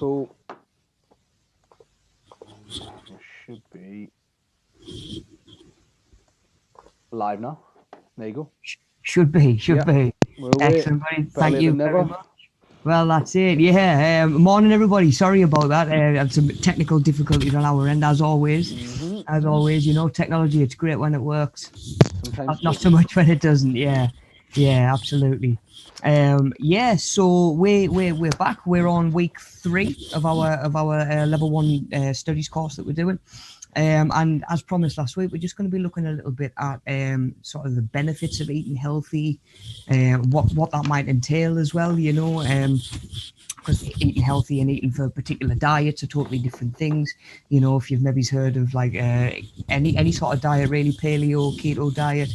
Cool. It should be live now. There you go. Should be. We're away. Excellent, buddy. Better Thank late you than very never. much. Well, that's it. Yeah. Morning, everybody. Sorry about that. Had some technical difficulties on our end, as always. As always, technology, it's great when it works. Sometimes Not so much when it doesn't. Yeah, absolutely. So we're back. We're on week 3 of our level 1 studies course that we're doing. And as promised last week, we're just going to be looking a little bit at sort of the benefits of eating healthy, what that might entail as well, because eating healthy and eating for particular diets are totally different things. If you've maybe heard of like any sort of diet, really, paleo, keto diet,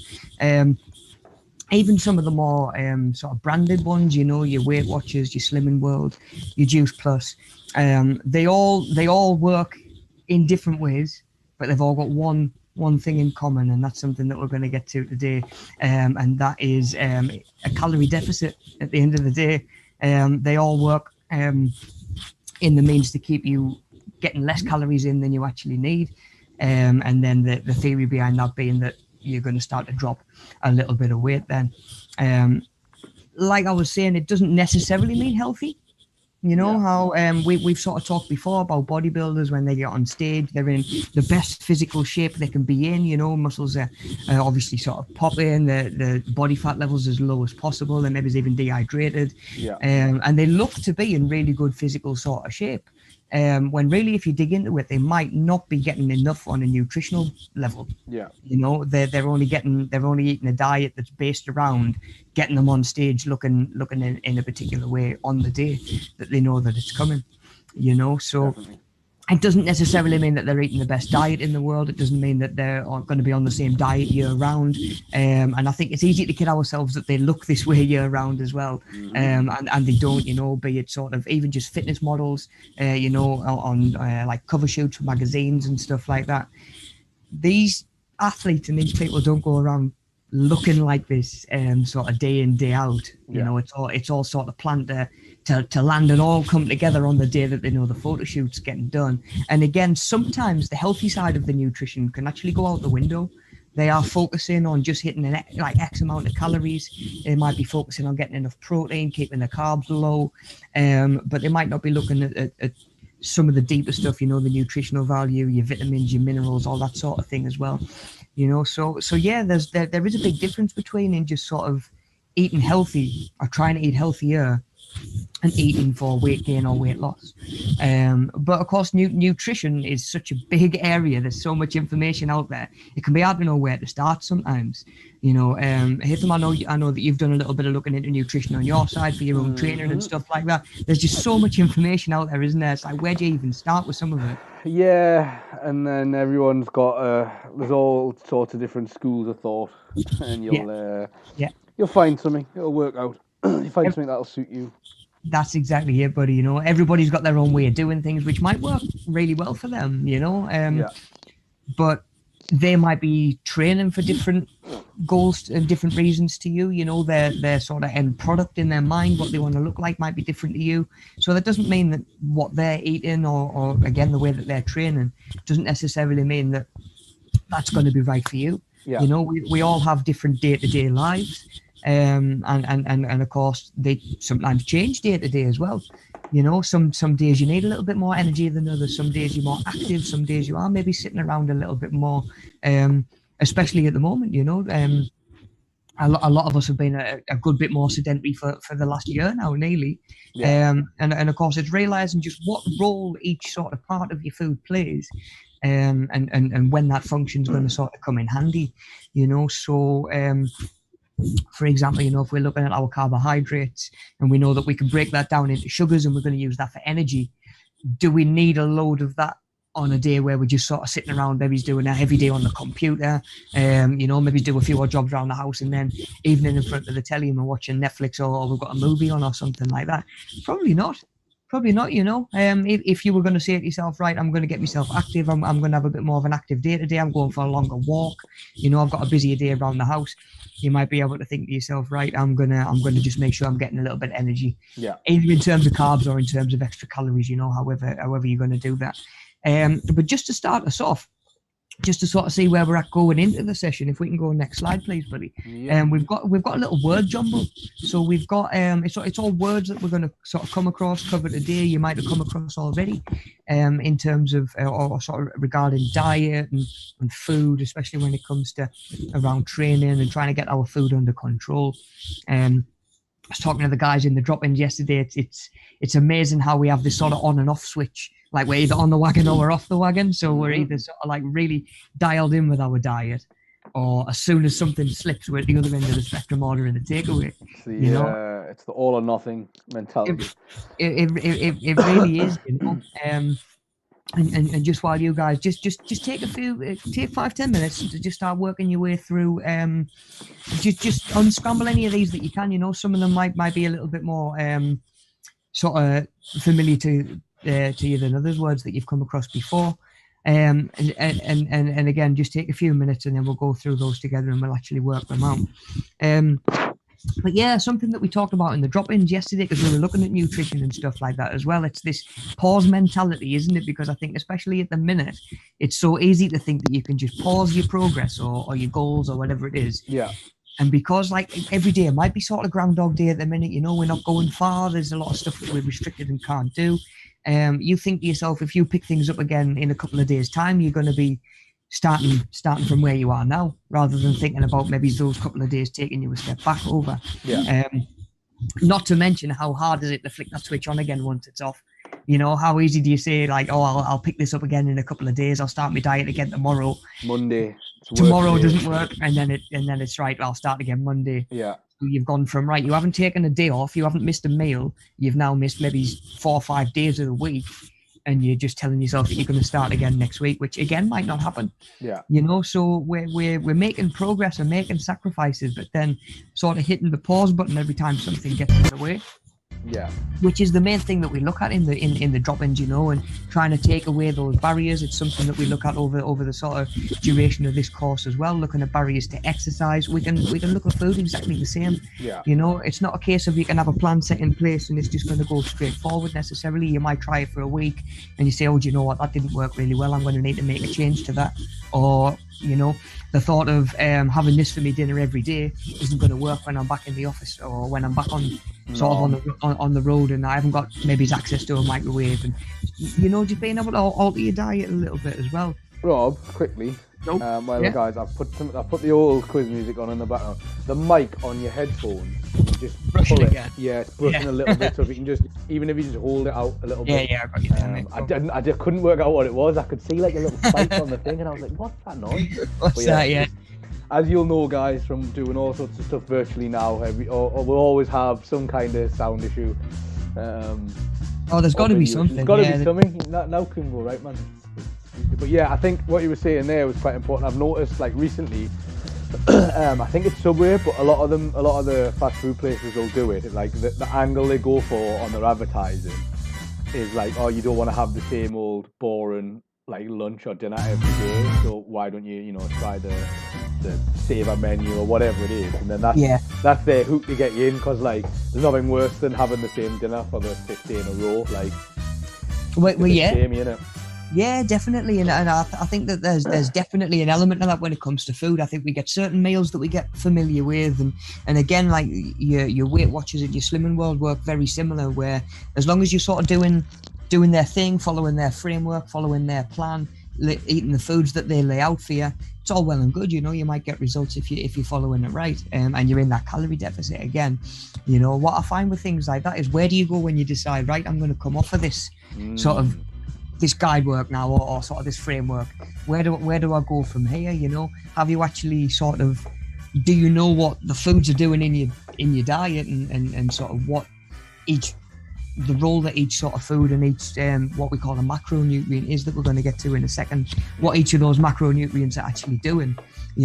even some of the more sort of branded ones, your Weight Watchers, your Slimming World, your Juice Plus, they all work in different ways, but they've all got one thing in common, and that's something that we're going to get to today, and that is a calorie deficit. At the end of the day, they all work in the means to keep you getting less calories in than you actually need, and then the theory behind that being that you're going to start to drop a little bit of weight then. Like I was saying, it doesn't necessarily mean healthy. How we've sort of talked before about bodybuilders. When they get on stage, they're in the best physical shape they can be in. Muscles are obviously sort of popping, the body fat levels as low as possible, and maybe even dehydrated. And they look to be in really good physical sort of shape. When really, if you dig into it, they might not be getting enough on a nutritional level. They're only eating a diet that's based around getting them on stage looking in a particular way on the day that they know that it's coming. So Definitely. It doesn't necessarily mean that they're eating the best diet in the world. It doesn't mean that they're going to be on the same diet year round. And I think it's easy to kid ourselves that they look this way year round as well. And they don't, be it sort of even just fitness models, on like cover shoots for magazines and stuff like that. These athletes and these people don't go around looking like this sort of day in, day out. It's all sort of planned to land and all come together on the day that they know the photo shoot's getting done. And again, sometimes the healthy side of the nutrition can actually go out the window. They are focusing on just hitting like X amount of calories. They might be focusing on getting enough protein, keeping the carbs low, but they might not be looking at some of the deeper stuff, the nutritional value, your vitamins, your minerals, all that sort of thing as well. So yeah, there is a big difference between in just sort of eating healthy or trying to eat healthier and eating for weight gain or weight loss. But of course, nutrition is such a big area. There's so much information out there. It can be hard to know where to start sometimes. Hitham, I know that you've done a little bit of looking into nutrition on your side for your own training and stuff like that. There's just so much information out there, isn't there? It's like, where do you even start with some of it? Yeah, and then everyone's got there's all sorts of different schools of thought, and you'll find something. It'll work out. You find something that'll suit you. That's exactly it, buddy. Everybody's got their own way of doing things, which might work really well for them. But they might be training for different goals and different reasons to you. Their sort of end product in their mind, what they want to look like, might be different to you. So that doesn't mean that what they're eating or again the way that they're training doesn't necessarily mean that that's going to be right for you. We all have different day-to-day lives. And of course they sometimes change day to day as well. Some days you need a little bit more energy than others. Some days you're more active. Some days you are maybe sitting around a little bit more, especially at the moment. A lot of us have been a good bit more sedentary for the last year now, nearly. And of course it's realizing just what role each sort of part of your food plays, and when that function is going to sort of come in handy. So for example, if we're looking at our carbohydrates and we know that we can break that down into sugars and we're going to use that for energy, do we need a load of that on a day where we're just sort of sitting around, maybe doing a heavy day on the computer, maybe do a few odd jobs around the house and then evening in front of the telly and we're watching Netflix or we've got a movie on or something like that? Probably not. Probably not, if you were going to say to yourself, right, I'm going to get myself active, I'm going to have a bit more of an active day today, I'm going for a longer walk, I've got a busier day around the house, you might be able to think to yourself, right, I'm gonna just make sure I'm getting a little bit of energy, either in terms of carbs or in terms of extra calories, however you're going to do that. But just to start us off, just to sort of see where we're at going into the session, if we can go next slide, please, buddy. We've got a little word jumble. So we've got it's all words that we're going to sort of come across, cover today. You might have come across already, in terms of or sort of regarding diet and food, especially when it comes to around training and trying to get our food under control. I was talking to the guys in the drop-ins yesterday. It's amazing how we have this sort of on and off switch. Like we're either on the wagon or we're off the wagon. So we're either sort of like really dialed in with our diet, or as soon as something slips, we're at the other end of the spectrum ordering the takeaway. It's the all or nothing mentality. It really is, And just while you guys just take 5-10 minutes to just start working your way through, just unscramble any of these that you can. Some of them might be a little bit more sort of familiar to you than others, words that you've come across before. And again, just take a few minutes and then we'll go through those together and we'll actually work them out. But yeah, something that we talked about in the drop-ins yesterday, because we were looking at nutrition and stuff like that as well. It's this pause mentality, isn't it? Because I think, especially at the minute, it's so easy to think that you can just pause your progress or your goals or whatever it is. Yeah. And because like every day might be sort of Groundhog Day at the minute, we're not going far. There's a lot of stuff that we're restricted and can't do. You think to yourself, if you pick things up again in a couple of days' time, you're going to be starting from where you are now, rather than thinking about maybe those couple of days taking you a step back over. Not to mention how hard is it to flick that switch on again once it's off. How easy do you say, like, oh, I'll pick this up again in a couple of days, I'll start my diet again tomorrow, Monday, tomorrow doesn't work, and then it's right, I'll start again Monday. You've gone from, right, you haven't taken a day off, you haven't missed a meal, you've now missed maybe 4 or 5 days of the week, and you're just telling yourself that you're going to start again next week, which again might not happen. So we're making progress and making sacrifices, but then sort of hitting the pause button every time something gets in the way. Which is the main thing that we look at in the drop-ins, and trying to take away those barriers. It's something that we look at over the sort of duration of this course as well, looking at barriers to exercise. We can look at food exactly the same. It's not a case of you can have a plan set in place and it's just going to go straight forward necessarily. You might try it for a week and you say, oh, do you know what, that didn't work really well, I'm going to need to make a change to that. Or the thought of having this for me dinner every day isn't going to work when I'm back in the office, or when I'm back on the road and I haven't got maybe access to a microwave, and just being able to alter your diet a little bit as well. Rob, quickly, guys, I've put the old quiz music on in the background. The mic on your headphones, just brushing it again. Yeah, it's brushing a little bit, so if you can just, even if you just hold it out a little bit. I got you there, I just couldn't work out what it was. I could see like a little spike on the thing, and I was like, what's that noise? What's that? Yeah. As you'll know, guys, from doing all sorts of stuff virtually now, we'll always have some kind of sound issue. There's got to be something. There's got to be something. Now can go right, man. But yeah, I think what you were saying there was quite important. I've noticed, like, recently, I think it's Subway, but a lot of the fast food places will do it. Like the angle they go for on their advertising is like, oh, you don't want to have the same old boring like lunch or dinner every day, so why don't you try the saver menu or whatever it is, and then that's their hook to get you in, because like there's nothing worse than having the same dinner for the 5th day in a row. Like, same, Yeah, definitely, and I think that there's definitely an element of that when it comes to food. I think we get certain meals that we get familiar with, and again, like your Weight Watchers and your Slimming World work very similar, where as long as you're sort of doing their thing, following their framework, following their plan, eating the foods that they lay out for you, it's all well and good. You might get results if you're following it right, and you're in that calorie deficit again. What I find with things like that is, where do you go when you decide, right, I'm going to come off of this sort of this guide work now, or sort of this framework? Where do I go from here? Have you actually sort of, do you know what the foods are doing in your diet, and sort of what the role that each sort of food and each what we call a macronutrient is, that we're going to get to in a second, what each of those macronutrients are actually doing,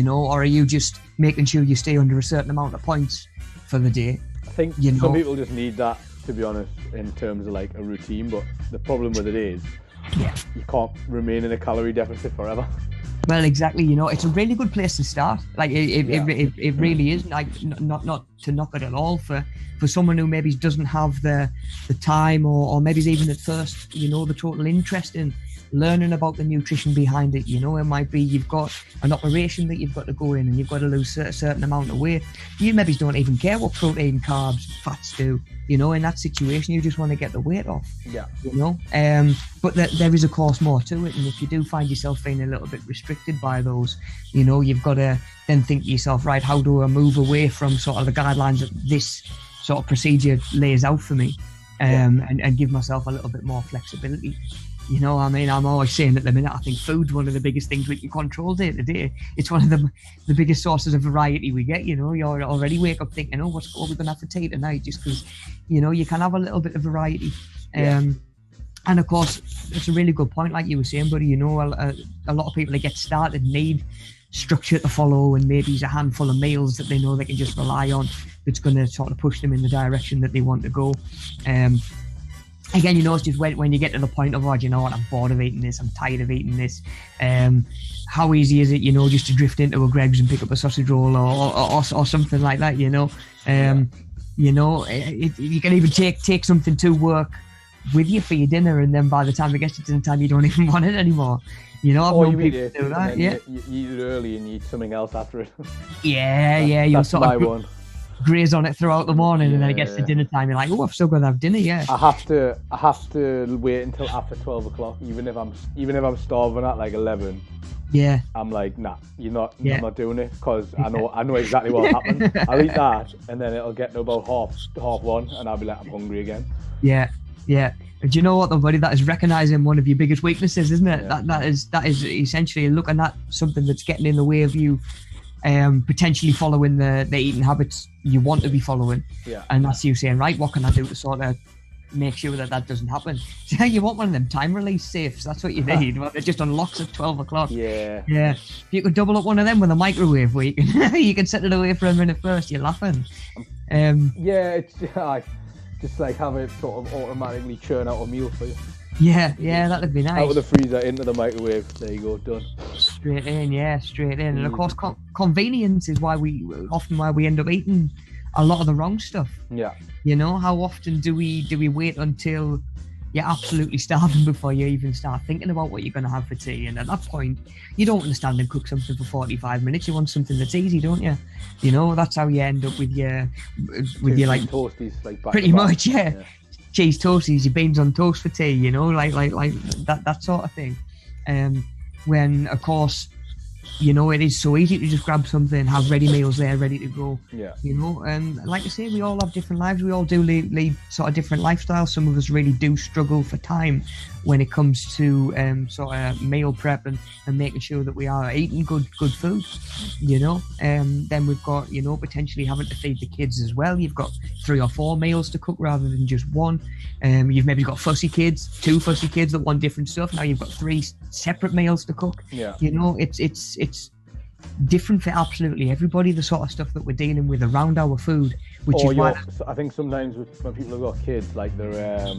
or are you just making sure you stay under a certain amount of points for the day? I think some people just need that to be honest, in terms of like a routine. But the problem with it is, Yeah. you can't remain in a calorie deficit forever. Well, exactly. You know, it's a really good place to start. Like it really is. Like not to knock it at all for someone who maybe doesn't have the time or maybe even at first, you know, the total interest in learning about the nutrition behind it. You know, it might be you've got an operation that you've got to go in and you've got to lose a certain amount of weight. You maybe don't even care what protein, carbs, fats do. You know, in that situation, you just want to get the weight off. Yeah. You know, but there is, of course, more to it. And if you do find yourself feeling a little bit restricted by those, you know, you've got to then think to yourself, right, how do I move away from sort of the guidelines that this sort of procedure lays out for me, and give myself a little bit more flexibility. You know, I mean, I'm always saying at the minute, I think food's one of the biggest things we can control day to day. It's one of the biggest sources of variety we get. You know, you already wake up thinking, oh, what are we going to have for tea tonight? Just because, you know, you can have a little bit of variety. And of course, it's a really good point, like you were saying, buddy. You know, a lot of people that get started need structure to follow, and maybe a handful of meals that they know they can just rely on that's going to sort of push them in the direction that they want to go. Again, you know, it's just when you get to the point of, oh, you know what, I'm bored of eating this, I'm tired of eating this. How easy is it, you know, just to drift into a Greggs and pick up a sausage roll or something like that, you know? You know, you can even take something to work with you for your dinner, and then by the time it gets to dinner time, you don't even want it anymore. You know, I've known people do that. Yeah, you eat it early and you eat something else after it. You'll that's sort my of one. graze on it throughout the morning, and then it gets to dinner time, you're like, oh, I've still got to have dinner. Yeah, I have to wait until after 12 o'clock, even if I'm starving at like 11. Yeah, I'm like, nah, I'm not doing it, because I know exactly what happened. I'll eat that, and then it'll get to about half one, and I'll be like, I'm hungry again. Yeah. And do you know what, though, buddy? That is recognizing one of your biggest weaknesses, isn't it? Yeah. That is essentially looking at something that's getting in the way of you potentially following the eating habits you want to be following. Yeah. And that's you saying, right, what can I do to sort of make sure that doesn't happen? So you want one of them time release safes. That's what you need. Well, it just unlocks at 12 o'clock. Yeah. If you could double up one of them with a microwave where you can set it away for a minute first, you're laughing. It's just like have it sort of automatically churn out a meal for you. Yeah, that'd be nice. Out of the freezer into the microwave. There you go, done. Straight in. And of course, convenience is why we end up eating a lot of the wrong stuff. Yeah. You know, how often do we wait until you're absolutely starving before you even start thinking about what you're going to have for tea? And at that point, you don't want to stand and cook something for 45 minutes. You want something that's easy, don't you? You know, that's how you end up with your like toasties, like pretty much, yeah. Cheese toasties, your beans on toast for tea, you know, like that sort of thing. When of course, you know, it is so easy to just grab something, have ready meals there, ready to go. Yeah. You know, and like I say, we all have different lives. We all do lead sort of different lifestyles. Some of us really do struggle for time when it comes to sort of meal prep and making sure that we are eating good food. You know, then we've got, you know, potentially having to feed the kids as well. You've got 3 or 4 meals to cook rather than just one. You've maybe got 2 fussy kids that want different stuff. Now you've got 3 separate meals to cook. Yeah. You know, it's different for absolutely everybody, the sort of stuff that we're dealing with around our food, which is why I think sometimes when people have got kids, like they're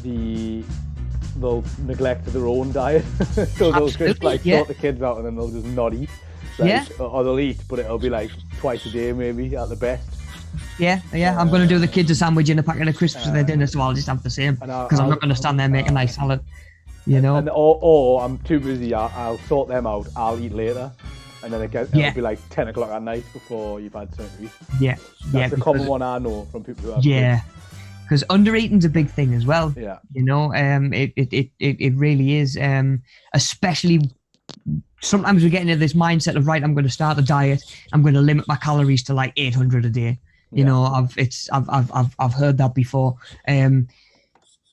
they'll neglect their own diet. So they'll just like sort the kids out and then they'll just not eat. Or they'll eat, but it'll be like twice a day maybe at the best. I'm going to do the kids a sandwich and a packet of crisps for their dinner, so I'll just have the same, because I'm not going to stand there and make a nice salad. You know, or I'm too busy. I'll sort them out. I'll eat later, and then it'll be like 10 o'clock at night before you've had something to eat. That's a common one I know from people who have kids. Because undereating's a big thing as well. Yeah, you know, it really is. Especially sometimes we get into this mindset of, right, I'm going to start a diet. I'm going to limit my calories to like 800 a day. You know, I've heard that before.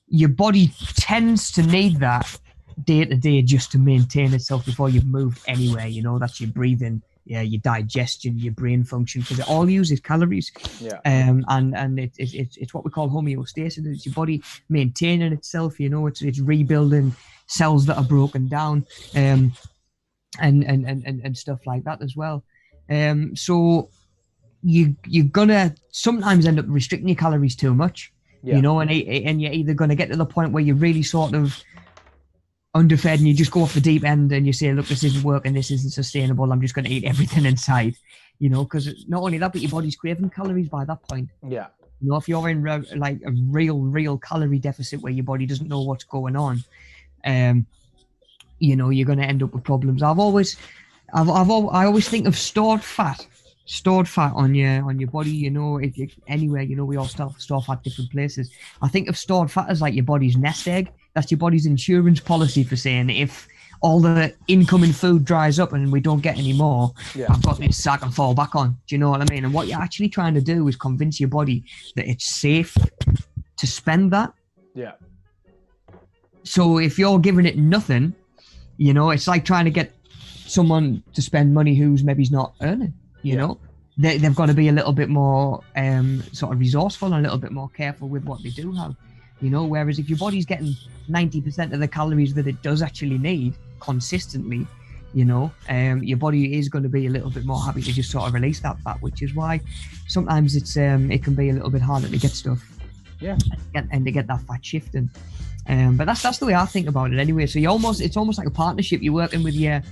Your body tends to need that day to day just to maintain itself before you've moved anywhere. You know, that's your breathing, your digestion, your brain function, because it all uses calories. Yeah. And it's what we call homeostasis. It's your body maintaining itself. You know, it's rebuilding cells that are broken down, and stuff like that as well. So you're gonna sometimes end up restricting your calories too much, Yeah. and you're either gonna get to the point where you're really sort of underfed and you just go off the deep end and you say, look, this isn't working, this isn't sustainable, I'm just going to eat everything inside, because not only that, but your body's craving calories by that point. Yeah. If you're in like a real calorie deficit where your body doesn't know what's going on, you're going to end up with problems. I always think of stored fat on your body, anywhere, we all store fat different places. I think of stored fat as like your body's nest egg. That's your body's insurance policy for saying, if all the incoming food dries up and we don't get any more, I've got this sack and fall back on. Do you know what I mean? And what you're actually trying to do is convince your body that it's safe to spend that. Yeah. So if you're giving it nothing, it's like trying to get someone to spend money who's maybe not earning. They've got to be a little bit more sort of resourceful and a little bit more careful with what they do have. Whereas if your body's getting 90% of the calories that it does actually need consistently, your body is going to be a little bit more happy to just sort of release that fat, which is why sometimes it can be a little bit harder to get stuff. Yeah. And to get that fat shifting. But that's the way I think about it anyway. So it's almost like a partnership. You're working with your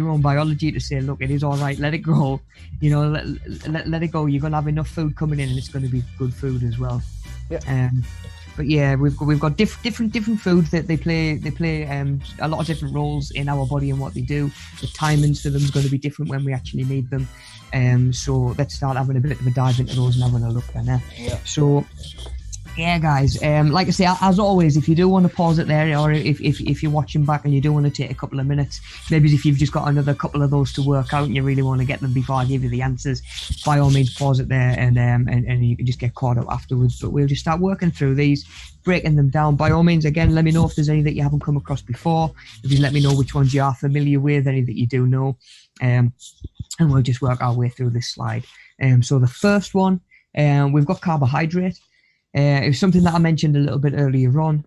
own biology to say, look, it is all right, let it go. Let it go. You're gonna have enough food coming in, and it's going to be good food as well. Yeah. But yeah, we've got different foods that they play a lot of different roles in our body and what they do. The timings for them is going to be different when we actually need them. So let's start having a bit of a dive into those and having a look then. Yeah. So yeah, guys, like I say, as always, if you do want to pause it there, or if you're watching back and you do want to take a couple of minutes, maybe if you've just got another couple of those to work out and you really want to get them before I give you the answers, by all means pause it there, and you can just get caught up afterwards. But we'll just start working through these, breaking them down. By all means, again, let me know if there's any that you haven't come across before. If you let me know which ones you are familiar with, any that you do know, and we'll just work our way through this slide. So the first one, we've got carbohydrate. It was something that I mentioned a little bit earlier on.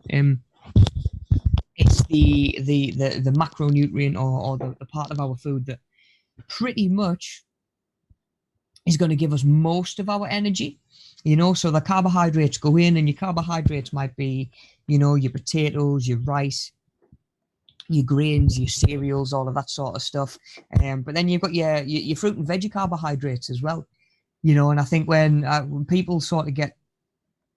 It's the macronutrient or the part of our food that pretty much is going to give us most of our energy. So the carbohydrates go in, and your carbohydrates might be, your potatoes, your rice, your grains, your cereals, all of that sort of stuff. But then you've got your fruit and veggie carbohydrates as well. And I think when people sort of get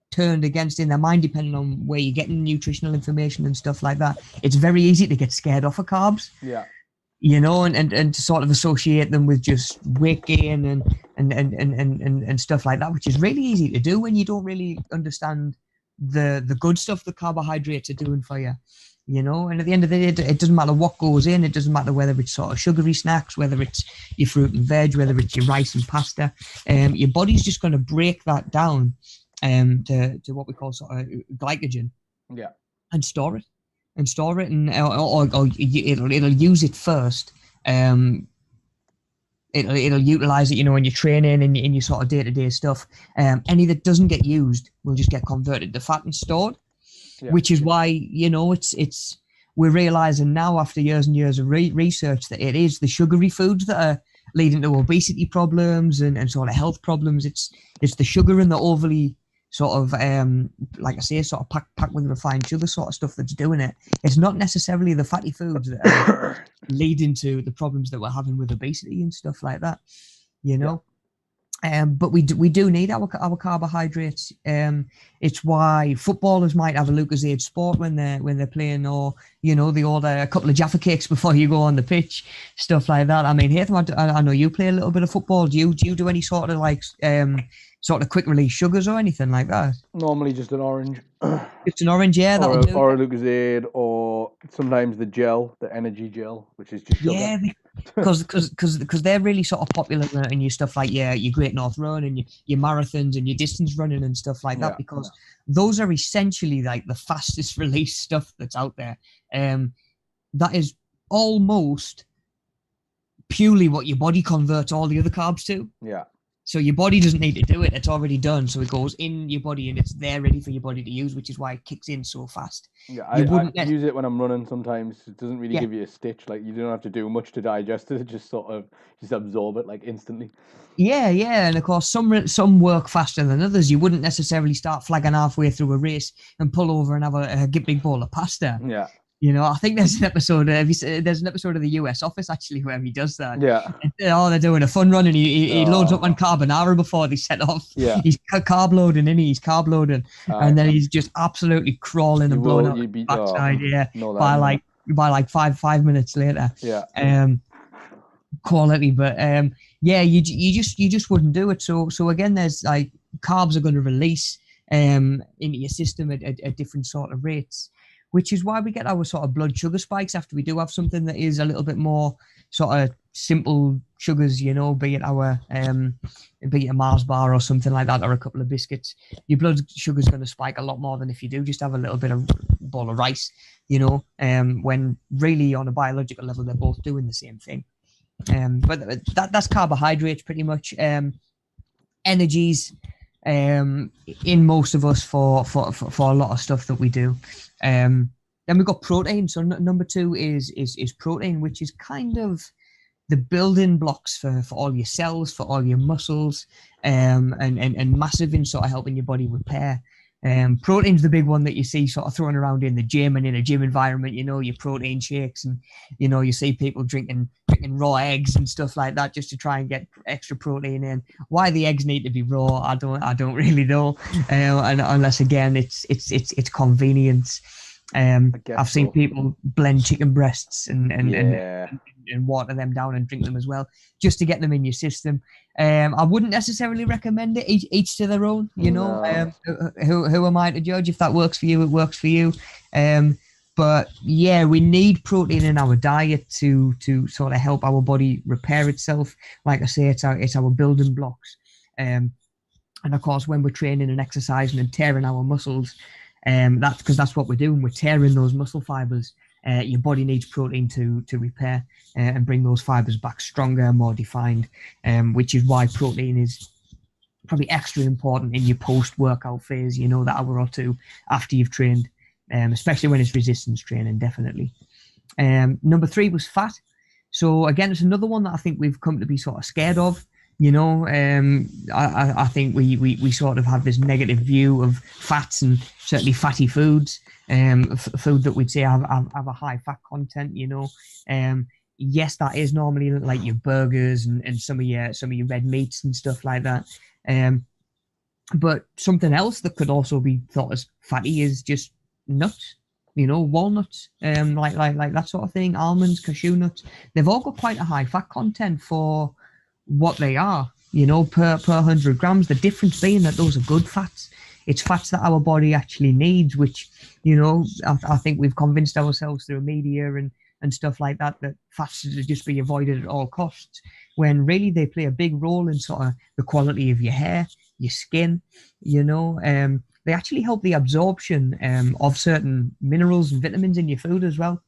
turned against in their mind, depending on where you're getting nutritional information and stuff like that, it's very easy to get scared off of carbs. Yeah. And to sort of associate them with just weight gain and stuff like that, which is really easy to do when you don't really understand the good stuff the carbohydrates are doing for you. And at the end of the day, it doesn't matter what goes in. It doesn't matter whether it's sort of sugary snacks, whether it's your fruit and veg, whether it's your rice and pasta. Your body's just going to break that down to what we call sort of glycogen, and store it, and or it'll use it first. It'll utilize it, in your training and in your sort of day-to-day stuff. Any that doesn't get used will just get converted to fat and stored, which is why it's we're realizing now, after years and years of research, that it is the sugary foods that are leading to obesity problems and sort of health problems. It's the sugar and the overly sort of like I say, sort of packed with refined sugar sort of stuff that's doing it. It's not necessarily the fatty foods that are leading to the problems that we're having with obesity and stuff like that, but we do need our carbohydrates. It's why footballers might have a Lucozade Sport when they're playing, or they order a couple of Jaffa cakes before you go on the pitch, stuff like that. I mean, Hatham, I know you play a little bit of football. Do you do any sort of like sort of quick release sugars or anything like that? Normally just an orange. Just an orange, yeah. Or a Lucozade, or sometimes the energy gel, which is just sugar. Yeah, because they're really sort of popular in your stuff like your Great North Run and your marathons and your distance running and stuff like that, because those are essentially like the fastest release stuff that's out there. That is almost purely what your body converts all the other carbs to. Yeah. So your body doesn't need to do it; it's already done. So it goes in your body and it's there, ready for your body to use, which is why it kicks in so fast. Yeah, You I wouldn't use it when I'm running sometimes. It doesn't really Yeah. give you a stitch. Like, you don't have to do much to digest it. It just sort of just absorb it like instantly. Yeah, yeah, and of course some work faster than others. You wouldn't necessarily start flagging halfway through a race and pull over and have a big bowl of pasta. Yeah. You know, I think there's an episode. There's an episode of the U.S. Office actually where he does that. Yeah. Oh, they're doing a fun run, and he loads up on carbonara before they set off. Yeah. He's carb loading, he's carb loading, and then he's just absolutely crawling and blowing up the backside. By like 5 minutes later. Yeah. Quality, but yeah, you just wouldn't do it. So again, there's like carbs are going to release into your system at different sort of rates, which is why we get our sort of blood sugar spikes after we do have something that is a little bit more sort of simple sugars, you know, be it a Mars bar or something like that, or a couple of biscuits. Your blood sugar is going to spike a lot more than if you do just have a little bit of bowl of rice, you know, when really on a biological level they're both doing the same thing. But that's carbohydrates pretty much. Energies in most of us for a lot of stuff that we do. Then we've got protein. So number 2 is protein, which is kind of the building blocks for all your cells, for all your muscles, and massive in sort of helping your body repair. Protein's the big one that you see sort of thrown around in the gym and in a gym environment, you know, your protein shakes, and, you know, you see people drinking raw eggs and stuff like that just to try and get extra protein in. Why the eggs need to be raw, I don't really know. And unless again, it's convenience. I've seen people blend chicken breasts and water them down and drink them as well, just to get them in your system. I wouldn't necessarily recommend it. Each to their own, you know. Who am I to judge? If that works for you, it works for you. But yeah, we need protein in our diet to sort of help our body repair itself. Like I say, it's our building blocks. And of course, when we're training and exercising and tearing our muscles, that's because that's what we're doing. We're tearing those muscle fibers. Your body needs protein to repair and bring those fibers back stronger, more defined, which is why protein is probably extra important in your post-workout phase, you know, that hour or two after you've trained, especially when it's resistance training, definitely. Number 3 was fat. So again, it's another one that I think we've come to be sort of scared of. You know, I think we sort of have this negative view of fats and certainly fatty foods, food that we'd say have a high fat content. You know, yes, that is normally like your burgers and some of your red meats and stuff like that. But something else that could also be thought as fatty is just nuts. You know, walnuts, like that sort of thing. Almonds, cashew nuts. They've all got quite a high fat content for what they are, you know, per 100 grams. The difference being that those are good fats. It's fats that our body actually needs, which, you know, I think we've convinced ourselves through media and stuff like that fats should just be avoided at all costs, when really they play a big role in sort of the quality of your hair, your skin, you know. They actually help the absorption of certain minerals and vitamins in your food as well.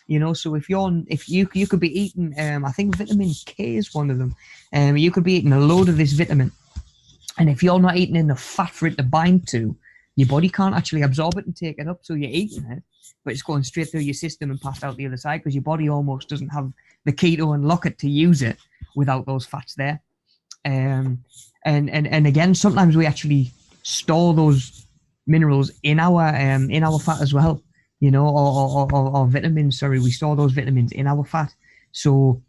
You know, so if you could be eating, I think vitamin K is one of them. You could be eating a load of this vitamin, and if you're not eating enough fat for it to bind to, your body can't actually absorb it and take it up. So you're eating it, but it's going straight through your system and passed out the other side because your body almost doesn't have the key to unlock it to use it without those fats there. And again, sometimes we actually store those minerals in our fat as well. You know, or vitamins, sorry, we store those vitamins in our fat. So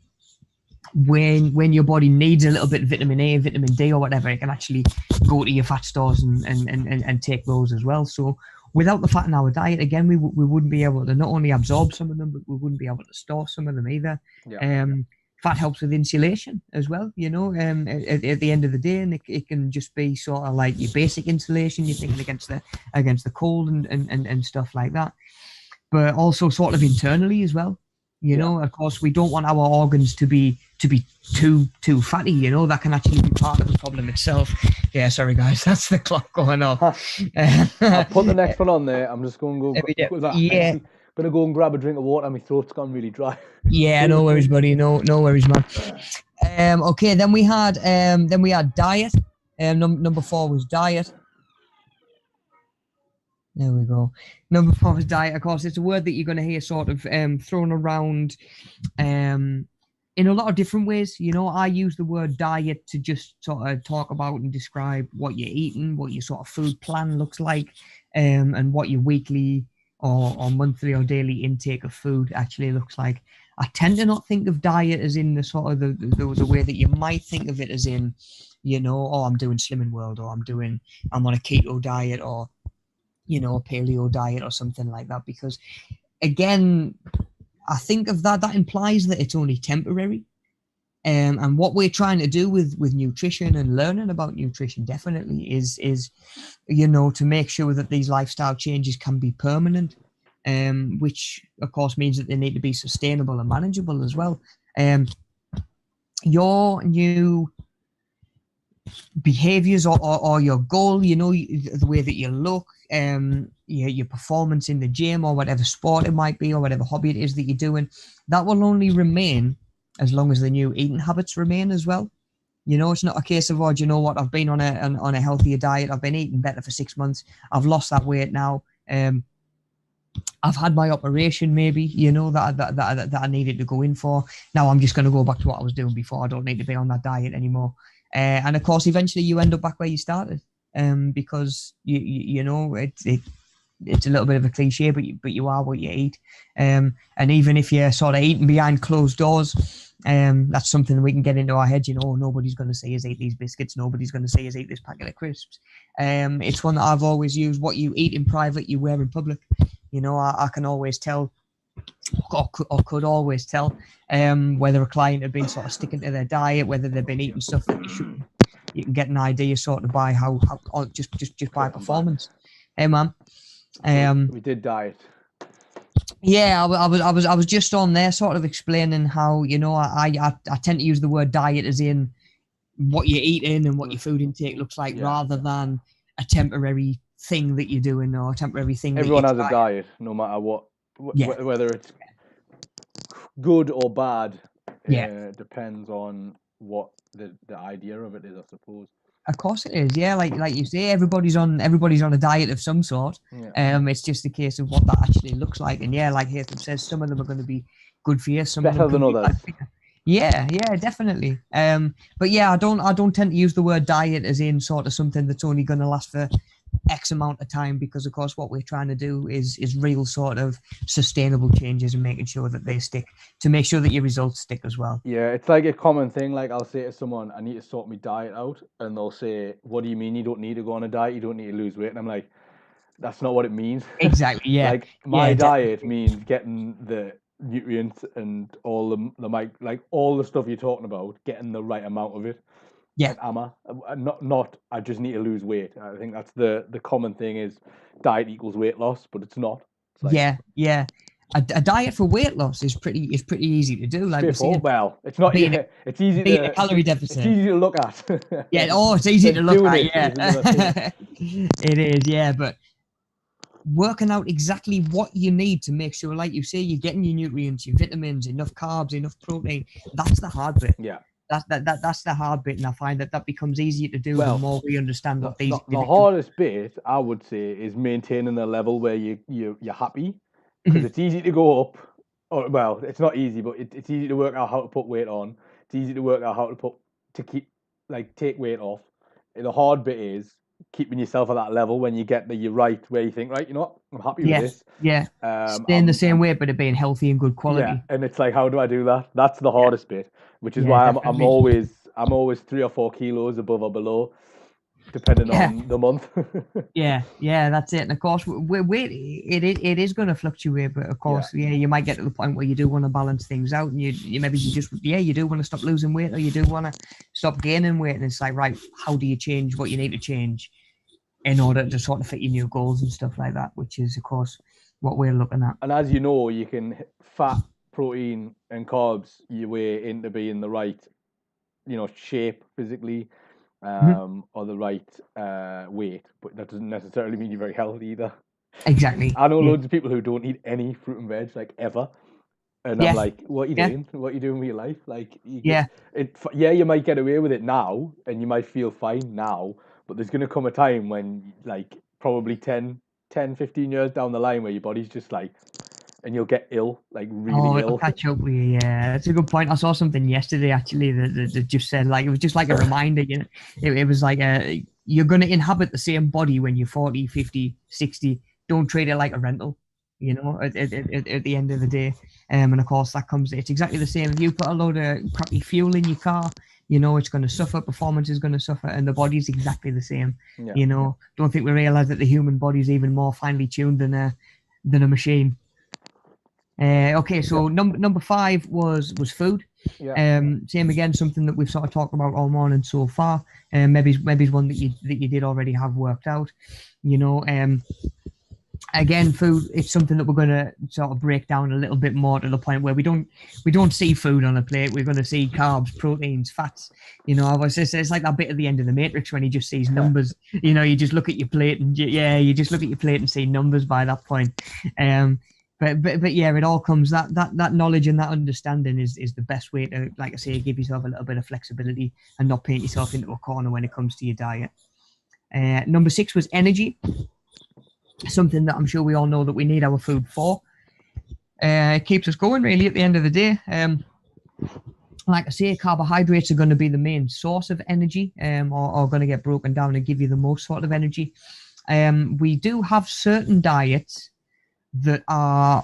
when your body needs a little bit of vitamin A, vitamin D or whatever, it can actually go to your fat stores and take those as well. So without the fat in our diet, again, we wouldn't be able to not only absorb some of them, but we wouldn't be able to store some of them either. Yeah. Fat helps with insulation as well, you know, at the end of the day, and it can just be sort of like your basic insulation, you're thinking against the cold and stuff like that. But also sort of internally as well, you know. Of course, we don't want our organs to be too fatty, you know. That can actually be part of the problem itself. Yeah, sorry guys, that's the clock going off. I'll put the next one on there. I'm just going to go. Yeah. Gonna go and grab a drink of water. My throat's gone really dry. Yeah, no worries, buddy. No worries, man. Okay, then we had diet. Number 4 was diet. There we go. Number 4 is diet. Of course, it's a word that you're going to hear sort of thrown around in a lot of different ways. You know, I use the word diet to just sort of talk about and describe what you're eating, what your sort of food plan looks like, and what your weekly or monthly or daily intake of food actually looks like. I tend to not think of diet as in the sort of the way that you might think of it as in, you know, oh, I'm doing Slimming World, or I'm on a keto diet, or, you know, a paleo diet or something like that, because again, I think of that implies that it's only temporary. And what we're trying to do with nutrition and learning about nutrition definitely is, you know, to make sure that these lifestyle changes can be permanent, which of course means that they need to be sustainable and manageable as well. Your new behaviors or your goal, you know, the way that you look, your performance in the gym or whatever sport it might be or whatever hobby it is that you're doing, that will only remain as long as the new eating habits remain as well. You know, it's not a case of, oh, do you know what, I've been on a healthier diet, I've been eating better for 6 months, I've lost that weight now, I've had my operation maybe, you know, that I needed to go in for. Now I'm just going to go back to what I was doing before. I don't need to be on that diet anymore. And of course, eventually you end up back where you started, because you know, it's a little bit of a cliche, but you are what you eat. And even if you're sort of eating behind closed doors, that's something we can get into our head. You know, nobody's going to say is eat these biscuits. Nobody's going to say is eat this packet of crisps. It's one that I've always used. What you eat in private, you wear in public. You know, I can always tell, or could always tell, whether a client had been sort of sticking to their diet, whether they've been eating stuff that they shouldn't. You can get an idea sort of by how just by performance. Hey, man. We did diet. Yeah, I was just on there sort of explaining how, you know, I tend to use the word diet as in what you're eating and what your food intake looks like, rather than a temporary thing that you're doing or a temporary thing. Everyone has a diet, no matter what, whether it's good or bad. Depends on what the idea of it is, I suppose. Of course it is, yeah. Like you say, everybody's on a diet of some sort. It's just a case of what that actually looks like. And yeah, like Hatham says, some of them are going to be good for you, some better of them than others. Yeah, definitely. But yeah, I don't tend to use the word diet as in sort of something that's only going to last for X amount of time, because of course what we're trying to do is real sort of sustainable changes and making sure that they stick, to make sure that your results stick as well. Yeah, it's like a common thing. Like I'll say to someone, I need to sort my diet out, and they'll say, what do you mean you don't need to go on a diet, you don't need to lose weight? And I'm like, that's not what it means. Exactly, yeah. Like my diet means getting the nutrients and all the like all the stuff you're talking about, getting the right amount of it. Yeah. And not I just need to lose weight. I think that's the common thing is diet equals weight loss, but it's not. It's like, yeah. A diet for weight loss is pretty easy to do. Like well, it's not. It's easy to calorie deficit. It's easy to look at. Yeah. Oh, it's easy to look at. Yeah. It is. Yeah, but working out exactly what you need to make sure, like you say, you're getting your nutrients, your vitamins, enough carbs, enough protein. That's the hard bit. Yeah. That's the hard bit, and I find that becomes easier to do the more we understand what these. The hardest bit, I would say, is maintaining a level where you're happy, because it's easy to go up. Or well, it's not easy, but it's easy to work out how to put weight on. It's easy to work out how to take weight off. The hard bit is keeping yourself at that level when you get you're right where you think, right, you know what, I'm happy with this. Yeah. Staying the same weight, but it being healthy and good quality. Yeah, and it's like, how do I do that? That's the hardest bit, which is why I'm always 3 or 4 kilos above or below, depending on the month. yeah, that's it. And of course, weight it is going to fluctuate, but of course, you might get to the point where you do want to balance things out, and you do want to stop losing weight, or you do want to stop gaining weight, and it's like, right, how do you change what you need to change in order to sort of fit your new goals and stuff like that, which is of course what we're looking at. And as you know, you can fat, protein, and carbs your way into being the right, shape physically, or the right weight, but that doesn't necessarily mean you're very healthy either. Exactly. I know loads of people who don't eat any fruit and veg, like ever, And I'm Yeah. like, what are you Yeah. doing? What are you doing with your life? Like, Yeah. you might get away with it now, and you might feel fine now, but there's going to come a time when, like, probably 10, 15 years down the line where your body's just like, and you'll get ill, like really Oh, it'll ill. catch up with you. Yeah, that's a good point. I saw something yesterday actually that just said, like, it was just like a reminder. It was like you're going to inhabit the same body when you're 40, 50, 60. Don't treat it like a rental. At the end of the day, and of course it's exactly the same. If you put a load of crappy fuel in your car, it's going to suffer. Performance is going to suffer, and the body's exactly the same. Yeah. Don't think we realize that the human body is even more finely tuned than a machine. Okay, so number 5 was food. Yeah. Same again, something that we've sort of talked about all morning so far. Maybe one that you did already have worked out. Again, food, it's something that we're going to sort of break down a little bit more to the point where we don't see food on a plate. We're going to see carbs, proteins, fats. It's like that bit at the end of the Matrix when he just sees numbers. You just look at your plate and you just look at your plate and see numbers by that point. But yeah, it all comes that knowledge and that understanding is the best way to, like I say, give yourself a little bit of flexibility and not paint yourself into a corner when it comes to your diet. Number 6 was energy. Something that I'm sure we all know that we need our food for. It keeps us going really at the end of the day. Like I say, carbohydrates are going to be the main source of energy, or going to get broken down and give you the most sort of energy. We do have certain diets that are,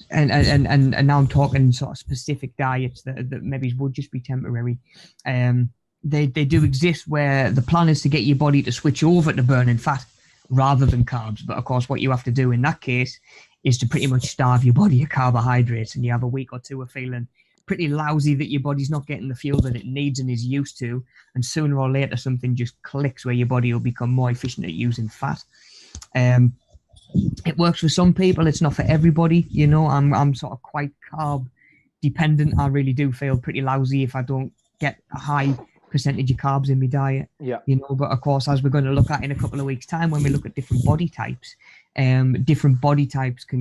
and now I'm talking sort of specific diets that maybe would just be temporary. They do exist where the plan is to get your body to switch over to burning fat rather than carbs. But of course, what you have to do in that case is to pretty much starve your body of carbohydrates, and you have a week or two of feeling pretty lousy that your body's not getting the fuel that it needs and is used to, and sooner or later something just clicks where your body will become more efficient at using fat. It works for some people, it's not for everybody. I'm sort of quite carb dependent. I really do feel pretty lousy if I don't get a high percentage of carbs in my diet. Yeah. But of course, as we're going to look at in a couple of weeks' time, when we look at different body types can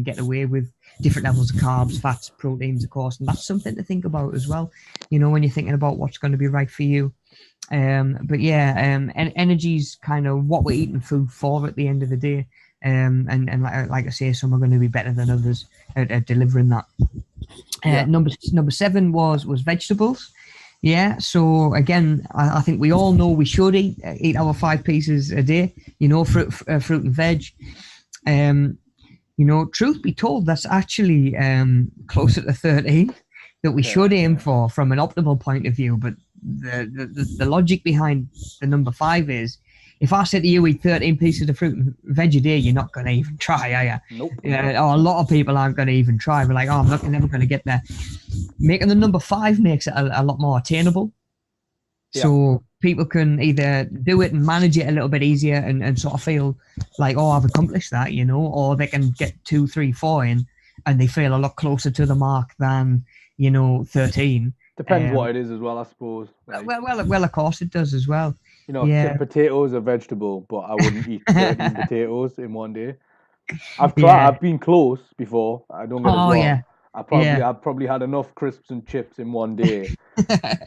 get away with different levels of carbs, fats, proteins, of course, and that's something to think about as well, when you're thinking about what's going to be right for you. But yeah, and energy's kind of what we're eating food for at the end of the day. And like I say, some are going to be better than others at delivering that. Number 7 was vegetables. Yeah, so again, I think we all know we should eat our 5 pieces a day. Fruit and veg. Truth be told, that's actually closer to 13 that we should aim for from an optimal point of view. But the logic behind the number 5 is, if I said to you eat 13 pieces of fruit and veg a day, you're not going to even try, are you? Nope. Or a lot of people aren't going to even try. We're like, I'm never going to get there. Making the number 5 makes it a lot more attainable. Yeah. So people can either do it and manage it a little bit easier and sort of feel like, I've accomplished that, or they can get 2, 3, 4 in and they feel a lot closer to the mark than, 13. Depends what it is as well, I suppose. Like, well, of course it does as well. Potatoes are vegetable, but I wouldn't eat 13 potatoes in one day. I've tried. I've been close before. I don't get it wrong. Yeah. I've probably had enough crisps and chips in one day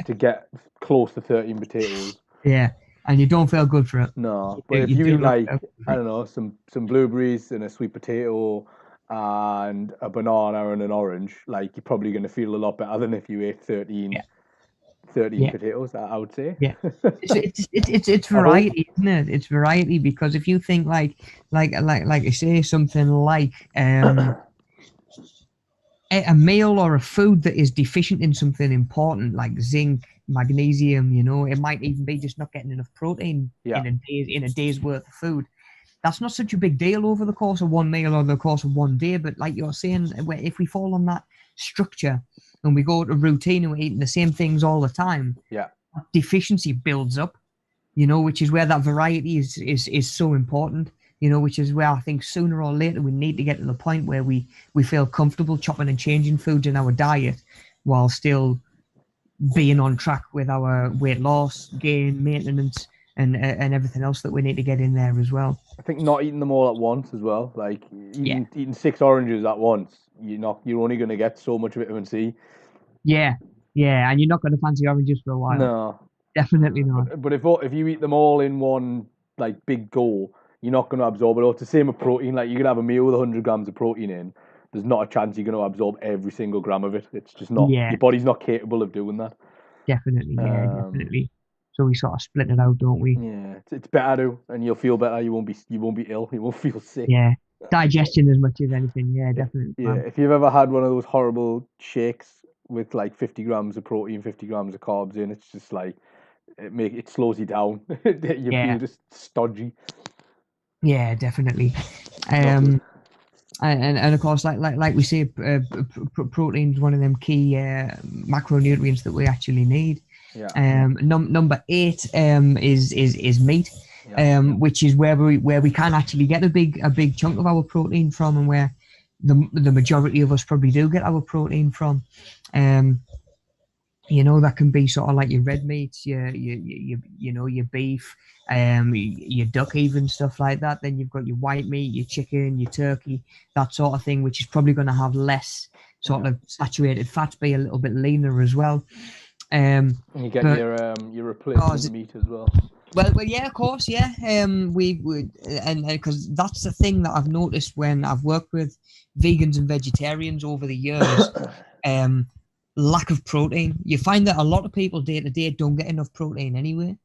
to get close to 13 potatoes. Yeah, and you don't feel good for it. No, but if you eat like, I don't know, some blueberries and a sweet potato and a banana and an orange, like, you're probably going to feel a lot better than if you ate 13 potatoes, I would say. Yeah, it's variety, isn't it? It's variety, because if you think like I say, something like a meal or a food that is deficient in something important like zinc, magnesium, it might even be just not getting enough protein in a day's worth of food. That's not such a big deal over the course of one meal or the course of one day, but like you're saying, if we fall on that structure and we go to routine and we're eating the same things all the time, deficiency builds up, which is where that variety is so important, which is where I think sooner or later we need to get to the point where we feel comfortable chopping and changing foods in our diet while still being on track with our weight loss, gain, maintenance, and everything else that we need to get in there as well. I think not eating them all at once as well. Like Yeah. eating 6 oranges at once, you're only going to get so much vitamin C. Yeah, yeah, and you're not going to fancy oranges for a while. No, Definitely not. but if you eat them all in one like big go, you're not going to absorb it all. It's the same with protein. Like you can have a meal with 100 grams of protein in. There's not a chance you're going to absorb every single gram of it. It's just not. Yeah, Your body's not capable of doing that. definitely. Yeah, Um, definitely. So we sort of split it out, don't we? yeah, it's better to, and you'll feel better. You won't be ill. You won't feel sick. Yeah, digestion as much as anything. Yeah, definitely, Yeah, man. if you've ever had one of those horrible shakes with like 50 grams of protein, 50 grams of carbs in, it's just like it slows you down. You Yeah, feel just stodgy. yeah, definitely. Not good. And of course, like we say, protein's one of them key macronutrients that we actually need. Yeah. Number 8 is meat, Yeah. which is where we can actually get a big chunk of our protein from, and where the majority of us probably do get our protein from. That can be sort of like your red meats, your beef, your duck, even stuff like that. Then you've got your white meat, your chicken, your turkey, that sort of thing, which is probably going to have less sort of saturated fats, be a little bit leaner as well. And you get your replacement meat as well. Well, yeah, of course, yeah. We would, and because that's the thing that I've noticed when I've worked with vegans and vegetarians over the years. Lack of protein. You find that a lot of people day to day don't get enough protein anyway.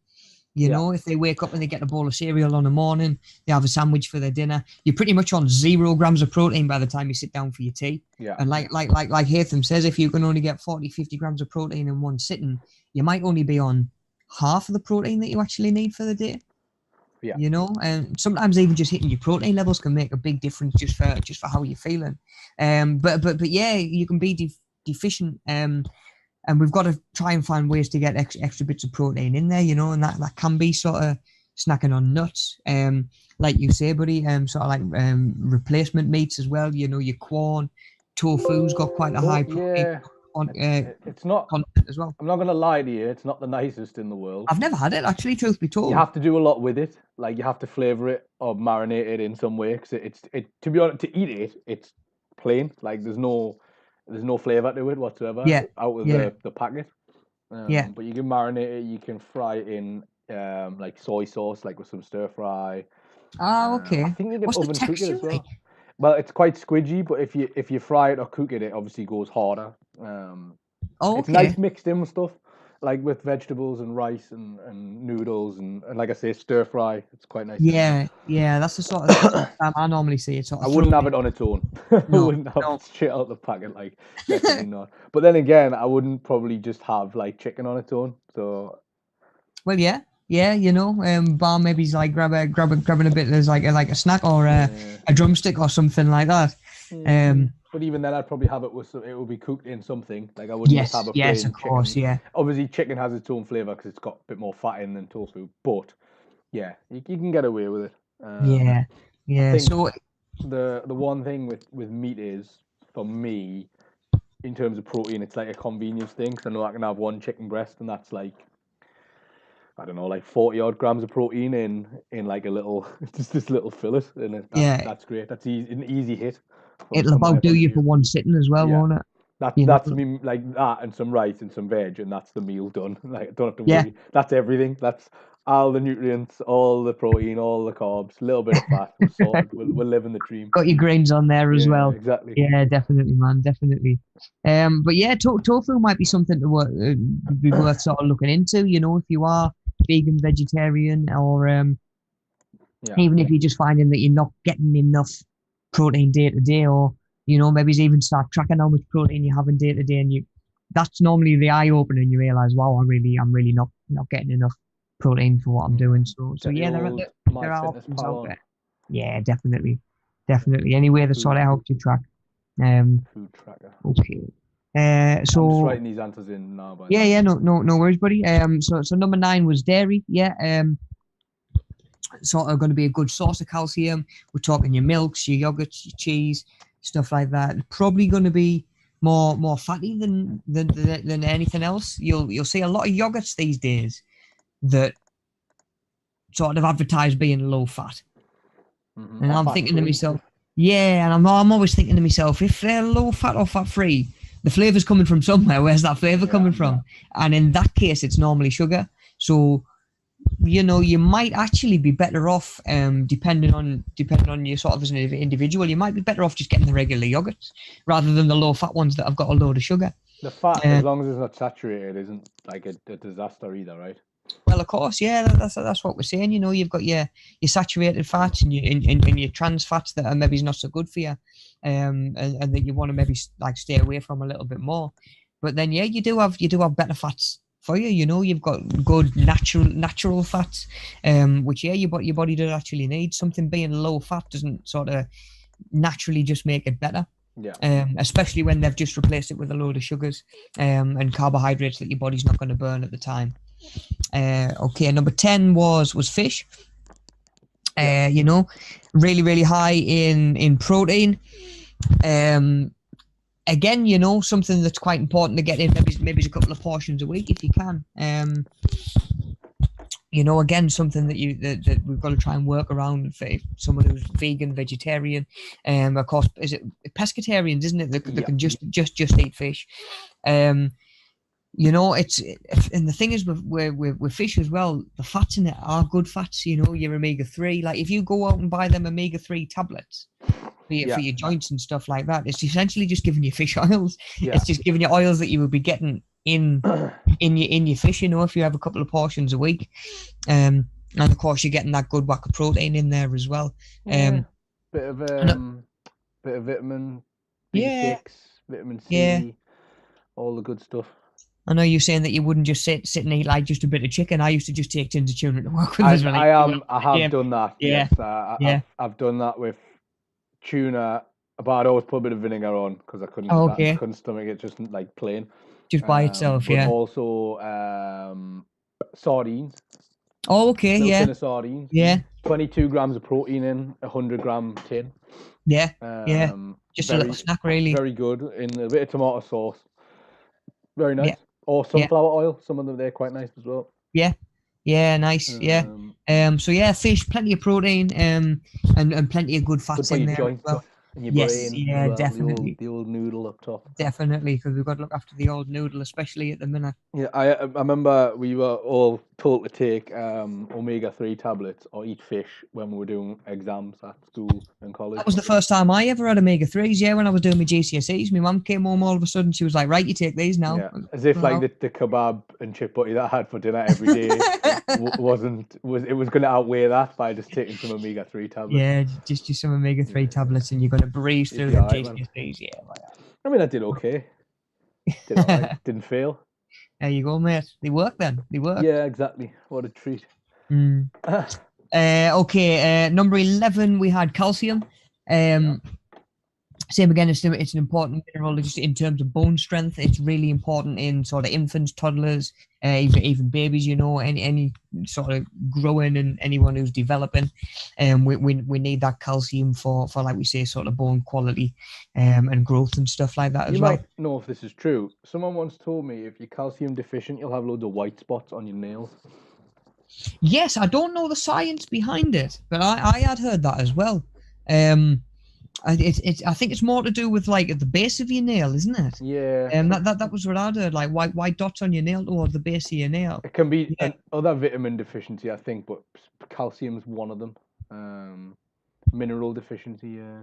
You know, if they wake up and they get a bowl of cereal on the morning, they have a sandwich for their dinner, you're pretty much on 0 grams of protein by the time you sit down for your tea. Yeah. And like Hatham says, if you can only get 40-50 grams of protein in one sitting, you might only be on half of the protein that you actually need for the day. Yeah. You know, and sometimes even just hitting your protein levels can make a big difference just for how you're feeling. But yeah, you can be deficient, and we've got to try and find ways to get extra bits of protein in there, and that can be sort of snacking on nuts, like you say, buddy, sort of like replacement meats as well. Your corn, tofu's got quite a high protein it's not content as well. I'm not gonna lie to you, it's not the nicest in the world. I've never had it, actually, truth be told. You have to do a lot with it. Like you have to flavor it or marinate it in some way. Cause to be honest, to eat it, it's plain. Like there's no flavor to it whatsoever. Yeah. Out of the packet. But you can marinate it. You can fry it in like soy sauce, like with some stir fry. Okay. I think you can What's oven the cook it texture as well. like? Well, it's quite squidgy, but if you fry it or cook it, it obviously goes harder. It's nice mixed in with stuff, like with vegetables and rice and noodles and like I say, stir fry. It's quite nice. Yeah, that's the sort of I normally see it. I wouldn't have it on its own. I wouldn't have it straight out the packet, like definitely not. But then again, I wouldn't probably just have like chicken on its own. So, well, yeah, bar maybe like grabbing a bit as like a snack or a drumstick or something like that. But even then, I'd probably have it with it would be cooked in something. Like I wouldn't just have a plain of course, chicken. yeah. Obviously, chicken has its own flavor because it's got a bit more fat in than tofu. But yeah, you can get away with it. Yeah. So the one thing with meat is, for me, in terms of protein, it's like a convenience thing. Because I know I can have one chicken breast, and that's like, I don't know, like 40 odd grams of protein in like a little, just this little fillet, and that's great. That's an easy hit. It'll about do you for one sitting as well, won't it? That's me, like that and some rice and some veg, and that's the meal done. Like I don't have to worry. That's everything. That's all the nutrients, all the protein, all the carbs, a little bit of fat. We're sorted. We're living the dream. Got your grains on there as well. Exactly. Yeah, definitely, man, definitely. But yeah, tofu might be something to be worth sort of looking into. If you are vegan, vegetarian, or even if you're just finding that you're not getting enough protein day to day, or maybe even start tracking how much protein you're having day to day, and that's normally the eye opener, and you realize, wow, I'm really not getting enough protein for what I'm doing. So yeah, there are options out there. Yeah, definitely. Any way that sort of helps you track. Food tracker. Okay. So I'm just writing these answers in now. No worries, buddy. So number 9 was dairy. Yeah. Sort of going to be a good source of calcium. We're talking your milks, your yogurts, your cheese, stuff like that. Probably going to be more fatty than anything else. You'll see a lot of yogurts these days that sort of advertised being low fat. Mm-hmm. And Or I'm fat thinking to free. myself, yeah, and I'm always thinking to myself, if they're low fat or fat free, the flavor's coming from somewhere. Where's that flavor coming from? And in that case, it's normally sugar. So, you know, you might actually be better off, depending on you sort of as an individual, you might be better off just getting the regular yogurts rather than the low fat ones that have got a load of sugar. The fat, as long as it's not saturated, isn't like a disaster either, right? Well, of course, yeah, that's what we're saying. You know, you've got your saturated fats and your trans fats that are maybe not so good for you, and that you want to maybe like stay away from a little bit more. But then, yeah, you do have better fats for you. You know, you've got good natural fats, which your body does actually need. Something being low fat doesn't sort of naturally just make it better. Yeah. Especially when they've just replaced it with a load of sugars and carbohydrates that your body's not going to burn at the time. Okay, number 10 was fish. You know, really high in protein. Again, you know, something that's quite important to get in, maybe a couple of portions a week if you can. You know, again, something that we've got to try and work around for someone who's vegan, vegetarian. Of course, is it pescatarians, isn't it? They can just eat fish. You know, and the thing is with fish as well, the fats in it are good fats. You know, your omega-3. Like if you go out and buy them omega-3 tablets for your joints and stuff like that, it's essentially just giving you fish oils. Yeah. It's just giving you oils that you would be getting in your fish. You know, if you have a couple of portions a week, and of course you're getting that good whack of protein in there as well. Bit of vitamin B6, vitamin C, all the good stuff. I know you're saying that you wouldn't just sit and eat like just a bit of chicken. I used to just take tins of tuna to work with. I have done that. Yeah. Yes, I've done that with tuna, but I'd always put a bit of vinegar on because I couldn't stomach it just like plain. Just by itself, but also sardines. Oh, okay, little tin of sardines. Yeah. 22 grams of protein in a 100-gram tin. Yeah. Just a little snack, really. Very good in a bit of tomato sauce. Very nice. Yeah. Or sunflower oil. Some of them they're quite nice as well. Yeah. Yeah, nice. So yeah, fish, plenty of protein, and plenty of good fats in there. Joints, as well. In your brain. Yeah, well, definitely. The old noodle up top. Definitely, because we've got to look after the old noodle, especially at the minute. Yeah, I remember we were all told to take omega-3 tablets or eat fish when we were doing exams at school and college. That was the first time I ever had omega-3s, yeah, when I was doing my GCSEs. My mum came home all of a sudden, she was like, right, you take these now. Yeah. As if like the kebab and chip butty that I had for dinner every day was going to outweigh that by just taking some omega-3 tablets. Yeah, just some omega-3 tablets and you're going to breeze through the GCSEs, yeah. I mean, I did okay. Didn't fail. There you go, mate. They work then. They work. Yeah, exactly. What a treat. Okay, number 11, we had calcium. Same again, it's an important mineral just in terms of bone strength. It's really important in sort of infants, toddlers, even babies, you know, any sort of growing and anyone who's developing. We need that calcium for like we say, sort of bone quality and growth and stuff like that as well. You might know if this is true. Someone once told me if you're calcium deficient, you'll have loads of white spots on your nails. Yes, I don't know the science behind it, but I had heard that as well. I think it's more to do with like at the base of your nail, isn't it? Yeah. That was what I heard, like white dots on your nail towards the base of your nail. It can be other vitamin deficiency, I think, but calcium's one of them. Mineral deficiency, yeah.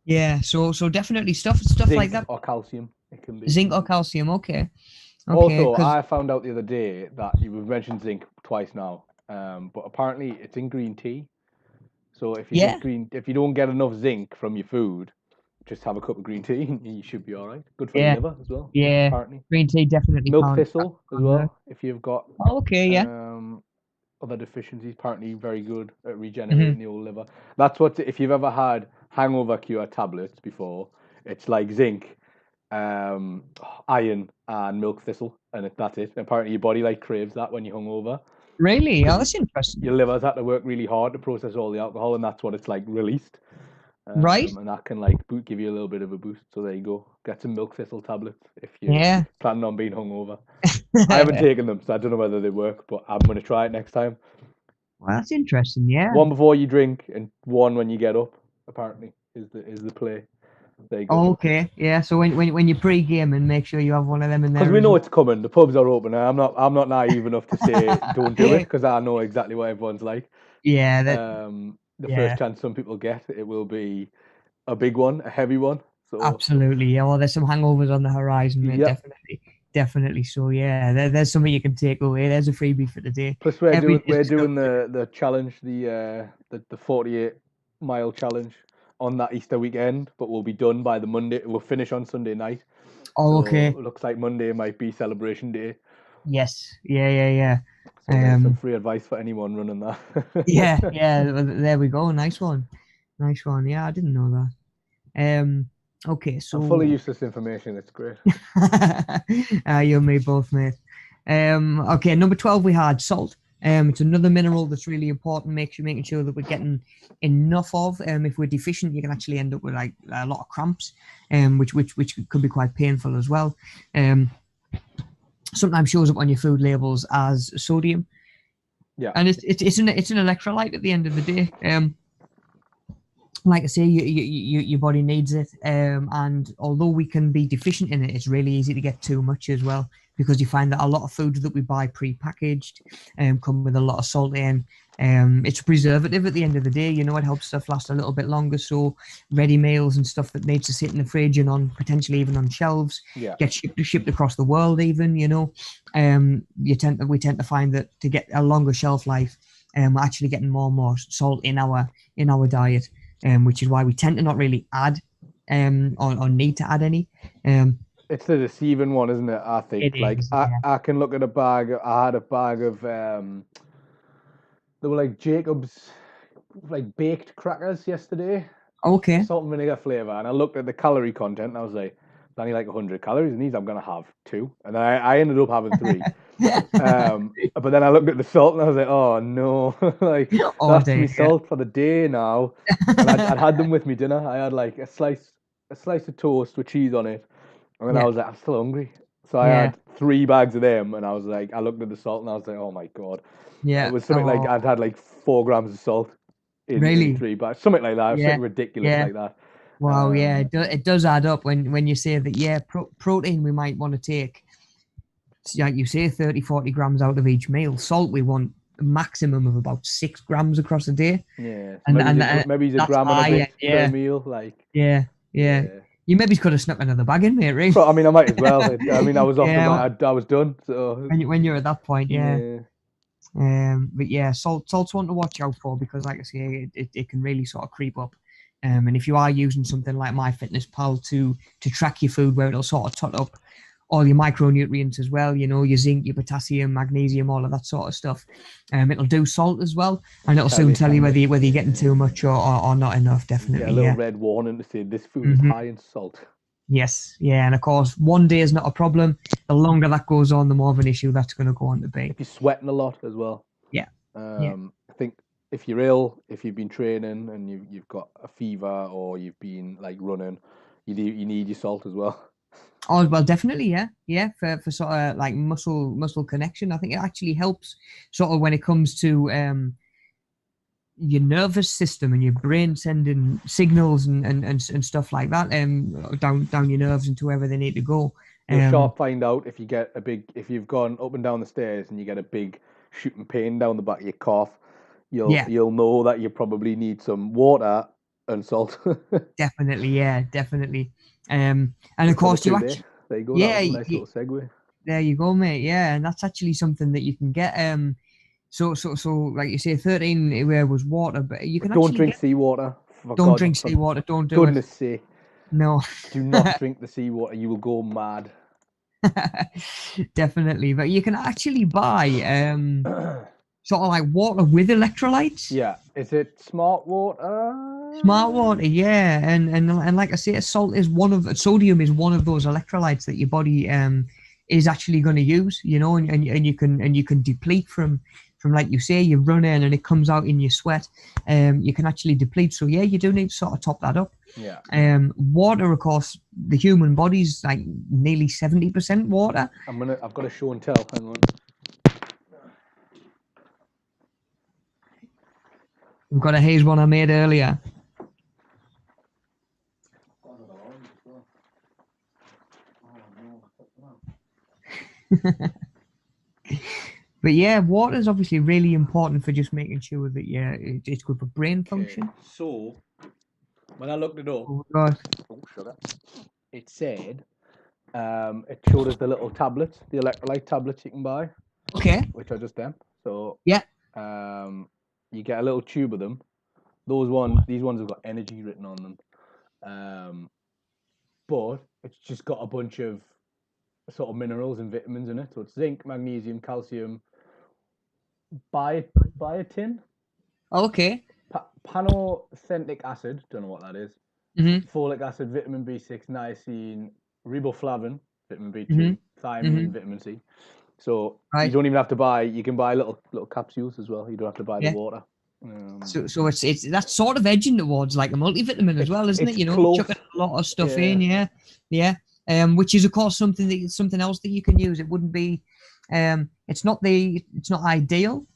Yeah, so definitely stuff zinc like that. Or calcium, it can be. Zinc or calcium, okay. Also, I found out the other day that you've mentioned zinc twice now, but apparently it's in green tea. So if you if you don't get enough zinc from your food, just have a cup of green tea and you should be all right. Good for your liver as well. Yeah, apparently. Green tea definitely. Milk thistle as well. If you've got other deficiencies, apparently very good at regenerating the old liver. That's what if you've ever had hangover cure tablets before, it's like zinc, iron, and milk thistle, and that's it. Apparently your body like craves that when you're hungover. Really? Oh, that's interesting. Your liver's had to work really hard to process all the alcohol, and that's what it's like released. Right. And that can like give you a little bit of a boost. So there you go. Get some milk thistle tablets if you're planning on being hungover. I haven't taken them, so I don't know whether they work, but I'm going to try it next time. Well, that's interesting. Yeah. One before you drink and one when you get up. Apparently, is the play. There you go. Oh, okay. Yeah. So when you pre-game, and make sure you have one of them in Because there we as know well. it's coming. The pubs are open. I'm not naive enough to say don't do it because I know exactly what everyone's like. Yeah. That. The Yeah. first chance some people get, it will be a big one, a heavy one. So Absolutely. Yeah. Well, there's some hangovers on the horizon, mate. yeah. Definitely. Definitely. So yeah, there's something you can take away. There's a freebie for the day. Plus Every day's we're doing discovery. the challenge, the 48-mile challenge on that Easter weekend, but we'll be done by the Monday. We'll finish on Sunday night. Oh, So okay. it looks like Monday might be celebration day. Yes. Yeah. Yeah. So there's some Yeah. free advice for anyone running that. Yeah. Yeah. There we go. Nice one. Nice one. Yeah, I didn't know that. Okay. I'm fully So useless information. It's great. you and me both, mate. Okay, number 12 we had salt. It's another mineral that's really important. Making sure that we're getting enough of. If we're deficient, you can actually end up with like a lot of cramps, which could be quite painful as well. Sometimes shows up on your food labels as sodium, Yeah. and it's an electrolyte at the end of the day. Like I say, your body needs it, and although we can be deficient in it, it's really easy to get too much as well, because you find that a lot of foods that we buy pre-packaged come with a lot of salt in. It's a preservative at the end of the day. It helps stuff last a little bit longer. So ready meals and stuff that needs to sit in the fridge and on potentially even on shelves Yeah. get shipped across the world. Even we tend to find that to get a longer shelf life, we're actually getting more and more salt in our diet. Which is why we tend to not really add or need to add any. It's the deceiving one, isn't it? I think. It Like is, yeah. I can look at a bag. I had a bag of they were like Jacob's like baked crackers yesterday, Okay. salt and vinegar flavor, and I looked at the calorie content and I was like, it's only like 100 calories, and these I'm gonna have two, and then I ended up having three. But then I looked at the salt and I was like, oh no, like Oh that's dear, me yeah. salt for the day now. And I'd had them with me dinner. I had like a slice of toast with cheese on it, and then I Yeah, was like, I'm still hungry. So I yeah, had 3 bags of them, and I was like, I looked at the salt and I was like, oh my god, it yeah. was something like Oh, I'd had like 4 grams of salt in really? 3 bags, something like that, Yeah, something ridiculous yeah. like that. Wow, yeah. It does add up when you say that, yeah, protein we might want to take, like you say, 30, 40 grams out of each meal. Salt we want a maximum of about 6 grams across a day. Yeah, so And maybe he's a that's gram and a high, bit per yeah, meal, like yeah, yeah. yeah. You maybe could have snuck another bag in, mate, really. But I mean, I might as well. I mean, I was off the. Yeah, I was done. So when you're at that point, yeah. yeah, But yeah, salt's one to watch out for, because, like I say, it can really sort of creep up. And if you are using something like MyFitnessPal to track your food, where it'll sort of tot up all your micronutrients as well, your zinc, your potassium, magnesium, all of that sort of stuff. It'll do salt as well, and it'll soon tell you whether you're getting too much or not enough. get a Definitely, little yeah. red warning to say this food is Hmm. high in salt. Yes, yeah, and of course, one day is not a problem. The longer that goes on, the more of an issue that's going to go on to be. If you're sweating a lot as well, Yeah, yeah. I think if you're ill, if you've been training and you've got a fever or you've been like running, you need your salt as well. Oh well, definitely, yeah, yeah. For sort of like muscle connection, I think it actually helps sort of when it comes to your nervous system and your brain sending signals and stuff like that down your nerves and to wherever they need to go. You'll sharp find out if you've gone up and down the stairs and you get a big shooting pain down the back of your calf. Yeah, You'll know that you probably need some water and salt. definitely, yeah, definitely. And of Just put the course, you two there. actually, There you go. That yeah, was a nice little segue. there you go, mate. Yeah, and that's actually something that you can get. So like you say, 13 where was water, but you can But don't actually drink get. seawater. Don't drink seawater. Don't do it. Goodness sake. No. Do not drink the seawater. You will go mad. Definitely, but you can actually buy sort of like water with electrolytes. Yeah. Is it smart water? Smart water, yeah, and like I say, sodium is one of those electrolytes that your body is actually going to use, and you can deplete from like you say, you run in and it comes out in your sweat. You can actually deplete. So yeah, you do need to sort of top that up. Yeah. Water, of course, the human body's like nearly 70% water. I've got a show and tell. Hang on. We've got a haze one I made earlier. But yeah, water is obviously really important for just making sure that it's good for brain function. So when I looked it up, Oh God. sugar. It said it showed us the little tablets, the electrolyte tablets you can buy, Okay. which are just them. So Yeah. you get a little tube of them. These ones have got energy written on them, but it's just got a bunch of sort of minerals and vitamins in it. So it's zinc, magnesium, calcium, biotin, Okay. panothenic acid. Don't know what that is. Mhm. Folic acid, vitamin B6, niacin, riboflavin, vitamin B2, Mhm. thiamine, vitamin C. So you Right. don't even have to buy. You can buy little capsules as well. You don't have to buy the Yeah. water. So it's that's sort of edging towards like a multivitamin as well, isn't it? You know, close. chucking a lot of stuff in. Yeah. Which is of course something else that you can use. It wouldn't be, it's not ideal,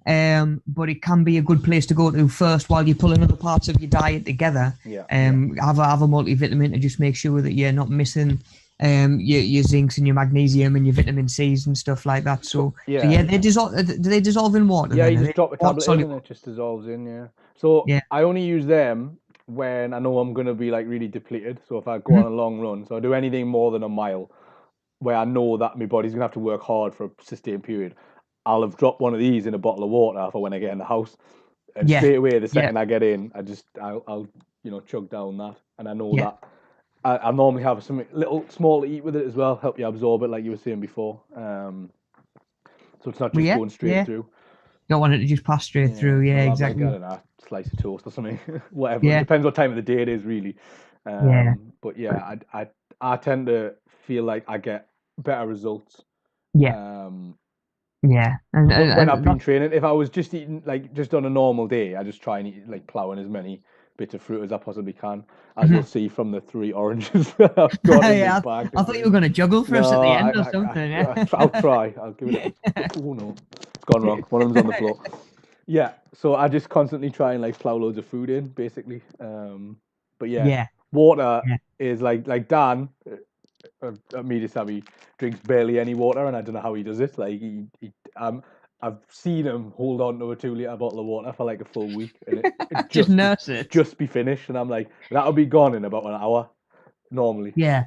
but it can be a good place to go to first while you're pulling other parts of your diet together. Have a multivitamin to just make sure that you're not missing your zincs and your magnesium and your vitamin C's and stuff like that. So they dissolve. Do they dissolve in water? Yeah, then? you just drop a tablet in and it just dissolves in. Yeah. So I only use them when I know I'm gonna be like really depleted. So if I go on a long run, so I do anything more than a mile, where I know that my body's gonna have to work hard for a sustained period, I'll have dropped one of these in a bottle of water for when I get in the house, and straight away the second I get in, I'll chug down that, and I know that I normally have something little small to eat with it as well, help you absorb it like you were saying before. So it's not just going straight through. Don't want it to just pass straight through. Yeah, I'll exactly. Have, like, I don't know, a slice of toast or something, whatever. It depends what time of the day it is, really. But yeah, I tend to feel like I get better results. And when I've been training, if I was just eating like just on a normal day, I just try and eat like plowing as many bits of fruit as I possibly can, as you'll see from the 3 oranges that I've got in this bag. I thought you were going to juggle for us at the end or something. I'll try. I'll give it oh no, it's gone wrong. One of them's on the floor. Yeah, so I just constantly try and like plow loads of food in, basically. But water is like Dan at Media Savvy drinks barely any water, and I don't know how he does it. Like I've seen him hold on to a 2-litre bottle of water for like a full week, and it just nurse it, just be finished, and I'm like, that'll be gone in about an hour, normally. Yeah.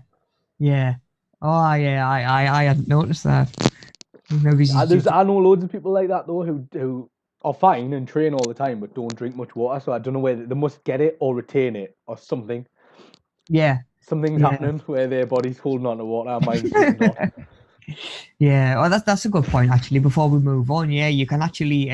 Oh yeah, I hadn't noticed that. Maybe I know loads of people like that though who are fine and train all the time but don't drink much water. So I don't know whether they must get it or retain it or something. Yeah. Something's happening where their body's holding on to water, mine's just not. Yeah, well, that's a good point actually. Before we move on, you can actually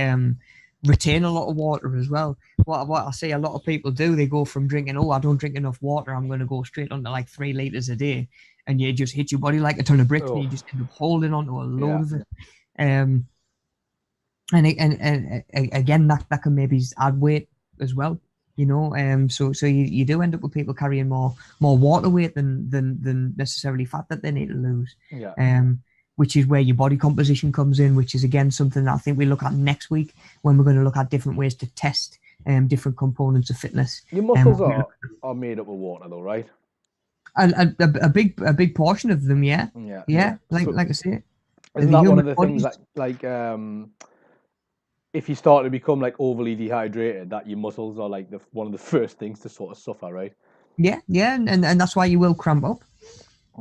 retain a lot of water as well. What I see a lot of people do, they go from drinking, I don't drink enough water, I'm going to go straight on to like 3 liters a day, and you just hit your body like a ton of bricks, and you just end up holding on to a load of it. And again, that can maybe add weight as well. So you do end up with people carrying more water weight than necessarily fat that they need to lose. Which is where your body composition comes in, which is again something that I think we look at next week when we're going to look at different ways to test different components of fitness. Your muscles are made up of water, though, right? A big portion of them, yeah. Like I say, isn't that one of the things that like if you start to become like overly dehydrated, that your muscles are like one of the first things to sort of suffer, right? Yeah, and that's why you will cramp up.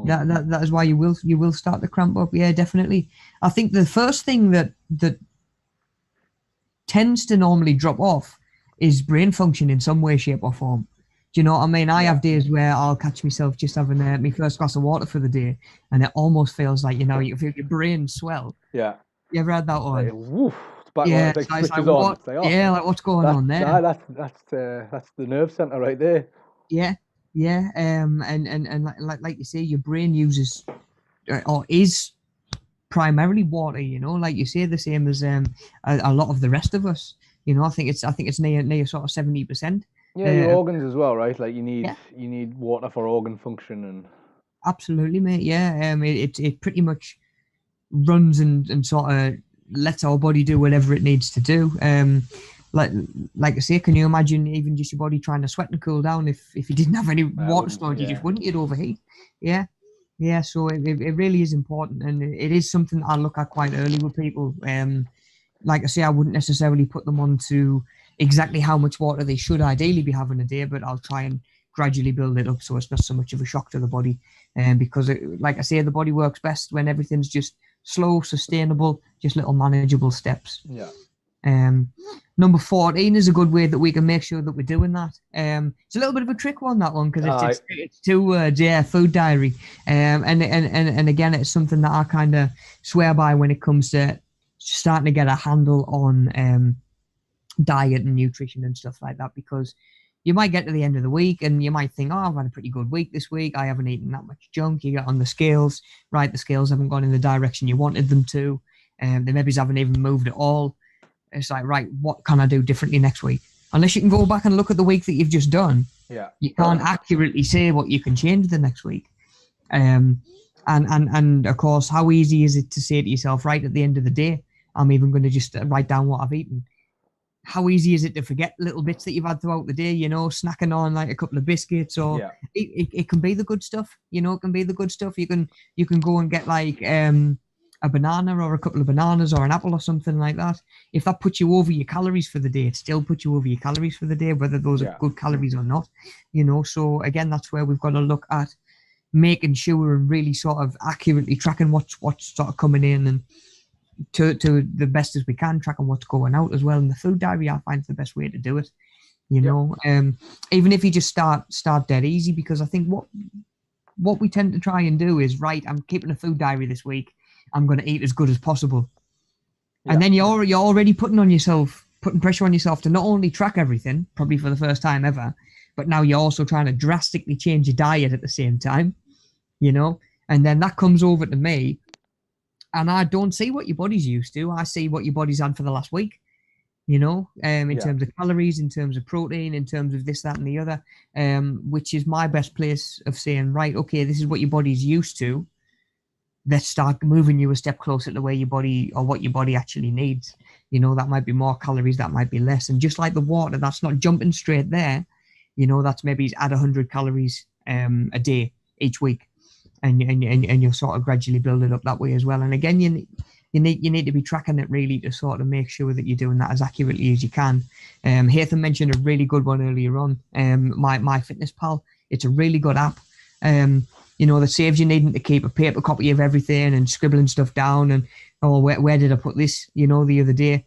That is why you will start to cramp up. Yeah, definitely. I think the first thing that tends to normally drop off is brain function in some way, shape, or form. Do you know what I mean? I have days where I'll catch myself just having my first glass of water for the day, and it almost feels like you feel your brain swell. Yeah. You ever had that one? Like, woof, like what? Like what's going on there? That's the nerve center right there. Yeah. And like you say, your brain uses or is primarily water. Like you say, the same as a lot of the rest of us. I think it's near sort of 70%. Yeah, your organs as well, right? Like you need water for organ function and. Absolutely, mate. Yeah, it pretty much runs and sort of lets our body do whatever it needs to do. like I say, can you imagine even just your body trying to sweat and cool down if you didn't have any water storage? You just wouldn't, you'd overheat. Yeah, so it really is important, and it is something that I look at quite early with people. Like I say, I wouldn't necessarily put them on to exactly how much water they should ideally be having a day, but I'll try and gradually build it up so it's not so much of a shock to the body. Because like I say, the body works best when everything's just slow, sustainable, just little manageable steps. Yeah. Number 14 is a good way that we can make sure that we're doing that. It's a little bit of a trick one, that one, because it's 2 words, food diary. And again, it's something that I kind of swear by when it comes to starting to get a handle on diet and nutrition and stuff like that, because you might get to the end of the week and you might think, oh, I've had a pretty good week this week. I haven't eaten that much junk. You get on the scales, right? The scales haven't gone in the direction you wanted them to. The maybe haven't even moved at all. It's like, right, what can I do differently next week? Unless you can go back and look at the week that you've just done, you can't accurately say what you can change the next week. And of course, how easy is it to say to yourself, right, at the end of the day, I'm even going to just write down what I've eaten? How easy is it to forget little bits that you've had throughout the day, you know, snacking on like a couple of biscuits, or it can be the good stuff, you know, it can be the good stuff. You can go and get like a banana or a couple of bananas or an apple or something like that. If that puts you over your calories for the day, it still puts you over your calories for the day, whether those are good calories or not, you know. So again, that's where we've got to look at making sure we're really sort of accurately tracking what's sort of coming in, and to the best as we can, tracking what's going out as well. And the food diary, I find, is the best way to do it, you know. Even if you just start dead easy, because I think what we tend to try and do is, right, I'm keeping a food diary this week, I'm going to eat as good as possible. And then you're already putting pressure on yourself to not only track everything, probably for the first time ever, but now you're also trying to drastically change your diet at the same time, you know. And then that comes over to me, and I don't see what your body's used to. I see what your body's had for the last week, you know, in terms of calories, in terms of protein, in terms of this, that, and the other, which is my best place of saying, right, okay, this is what your body's used to. Let's start moving you a step closer to where your body, or what your body actually needs. You know, that might be more calories, that might be less. And just like the water, that's not jumping straight there. You know, that's maybe add 100 calories a day each week. And you'll sort of gradually build it up that way as well. And again, you need to be tracking it really to sort of make sure that you're doing that as accurately as you can. Hatham mentioned a really good one earlier on, MyFitnessPal. It's a really good app, you know, that saves you needing to keep a paper copy of everything and scribbling stuff down, and, oh, where did I put this, you know, the other day?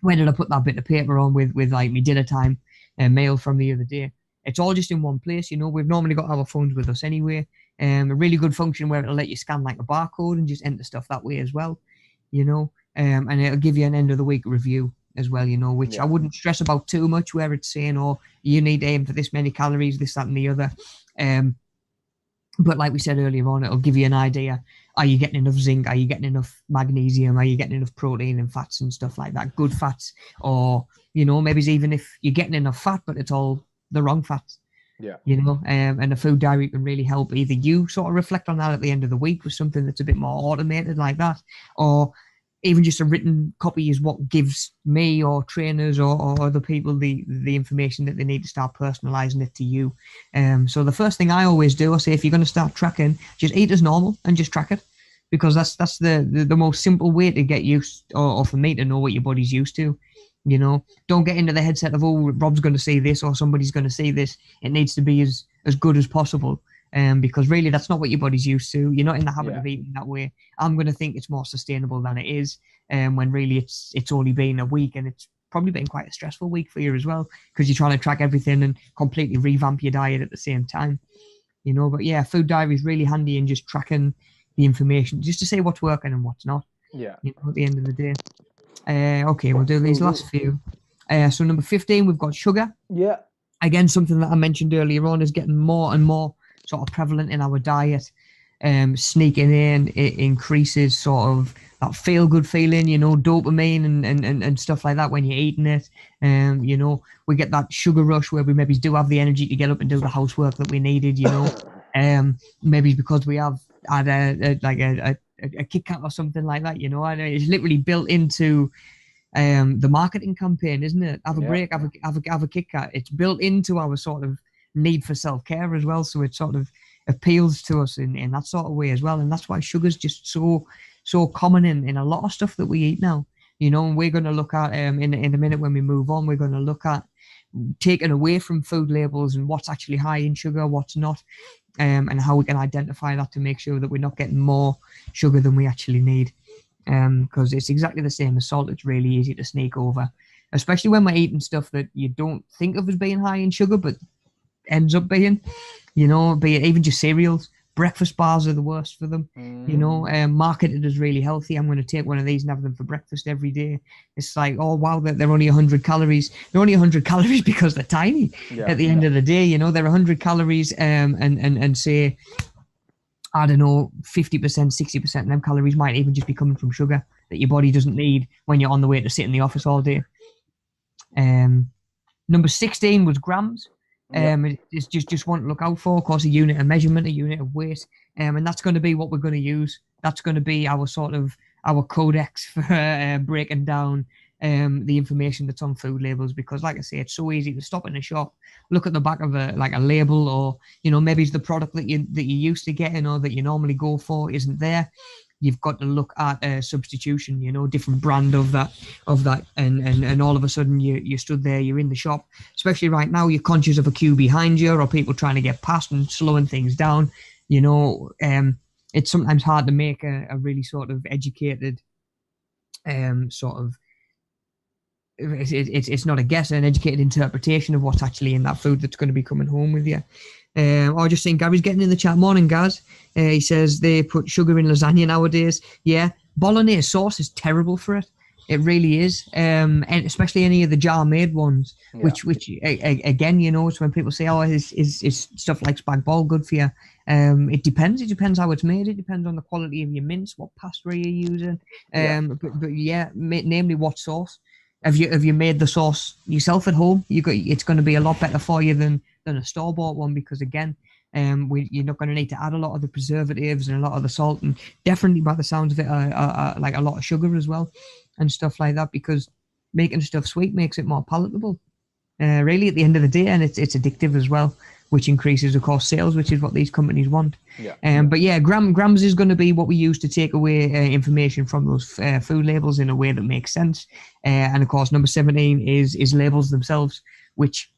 Where did I put that bit of paper on with like my dinner time mail from the other day? It's all just in one place, you know. We've normally got our phones with us anyway. A really good function where it'll let you scan like a barcode and just enter stuff that way as well, you know. And it'll give you an end of the week review as well, you know, which I wouldn't stress about too much, where it's saying, oh, you need to aim for this many calories, this, that, and the other. But like we said earlier on, it'll give you an idea. Are you getting enough zinc? Are you getting enough magnesium? Are you getting enough protein and fats and stuff like that? Good fats, or, you know, maybe even if you're getting enough fat, but it's all the wrong fats. Yeah. You know, and the food diary can really help either you sort of reflect on that at the end of the week with something that's a bit more automated like that, or even just a written copy is what gives me or trainers or other people the information that they need to start personalizing it to you. So the first thing I always do, I say, if you're going to start tracking, just eat as normal and just track it, because that's the most simple way to get used, or for me to know what your body's used to. You know, don't get into the headset of, oh, Rob's going to see this or somebody's going to see this. It needs to be as good as possible. Because really that's not what your body's used to. You're not in the habit of eating that way. I'm going to think it's more sustainable than it is, when really it's only been a week, and it's probably been quite a stressful week for you as well, because you're trying to track everything and completely revamp your diet at the same time. You know, but yeah, food diary is really handy in just tracking the information, just to say what's working and what's not. Yeah. You know, at the end of the day. Okay, we'll do these last few. So number 15, we've got sugar. Yeah. Again, something that I mentioned earlier on is getting more and more sort of prevalent in our diet. Sneaking in, it increases sort of that feel-good feeling, you know, dopamine and stuff like that when you're eating it. You know, we get that sugar rush where we maybe do have the energy to get up and do the housework that we needed, you know. Maybe because we have had a Kit Kat or something like that, you know. And it's literally built into the marketing campaign, isn't it? Have a break, have a Kit Kat. It's built into our sort of need for self-care as well, so it sort of appeals to us in that sort of way as well. And that's why sugar's just so common in a lot of stuff that we eat now. You know, and we're going to look at in a minute when we move on, we're going to look at taking away from food labels and what's actually high in sugar, what's not, and how we can identify that to make sure that we're not getting more sugar than we actually need. Because it's exactly the same as salt. It's really easy to sneak over, especially when we're eating stuff that you don't think of as being high in sugar, but ends up being, you know, be it even just cereals. Breakfast bars are the worst for them, you know, marketed as really healthy. I'm going to take one of these and have them for breakfast every day. It's like, oh, wow, they're only 100 calories. They're only 100 calories because they're tiny at the end of the day, you know, they're 100 calories and say, I don't know, 50%, 60% of them calories might even just be coming from sugar that your body doesn't need when you're on the way to sit in the office all day. Number 16 was grams. It's just one to look out for. Of course, a unit of measurement, a unit of weight, and that's going to be what we're going to use. That's going to be our sort of our codex for breaking down the information that's on food labels. Because, like I say, it's so easy to stop in a shop, look at the back of a label, or you know, maybe it's the product that you used to getting or that you normally go for isn't there. You've got to look at a substitution, you know, different brand of that, and all of a sudden you stood there, you're in the shop, especially right now, you're conscious of a queue behind you or people trying to get past and slowing things down, you know. It's sometimes hard to make a really sort of educated sort of, it's not a guess, an educated interpretation of what's actually in that food that's going to be coming home with you. I just seen Gary's getting in the chat. Morning, guys. He says they put sugar in lasagna nowadays. Yeah, bolognese sauce is terrible for it. It really is, and especially any of the jar-made ones. Which again, you know, it's when people say, "Oh, is stuff like spag bol good for you?" It depends. It depends how it's made. It depends on the quality of your mince, what pasta you're using. But yeah, namely what sauce. Have you made the sauce yourself at home? It's going to be a lot better for you than a store-bought one, because again, you're not going to need to add a lot of the preservatives and a lot of the salt, and definitely by the sounds of it, like a lot of sugar as well and stuff like that, because making stuff sweet makes it more palatable. Really, at the end of the day, and it's addictive as well, which increases, of course, sales, which is what these companies want. But yeah, grams is going to be what we use to take away information from those food labels in a way that makes sense. And of course, number 17 is labels themselves, which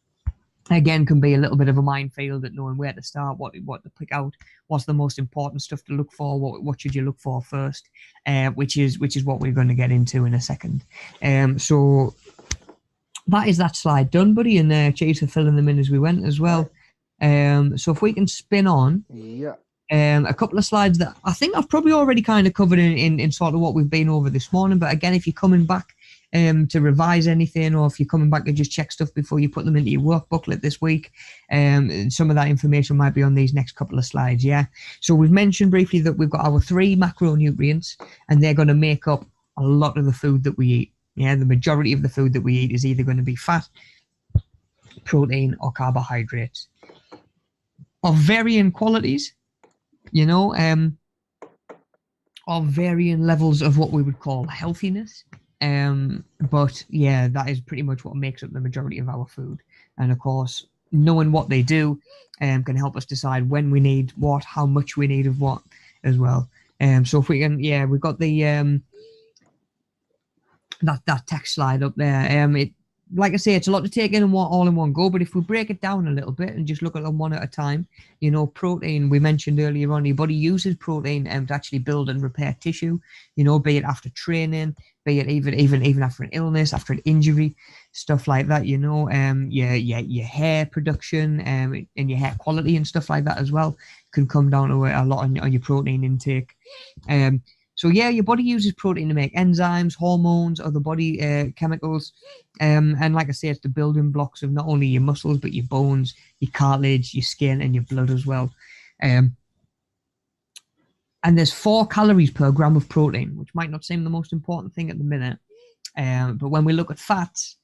again can be a little bit of a minefield at knowing where to start, what to pick out, what's the most important stuff to look for, what should you look for first, which is what we're going to get into in a second. So that is that slide done, buddy, and cheers for filling them in as we went as well. So if we can spin on a couple of slides that I think I've probably already kind of covered in sort of what we've been over this morning, but again, if you're coming back to revise anything, or if you're coming back to just check stuff before you put them into your work booklet this week, some of that information might be on these next couple of slides. So we've mentioned briefly that we've got our 3 macronutrients, and they're going to make up a lot of the food that we eat. The majority of the food that we eat is either going to be fat, protein, or carbohydrates of varying qualities, you know, of varying levels of what we would call healthiness. But yeah, that is pretty much what makes up the majority of our food. And of course, knowing what they do can help us decide when we need what, how much we need of what as well. So if we can, we've got the that text slide up there. It, like I say, it's a lot to take in all in one go, but if we break it down a little bit and just look at them one at a time, you know, protein, we mentioned earlier on, your body uses protein to actually build and repair tissue, you know, be it after training, be it even after an illness, after an injury, stuff like that, you know, your hair production and your hair quality and stuff like that as well can come down to a lot on your protein intake. So yeah, your body uses protein to make enzymes, hormones, other body chemicals. And like I say, it's the building blocks of not only your muscles, but your bones, your cartilage, your skin, and your blood as well. And there's 4 calories per gram of protein, which might not seem the most important thing at the minute. But when we look at fats,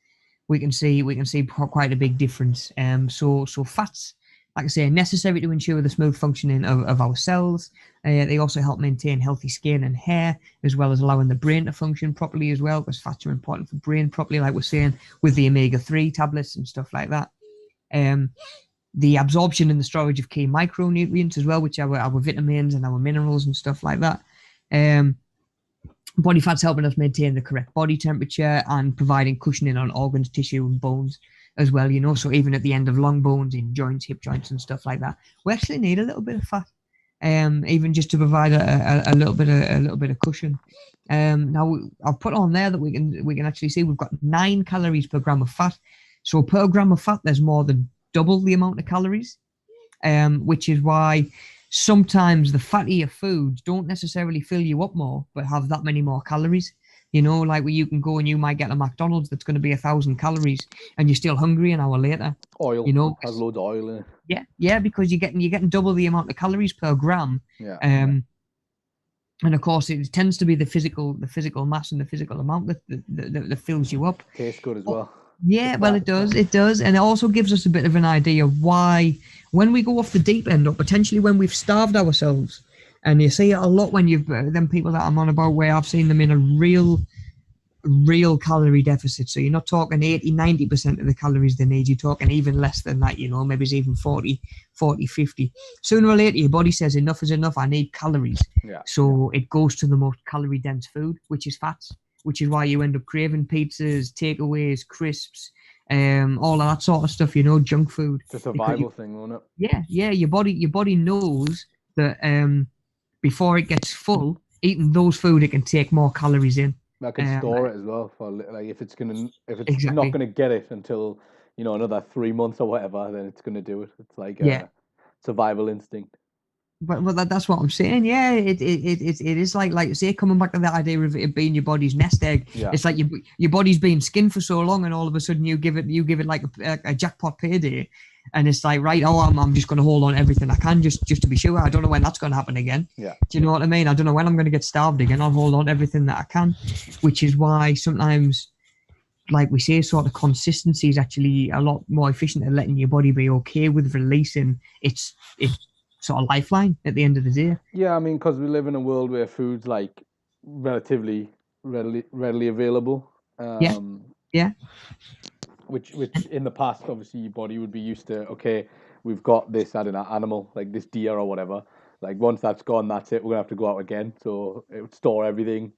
we can see quite a big difference. So fats like I say, necessary to ensure the smooth functioning of our cells. They also help maintain healthy skin and hair, as well as allowing the brain to function properly as well, because fats are important for brain properly, like we're saying with the omega-3 tablets and stuff like that. The absorption and the storage of key micronutrients as well, which are our vitamins and our minerals and stuff like that. Body fat's helping us maintain the correct body temperature and providing cushioning on organs, tissue, and bones as well, you know. So even at the end of long bones in joints, hip joints, and stuff like that, we actually need a little bit of fat, even just to provide a little bit of cushion. Now I've put on there that we can actually see we've got 9 calories per gram of fat. So per gram of fat, there's more than double the amount of calories, which is why sometimes the fattier foods don't necessarily fill you up more, but have that many more calories. You know, like where you can go and you might get a McDonald's that's going to be 1,000 calories, and you're still hungry an hour later. Oil, you know, has loads of oil in it. Yeah, because you're getting double the amount of calories per gram. Yeah. And of course, it tends to be the physical mass and the physical amount that fills you up. Tastes good as well. Yeah, well, it does, and it also gives us a bit of an idea why, when we go off the deep end, or potentially when we've starved ourselves, and you see it a lot when you've them people that I'm on about, where I've seen them in a real calorie deficit. So you're not talking 80-90% of the calories they need, you're talking even less than that, you know, maybe it's even 40-50. Sooner or later your body says enough is enough, I need calories. So it goes to the most calorie dense food, which is fats, which is why you end up craving pizzas, takeaways, crisps, all of that sort of stuff, you know, junk food. It's a survival thing, isn't it? Yeah, your body knows that before it gets full, eating those food, it can take more calories in. I can store it as well for, like, if it's exactly. not gonna get it until, you know, another 3 months or whatever, then it's gonna do it. It's like survival instinct. But that's what I'm saying. Yeah, it is like say, coming back to that idea of it being your body's nest egg. Yeah. It's like your body's been skinned for so long, and all of a sudden you give it like a jackpot payday, and it's like, right, I'm just going to hold on to everything I can just to be sure. I don't know when that's going to happen again. Yeah. Do you know what I mean? I don't know when I'm going to get starved again. I'll hold on to everything that I can, which is why sometimes, like we say, sort of consistency is actually a lot more efficient at letting your body be okay with releasing its sort of lifeline at the end of the day. Yeah, I mean, because we live in a world where food's like relatively readily available. Yeah. Which in the past, obviously, your body would be used to, okay, we've got this, I don't know, animal, like this deer or whatever. Like, once that's gone, that's it. We're going to have to go out again. So it would store everything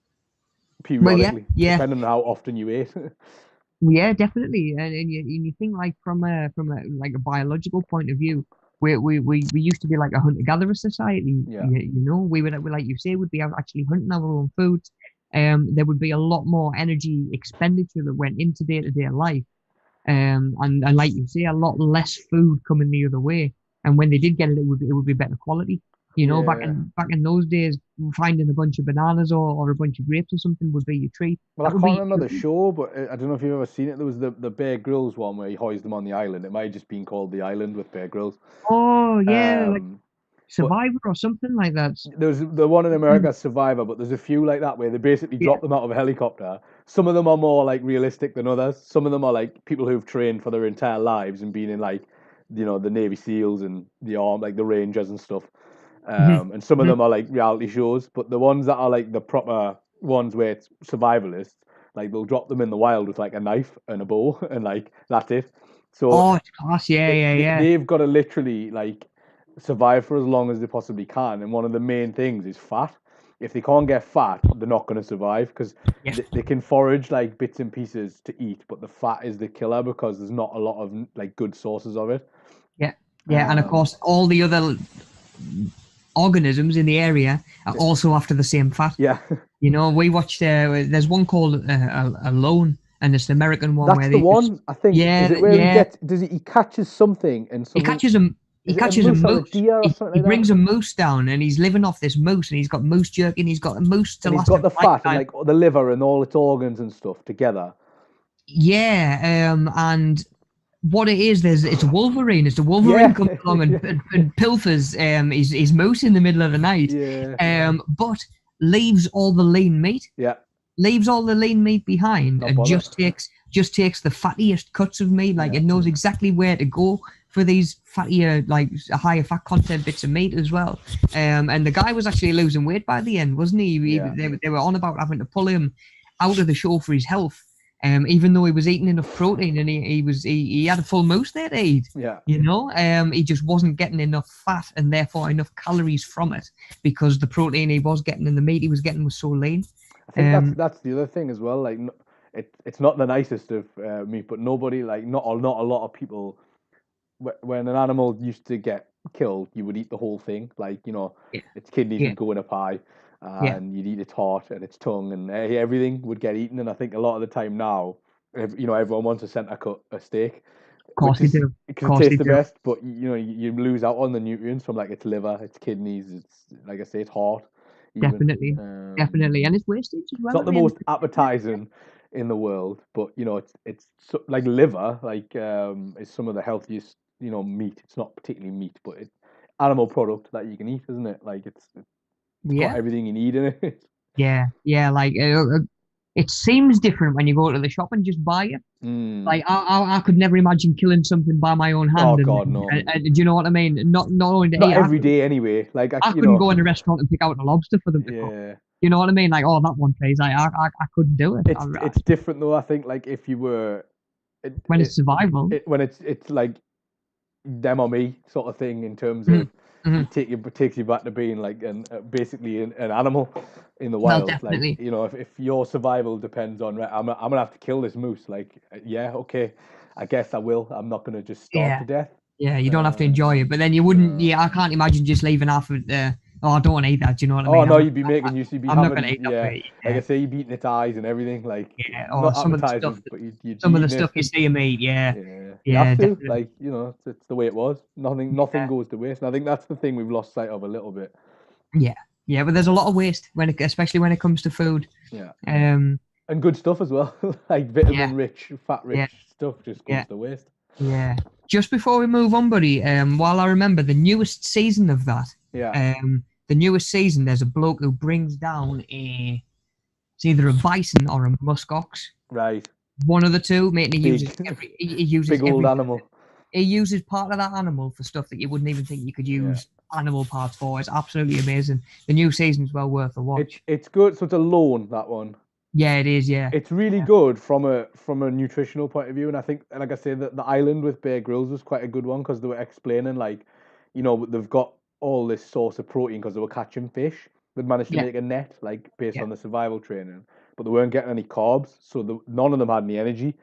periodically, depending on how often you ate. Yeah, definitely. And you think, like, from a like a biological point of view, we used to be like a hunter-gatherer society. Yeah. You know, we would, like you say, would be out actually hunting our own foods. There would be a lot more energy expenditure that went into day-to-day life. And like you say, a lot less food coming the other way. And when they did get it, it would be better quality. You know, back in those days, finding a bunch of bananas or a bunch of grapes or something would be your treat. Well, I can't remember the show, but I don't know if you've ever seen it. There was the Bear Grylls one where he hoisted them on the island. It might have just been called The Island with Bear Grylls. Oh, yeah, like Survivor or something like that. There's the one in America, Survivor, but there's a few like that where they basically drop them out of a helicopter. Some of them are more like realistic than others. Some of them are like people who've trained for their entire lives and been in, like, you know, the Navy SEALs and the army, like the Rangers and stuff. And some of them are like reality shows, but the ones that are like the proper ones where it's survivalists, like they'll drop them in the wild with like a knife and a bow, and like that's it. So it's class, yeah. They've got to literally like survive for as long as they possibly can, and one of the main things is fat. If they can't get fat, they're not going to survive, because they can forage like bits and pieces to eat, but the fat is the killer because there's not a lot of like good sources of it. Yeah, and of course all the other organisms in the area are also after the same fat. Yeah. You know, we watched, there's one called Alone, and it's the American one. That's the one, I think. Yeah. Is it where he catches something and something? He catches a moose. He brings a moose down, and he's living off this moose, and he's got moose jerky, and he's got a moose to last. He's got the fat and like the liver and all its organs and stuff together. Yeah, and what it is, it's a Wolverine. It's the Wolverine comes along and pilfers his moose in the middle of the night. Yeah. But leaves all the lean meat. Yeah. Leaves all the lean meat behind and just takes the fattiest cuts of meat. Like it knows exactly where to go for these fattier, like higher fat content bits of meat as well. And the guy was actually losing weight by the end, wasn't he? They were on about having to pull him out of the show for his health. Even though he was eating enough protein and he had a full moose there to eat. Yeah. You know, he just wasn't getting enough fat and therefore enough calories from it, because the protein he was getting and the meat he was getting was so lean. I think that's the other thing as well. Like, it's not the nicest of meat, but nobody, like, not a lot of people. When an animal used to get killed, you would eat the whole thing. Like, you know, Yeah. its kidneys Yeah. would go in a pie, Yeah. and you'd eat its heart and its tongue, and everything would get eaten. And I think a lot of the time now, you know, everyone wants a centre cut a steak, Of course which they is do. because it tastes the best. But you know, you lose out on the nutrients from, like, its liver, its kidneys, its, like I say, its heart. Even. Definitely, definitely, and it's wastage as well. It's not the most appetizing in the world, but you know, it's like liver, like is some of the healthiest, you know, meat. It's not particularly meat, but it's animal product that you can eat, isn't it? Like, it's got everything you need in it. Yeah, like it seems different when you go to the shop and just buy it. Like I could never imagine killing something by my own hand. Oh God, no. And do you know what I mean? Not only not every day anyway. Like, I couldn't go in a restaurant and pick out a lobster for them to cook. You know what I mean? Like, oh, that one please. I couldn't do it. It's different though. I think, like, if you were when it's survival, when it's like them or me sort of thing, in terms of it takes you back to being like basically an animal in the wild. Definitely. Like, you know, if your survival depends on, right, I'm gonna have to kill this moose. Like, yeah, okay, I guess I will. I'm not gonna just starve to death. Yeah, you don't have to enjoy it, but then you wouldn't. Yeah, I can't imagine just leaving half of the. Oh, I don't want to eat that. Do you know what I mean? Oh no, you'd be making use. You'd be I'm having, not gonna eat that. Like I say, you'd be eating its eyes and everything. Like, or some of the stuff. Some of the stuff you see him eat. Yeah. You have to. Like, you know, it's the way it was. Nothing goes to waste. And I think that's the thing we've lost sight of a little bit. Yeah, but there's a lot of waste especially when it comes to food. Yeah. And good stuff as well, like vitamin-rich, fat-rich stuff just goes to waste. Yeah. Just before we move on, buddy, while I remember the newest season of that. Yeah. The newest season, there's a bloke who brings down it's either a bison or a muskox. Right. One of the two, mate. He uses big old animal. He uses part of that animal for stuff that you wouldn't even think you could use animal parts for. It's absolutely amazing. The new season's well worth a watch. It's good. So it's a loan, that one. Yeah, it is. Yeah. It's really good from a nutritional point of view, and I think, like I say, that the island with Bear Grylls was quite a good one, because they were explaining, like, you know, they've got all this source of protein because they were catching fish. They'd managed to make a net, like, based on the survival training, but they weren't getting any carbs, so none of them had any energy.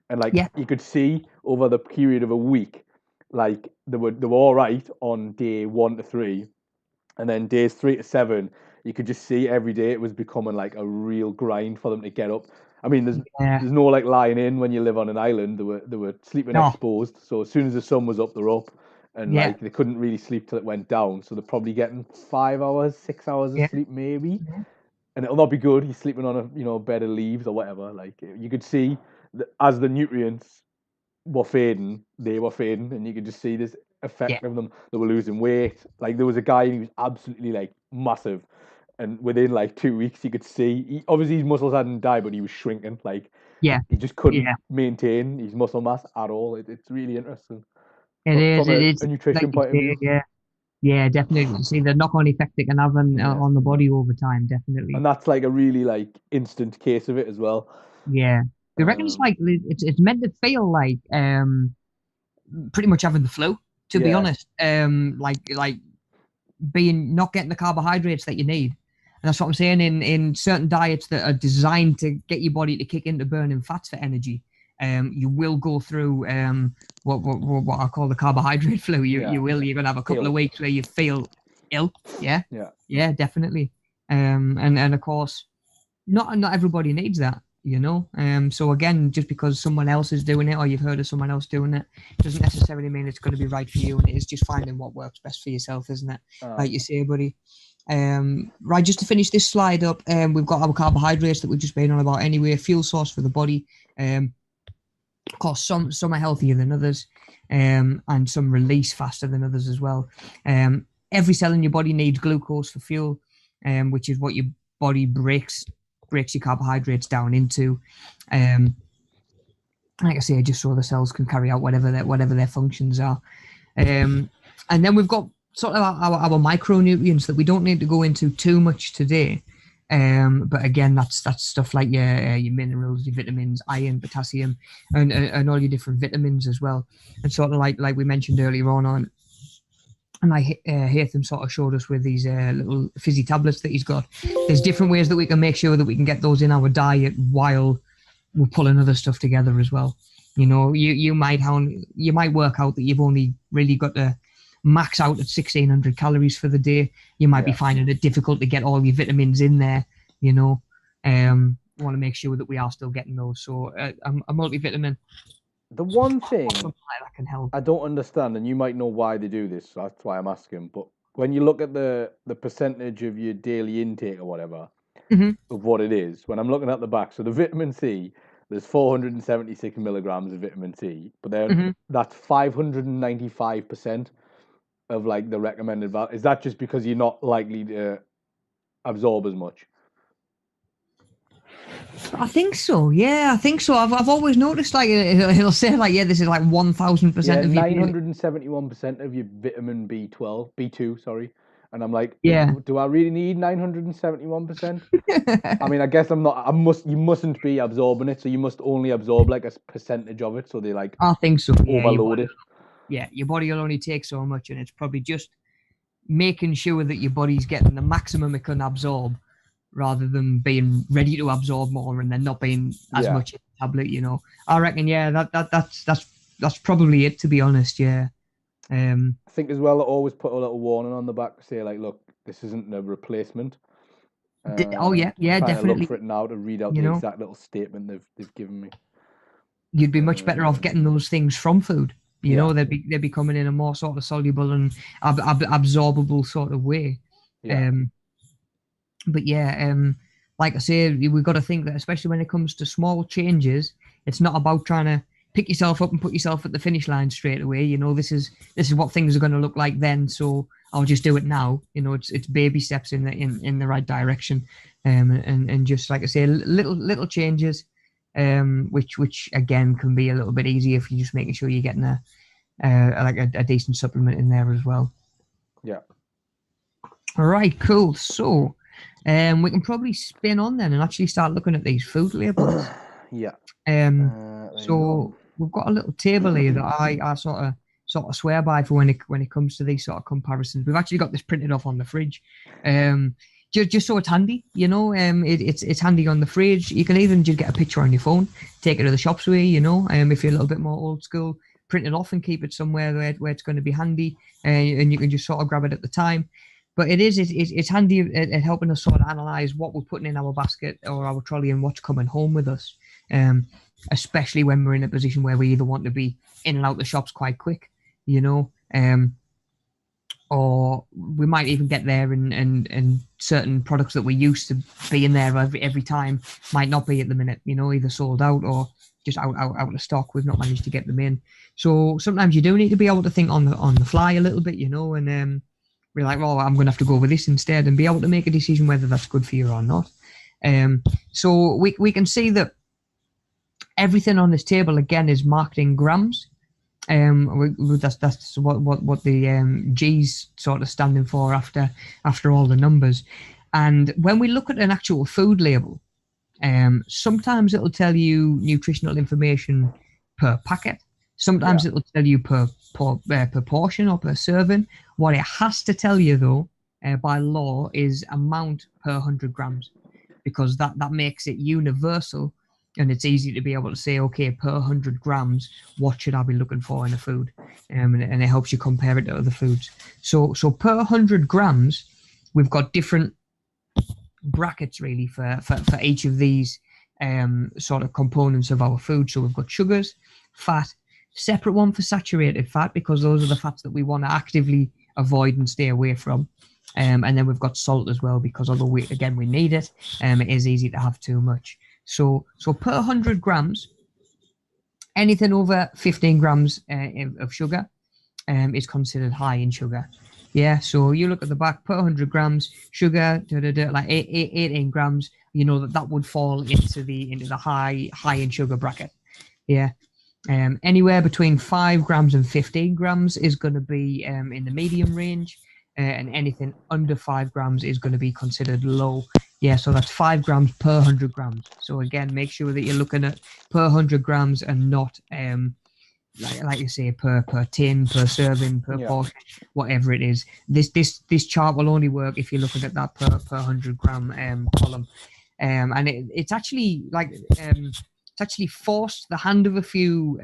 And, like, you could see over the period of a week, like, they were all right on day 1 to 3, and then days 3 to 7, you could just see every day it was becoming like a real grind for them to get up. I mean, there's no, like, lying in when you live on an island. They were sleeping exposed, so as soon as the sun was up, they're up, and like, they couldn't really sleep till it went down. So they're probably getting 5 hours, 6 hours of sleep maybe, and it'll not be good. You're sleeping on a bed of leaves or whatever. Like, you could see that as the nutrients were fading, they were fading, and you could just see this effect of them. They were losing weight. Like, there was a guy who was absolutely, like, massive, and within like 2 weeks you could see obviously his muscles hadn't died, but he was shrinking. Like, he just couldn't maintain his muscle mass at all. It's really interesting. It's a nutrition point of view. Yeah, definitely. See the knock-on effect it can have on the body over time, definitely. And that's like a really, like, instant case of it as well. Yeah, they reckon it's like it's meant to feel like pretty much having the flu, to be honest. Like being not getting the carbohydrates that you need. And that's what I'm saying. In certain diets that are designed to get your body to kick into burning fats for energy, you will go through what I call the carbohydrate flu. You're going to have a couple of weeks where you feel ill. Yeah, definitely. And of course, not everybody needs that, you know. So again, just because someone else is doing it or you've heard of someone else doing it, doesn't necessarily mean it's going to be right for you. And it is just finding what works best for yourself, isn't it? Like you say, buddy. Right, just to finish this slide up, we've got our carbohydrates that we've just been on about anyway, fuel source for the body. Of course, some are healthier than others, and some release faster than others as well. Every cell in your body needs glucose for fuel, which is what your body breaks your carbohydrates down into. like I say, just so the cells can carry out whatever their functions are. And then we've got sort of our micronutrients that we don't need to go into too much today. But again, that's stuff like your minerals, your vitamins, iron, potassium, and all your different vitamins as well. And sort of like we mentioned earlier on, and Hatham sort of showed us with these little fizzy tablets that he's got. There's different ways that we can make sure that we can get those in our diet while we're pulling other stuff together as well. You know, you might work out that you've only really got to max out at 1,600 calories for the day. You might be finding it difficult to get all your vitamins in there. You know, want to make sure that we are still getting those. So a multivitamin. The one thing that can help. I don't understand, and you might know why they do this, so that's why I'm asking, but when you look at the percentage of your daily intake or whatever, of what it is, when I'm looking at the back, so the vitamin C, there's 476 milligrams of vitamin C, but then that's 595% of like the recommended value. Is that just because you're not likely to absorb as much? I think so. Yeah, I think so. I've always noticed like it'll say like, yeah, this is like 1,000% of your 971% of your vitamin B2, sorry. And I'm like, yeah, do I really need 971%? I mean, I guess I'm not. You mustn't be absorbing it, so you must only absorb like a percentage of it. So they like, I think so. Overload it. Yeah, your body will only take so much, and it's probably just making sure that your body's getting the maximum it can absorb, rather than being ready to absorb more and then not being as much in the tablet. You know, I reckon. Yeah, that's probably it. To be honest, yeah. I think as well, I always put a little warning on the back to say like, look, this isn't a replacement. Definitely. Look for it now to read out the exact little statement they've given me. You'd be much better off getting those things from food. You know, they'd be coming in a more sort of soluble and absorbable sort of way. Yeah. But like I say, we've got to think that especially when it comes to small changes, it's not about trying to pick yourself up and put yourself at the finish line straight away. You know, this is what things are going to look like then, so I'll just do it now. You know, it's baby steps in the right direction, and just like I say, little changes, which again can be a little bit easier if you're just making sure you're getting a decent supplement in there as well. Yeah. All right, cool. So, we can probably spin on then and actually start looking at these food labels. Yeah. So we've got a little table here that I sort of swear by for when it comes to these sort of comparisons. We've actually got this printed off on the fridge, just so it's handy. You know, it's handy on the fridge. You can even just get a picture on your phone, take it to the shops with you. You know, if you're a little bit more old school, print it off and keep it somewhere where it's going to be handy, and you can just sort of grab it at the time. But it's handy at helping us sort of analyze what we're putting in our basket or our trolley and what's coming home with us. Especially when we're in a position where we either want to be in and out the shops quite quick, you know, or we might even get there and certain products that we used to be in there every time might not be at the minute, you know, either sold out or just out of stock. We've not managed to get them in. So sometimes you do need to be able to think on the fly a little bit, you know, and we're like, well, I'm going to have to go with this instead, and be able to make a decision whether that's good for you or not. So we can see that everything on this table again is marked in grams. That's what the G's sort of standing for after all the numbers. And when we look at an actual food label, sometimes it'll tell you nutritional information per packet. Sometimes it'll tell you per portion or per serving. What it has to tell you though, by law, is amount per 100 grams, because that makes it universal. And it's easy to be able to say, okay, per 100 grams, what should I be looking for in a food? And it helps you compare it to other foods. So per 100 grams, we've got different brackets really for each of these sort of components of our food. So we've got sugars, fat, separate one for saturated fat, because those are the fats that we want to actively avoid and stay away from. And then we've got salt as well, because although we need it, it is easy to have too much. So per 100 grams, anything over 15 grams of sugar is considered high in sugar. Yeah, so you look at the back, per 100 grams, sugar, like 18 grams, you know that would fall into the high in sugar bracket. Yeah. Anywhere between 5 grams and 15 grams is going to be in the medium range, and anything under 5 grams is going to be considered low. Yeah, so that's 5 grams per 100 grams. So again, make sure that you're looking at per 100 grams and not like you say, per tin, per serving, per portion, whatever it is. This chart will only work if you're looking at that per 100 gram column, and it's actually like it's actually forced the hand of a few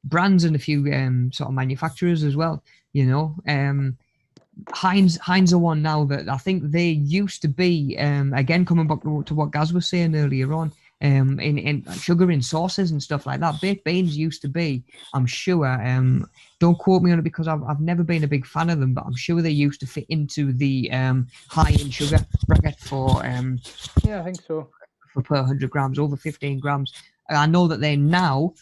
brands and a few sort of manufacturers as well. You know, Heinz are one now that I think they used to be again coming back to what Gaz was saying earlier on. In sugar in sauces and stuff like that. Baked beans used to be, I'm sure. Don't quote me on it because I've never been a big fan of them, but I'm sure they used to fit into the high in sugar bracket for yeah, I think so. For per 100 grams, over 15 grams. I know that they now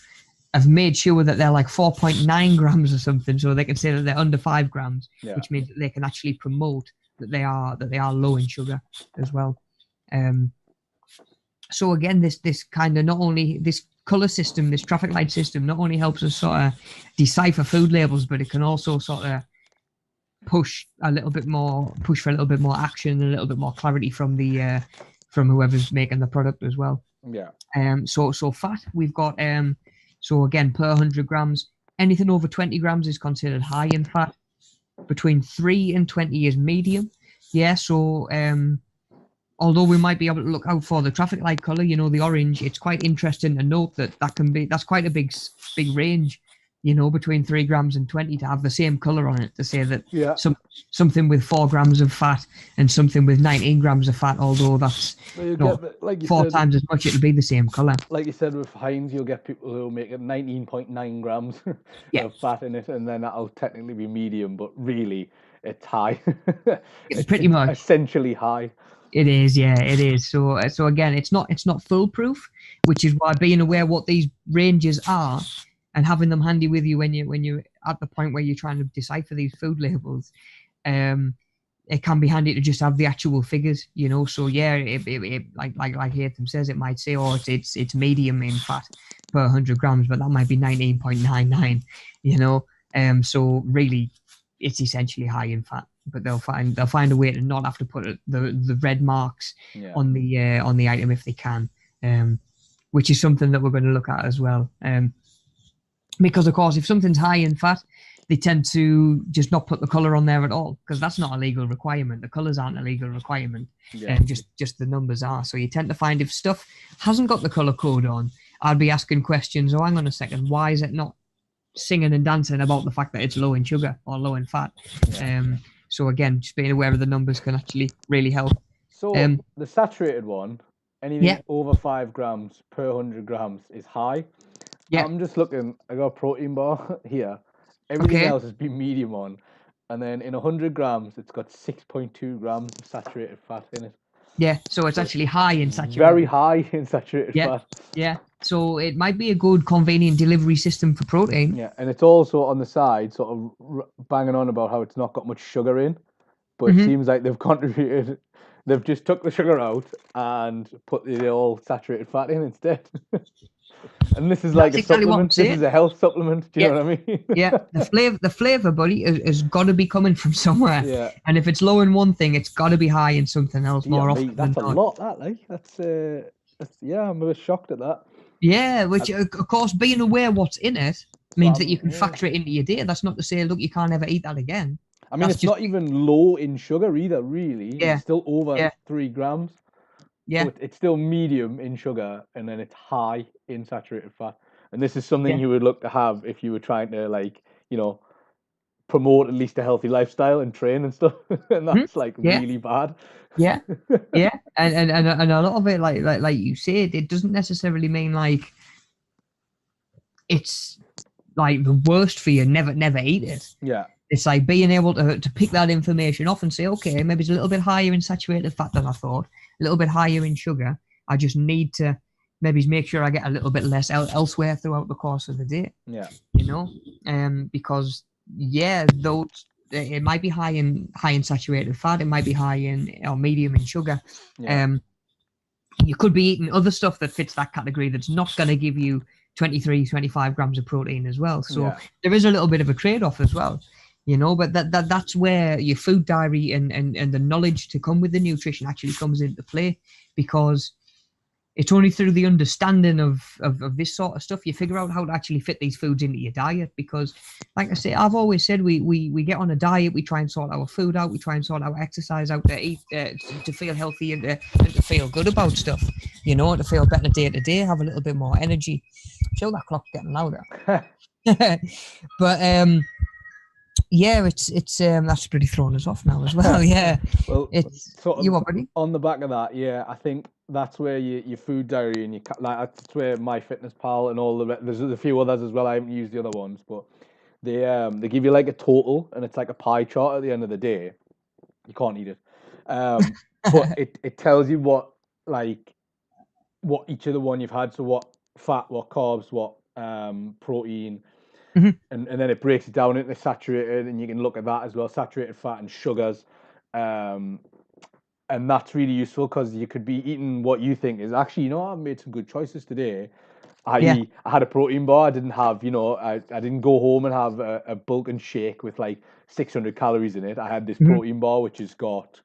have made sure that they're like 4.9 grams or something, so they can say that they're under 5 grams, which means that they can actually promote that they are low in sugar as well. So again, this kind of not only this color system, this traffic light system, not only helps us sort of decipher food labels, but it can also sort of push for a little bit more action, a little bit more clarity from the from whoever's making the product as well. Yeah. So fat, we've got so again per 100 grams, anything over 20 grams is considered high in fat. Between 3 and 20 is medium. Yeah. So although we might be able to look out for the traffic light color, you know, the orange, it's quite interesting to note that's quite a big range, you know, between 3 grams and 20 to have the same color on it, to say that something with 4 grams of fat and something with 19 grams of fat, although that's like 4 times as much, it'll be the same color. Like you said with Heinz, you'll get people who'll make it 19.9 grams of fat in it, and then that'll technically be medium, but really it's high. It's pretty much essentially high. It is, yeah, it is. So again, it's not foolproof, which is why being aware what these ranges are and having them handy with you when you're at the point where you're trying to decipher these food labels, it can be handy to just have the actual figures, you know. So yeah, it like Hatham says, it might say, oh, it's medium in fat per 100 grams, but that might be 19.99, you know. So really, it's essentially high in fat. But they'll find a way to not have to put the red marks on the item if they can, which is something that we're going to look at as well. Because of course, if something's high in fat, they tend to just not put the color on there at all, because that's not a legal requirement. The colors aren't a legal requirement, just the numbers are. So you tend to find if stuff hasn't got the color code on, I'd be asking questions. Oh, hang on a second, why is it not singing and dancing about the fact that it's low in sugar or low in fat? So again, just being aware of the numbers can actually really help. So the saturated one, anything over 5 grams per 100 grams is high. Yeah. I'm just looking, I got a protein bar here. Everything else has been medium on. And then in 100 grams, it's got 6.2 grams of saturated fat in it. Yeah, so it's actually high in saturated. Very high in saturated fat. Yeah, so it might be a good convenient delivery system for protein. Yeah, and it's also on the side sort of banging on about how it's not got much sugar in, but it seems like they've contributed. They've just took the sugar out and put the all saturated fat in instead. And this is like a supplement. This is a health supplement. Do you know what I mean? Yeah, the flavor, buddy, has got to be coming from somewhere. Yeah. And if it's low in one thing, it's got to be high in something else more often. That's a lot. That that's I'm a bit shocked at that. Yeah, which of course, being aware what's in it means that you can factor it into your day. That's not to say, look, you can't ever eat that again. I mean, it's not even low in sugar either, really. Yeah. It's still over 3 grams. Yeah. So it's still medium in sugar, and then it's high in saturated fat. And this is something you would look to have if you were trying to, like, you know, promote at least a healthy lifestyle and train and stuff. And that's really bad. Yeah. Yeah. And a lot of it, like you said, it doesn't necessarily mean like it's like the worst for you. Never eat it. Yeah. It's like being able to pick that information off and say, okay, maybe it's a little bit higher in saturated fat than I thought, a little bit higher in sugar. I just need to maybe make sure I get a little bit less elsewhere throughout the course of the day. Yeah. You know, because those it might be high in saturated fat, it might be high in or medium in sugar. Yeah. You could be eating other stuff that fits that category that's not going to give you 23, 25 grams of protein as well. So Yeah. there is a little bit of a trade-off as well, but that's where your food diary and the knowledge to come with the nutrition actually comes into play, because it's only through the understanding of this sort of stuff you figure out how to actually fit these foods into your diet. Because, like I say, I've always said we get on a diet, we try and sort our food out, we try and sort our exercise out to eat, to feel healthy and to feel good about stuff, to feel better day to day, have a little bit more energy. Show that clock getting louder. But yeah, it's that's pretty thrown us off now as well. Yeah. Well, it's sort of you what, buddy? on the back of that, yeah, I think that's where your food diary and that's where MyFitnessPal and all there's a few others as well. I haven't used the other ones, but they give you like a total, and it's like a pie chart at the end of the day. You can't eat it, but it tells you what each of the one you've had. So what fat, what carbs, what protein. Mm-hmm. And then it breaks it down into saturated, and you can look at that as well, saturated fat and sugars. And that's really useful, because you could be eating what you think is actually, I've made some good choices today. I had a protein bar. I didn't have, I didn't go home and have a bulking shake with like 600 calories in it. I had this protein bar, which has got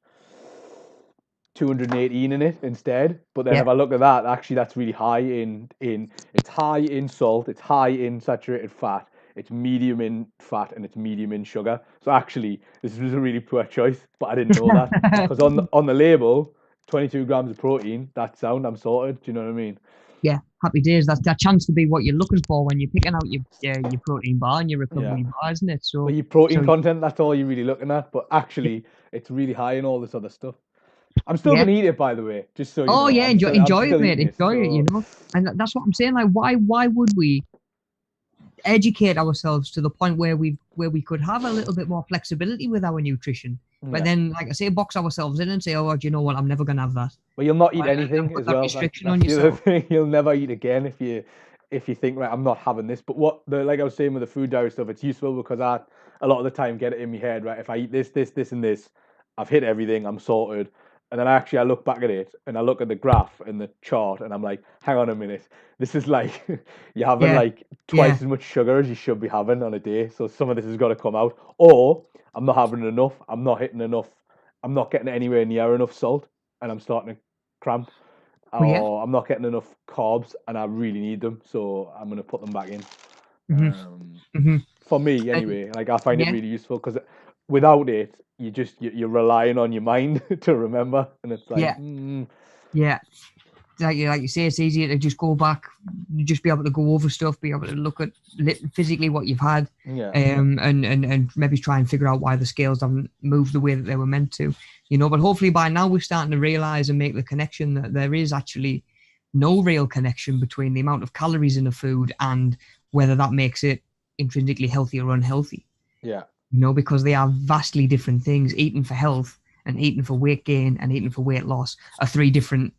218 in it instead. But then if I look at that, actually that's really high it's high in salt, it's high in saturated fat, it's medium in fat, and it's medium in sugar. So actually, this was a really poor choice, but I didn't know that, because on the label, 22 grams of protein, that's sound, I'm sorted. Do you know what I mean? Yeah, happy days. That's that chance to be what you're looking for when you're picking out your protein bar and your recovery bar, isn't it? So, your protein content, that's all you're really looking at. But actually, it's really high in all this other stuff. I'm still gonna eat it, by the way, just so you know. Oh yeah, enjoy it, mate. Enjoy it, And that's what I'm saying. Like, why would we educate ourselves to the point where we could have a little bit more flexibility with our nutrition, but then, like I say, box ourselves in and say, oh, do you know what? I'm never gonna have that. Well, you'll not eat anything as well. Restriction on yourself. You'll never eat again if you think, right, I'm not having this. But like I was saying with the food diary stuff, it's useful because I a lot of the time get it in my head, right? If I eat this, and this, I've hit everything, I'm sorted. And then I look back at it and I look at the graph and the chart, and I'm like, hang on a minute, this is like you're having like twice as much sugar as you should be having on a day. So some of this has got to come out, or I'm not having enough, I'm not hitting enough, I'm not getting anywhere near enough salt, and I'm starting to cramp, or I'm not getting enough carbs and I really need them, so I'm going to put them back in. For me anyway, like I find it really useful, because without it, you're relying on your mind to remember, and it's like like you say, it's easier to just go back, just be able to go over stuff, be able to look at physically what you've had, and maybe try and figure out why the scales haven't moved the way that they were meant to, but hopefully by now we're starting to realize and make the connection that there is actually no real connection between the amount of calories in a food and whether that makes it intrinsically healthy or unhealthy. Because they are vastly different things. Eating for health and eating for weight gain and eating for weight loss are three different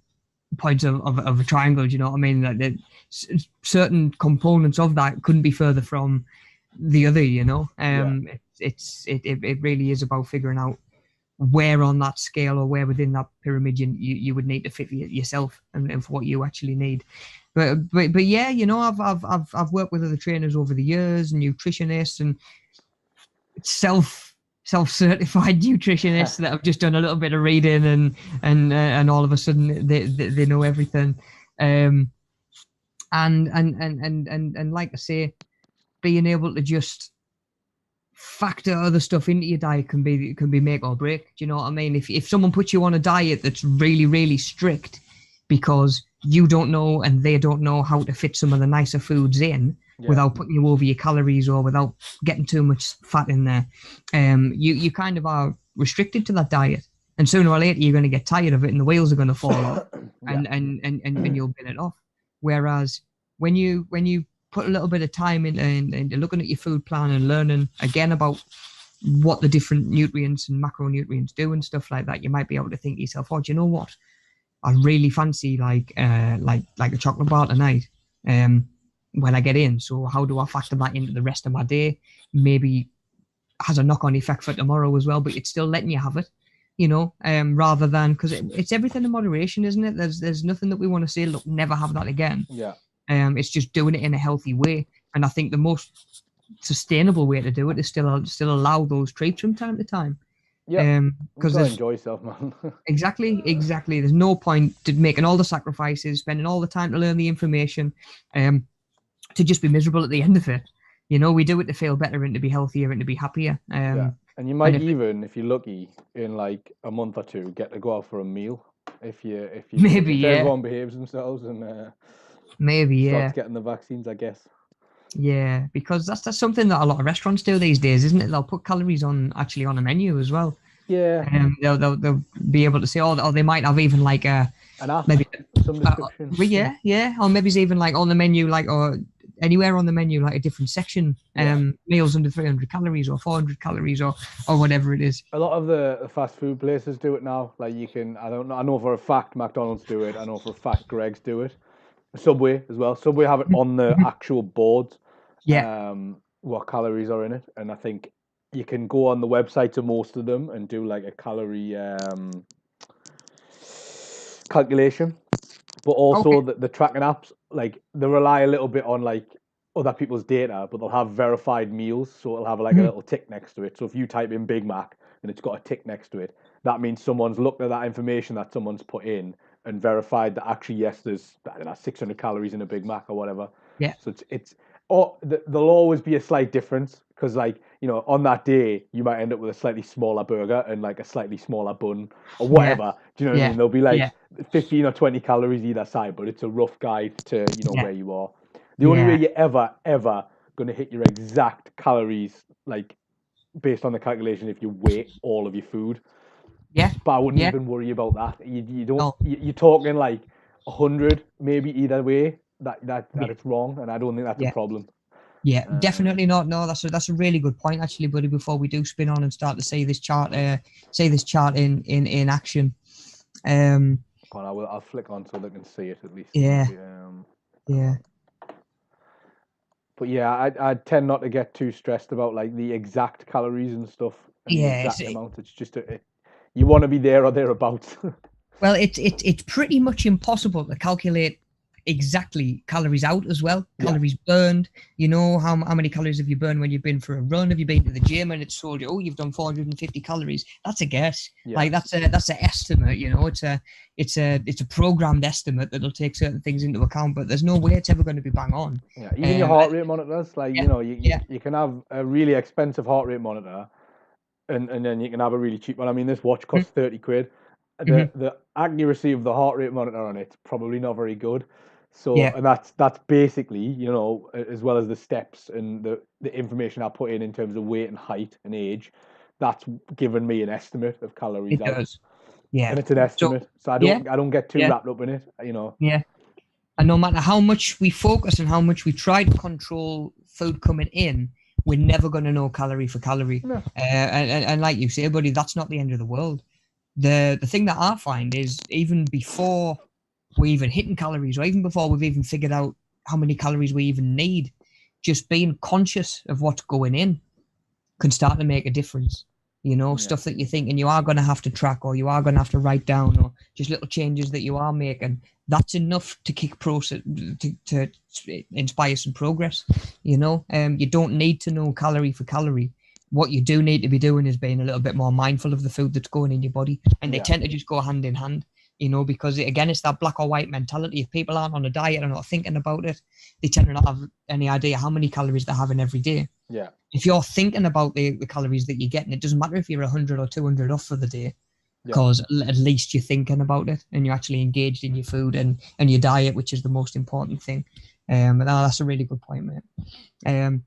points of a triangle. You know what I mean? That certain components of that couldn't be further from the other. It really is about figuring out where on that scale or where within that pyramid you would need to fit yourself and for what you actually need. But yeah, I've worked with other trainers over the years, nutritionists and self-certified nutritionists that have just done a little bit of reading and all of a sudden they know everything, and like I say, being able to just factor other stuff into your diet can be make or break. Do you know what I mean? If someone puts you on a diet that's really, really strict because you don't know and they don't know how to fit some of the nicer foods in, without putting you over your calories or without getting too much fat in there, you kind of are restricted to that diet, and sooner or later you're going to get tired of it and the wheels are going to fall off and you'll bin it off. Whereas when you put a little bit of time into looking at your food plan and learning again about what the different nutrients and macronutrients do and stuff like that, you might be able to think to yourself, oh, do you know what, I really fancy like a chocolate bar tonight when I get in. So how do I factor that into the rest of my day? Maybe has a knock-on effect for tomorrow as well, but it's still letting you have it, rather than, because it's everything in moderation, isn't it? There's nothing that we want to say, look, never have that again. It's just doing it in a healthy way. And I think the most sustainable way to do it is still allow those treats from time to time. Yeah, Because gotta enjoy yourself, man. exactly. There's no point to making all the sacrifices, spending all the time to learn the information, to just be miserable at the end of it. You know, we do it to feel better and to be healthier and to be happier. Yeah, and you might even, if you're lucky, in like a month or two, get to go out for a meal Maybe, if yeah. everyone behaves themselves and Maybe, starts yeah. getting the vaccines, I guess. Yeah, because that's something that a lot of restaurants do these days, isn't it? They'll put calories on a menu as well. Yeah, They'll be able to say, or they might have even like an app, maybe some description. Yeah, or maybe it's even like on the menu, like, or anywhere on the menu, like a different section, meals under 300 calories or 400 calories or whatever it is. A lot of the fast food places do it now. Like you can, I don't know, I know for a fact McDonald's do it. I know for a fact Greg's do it. Subway as well. Subway have it on the actual boards. Yeah. What calories are in it, and I think you can go on the website to most of them and do like a calorie calculation. But also Okay. the tracking apps, like they rely a little bit on like other people's data, but they'll have verified meals, so it'll have like a little tick next to it. So if you type in Big Mac and it's got a tick next to it, that means someone's looked at that information that someone's put in and verified that actually yes, there's, I don't know, 600 calories in a Big Mac or whatever. Yeah. So it's there'll always be a slight difference because, like, you know, on that day you might end up with a slightly smaller burger and like a slightly smaller bun or whatever. Do you know what I mean? There'll be like 15 or 20 calories either side, but it's a rough guide to, you know, where you are. The only way you're ever going to hit your exact calories, like based on the calculation, if you weigh all of your food. Yeah. But I wouldn't even worry about that. You don't. No. You're talking like 100, maybe either way. That it's wrong, and I don't think that's a problem. Yeah, definitely not. No, that's a really good point, actually, buddy. Before we do spin on and start to see this chart in action. I'll flick on so they can see it at least. Yeah. Yeah. But yeah, I tend not to get too stressed about like the exact calories and stuff and the exact amount. It's just you want to be there or thereabouts. Well, it's pretty much impossible to calculate exactly calories out as well. Calories burned. You know, how many calories have you burned when you've been for a run? Have you been to the gym and it's told you, oh, you've done 450 calories? That's a guess. Like that's an estimate. You know, it's a programmed estimate that'll take certain things into account, but there's no way it's ever going to be bang on. Yeah, even your heart rate monitors, like you know, you can have a really expensive heart rate monitor, and then you can have a really cheap one. I mean, this watch costs 30 quid. The accuracy of the heart rate monitor on it's probably not very good. So and that's basically, you know, as well as the steps and the information I put in terms of weight and height and age, that's given me an estimate of calories out. Does. Yeah. And it's an estimate. So I don't get too wrapped up in it, you know. Yeah. And no matter how much we focus and how much we try to control food coming in, we're never going to know calorie for calorie. No. And like you say, buddy, that's not the end of the world. The thing that I find is even before we're even hitting calories, or even before we've even figured out how many calories we even need, just being conscious of what's going in can start to make a difference. You know, stuff that you're thinking you are going to have to track, or you are going to have to write down, or just little changes that you are making. That's enough to kick process to inspire some progress. You know, you don't need to know calorie for calorie. What you do need to be doing is being a little bit more mindful of the food that's going in your body, and they tend to just go hand in hand. You know, because again, it's that black or white mentality. If people aren't on a diet and not thinking about it, they tend to not have any idea how many calories they're having every day. Yeah. If you're thinking about the calories that you're getting, it doesn't matter if you're 100 or 200 off for the day, because at least you're thinking about it and you're actually engaged in your food and your diet, which is the most important thing. But that's a really good point, mate.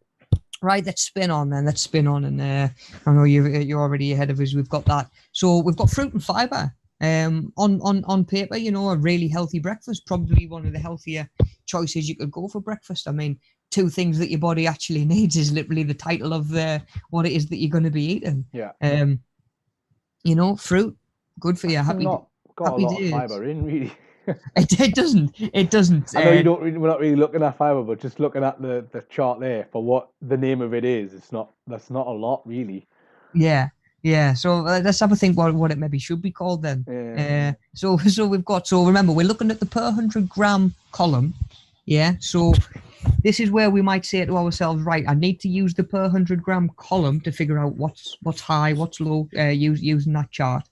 Right, let's spin on, and I know you're already ahead of us. We've got that. So we've got fruit and fiber. On paper, you know, a really healthy breakfast, probably one of the healthier choices you could go for breakfast. I mean, 2 things that your body actually needs is literally the title of what it is that you're going to be eating. Yeah. You know, fruit, good for you. Got a lot of fiber in, really. It doesn't. I know we're not really looking at fiber, but just looking at the chart there for what the name of it is, that's not a lot, really. Yeah. Yeah, so let's have a think what it maybe should be called then. So we've got, remember, we're looking at the per 100 gram column, Yeah, so this is where we might say to ourselves, right, I need to use the per 100 gram column to figure out what's high, what's low, using that chart.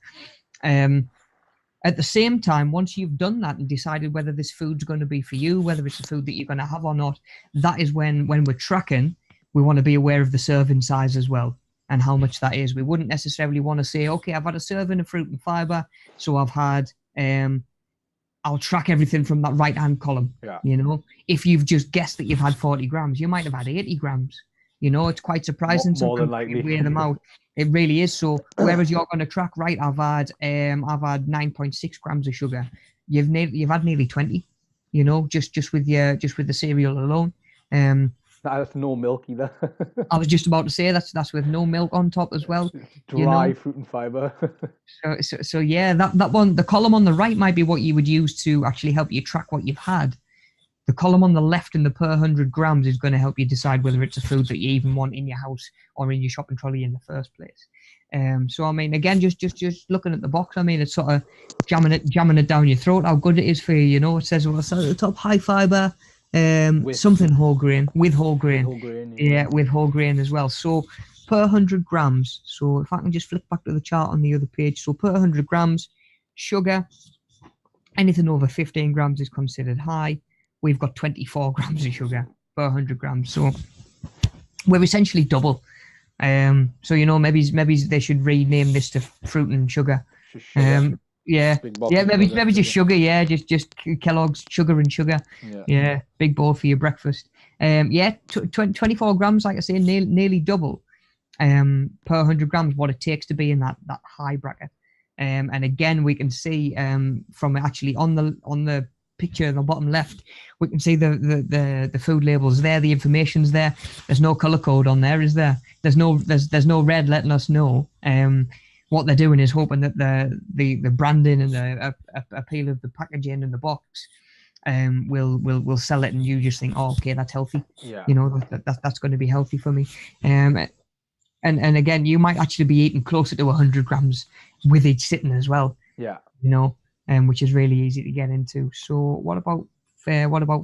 At the same time, once you've done that and decided whether this food's going to be for you, whether it's a food that you're going to have or not, that is when we're tracking, we want to be aware of the serving size as well and how much that is. We wouldn't necessarily want to say, okay, I've had a serving of fruit and fiber, so I've had, I'll track everything from that right-hand column. Yeah. You know, if you've just guessed that you've had 40 grams, you might have had 80 grams. You know, it's quite surprising. More than Sometimes likely. you weigh them out. It really is. So whereas you're going to track, right, I've had 9.6 grams of sugar. You've had nearly 20. You know, just with the cereal alone. That's no milk either. I was just about to say that's with no milk on top as well. Dry fruit and fiber. So yeah, that one, the column on the right might be what you would use to actually help you track what you've had. The column on the left in the per 100 grams is going to help you decide whether it's a food that you even want in your house or in your shopping trolley in the first place. So I mean, again, just looking at the box, I mean, it's sort of jamming it down your throat how good it is for you. You know, it says well, at the top, high fiber, something whole grain, with whole grain, yeah, with whole grain as well. So per 100 grams. So if I can just flip back to the chart on the other page. So per 100 grams, sugar, anything over 15 grams is considered high. We've got 24 grams of sugar per 100 grams. So we're essentially double. So, you know, maybe they should rename this to fruit and sugar. Yeah, maybe just sugar. Yeah, just Kellogg's sugar and sugar. Yeah, big bowl for your breakfast. 24 grams, like I say, nearly double per 100 grams what it takes to be in that high bracket. And again, we can see from actually on the picture in the bottom left, we can see the food labels there, the information's there. There's no color code on there, is there? There's no red letting us know. What they're doing is hoping that the branding and the appeal of the packaging and the box will sell it, and you just think, oh, okay, that's healthy. Yeah. You know, that's going to be healthy for me. And again, you might actually be eating closer to 100 grams with each sitting as well. Yeah. You know, which is really easy to get into. So what about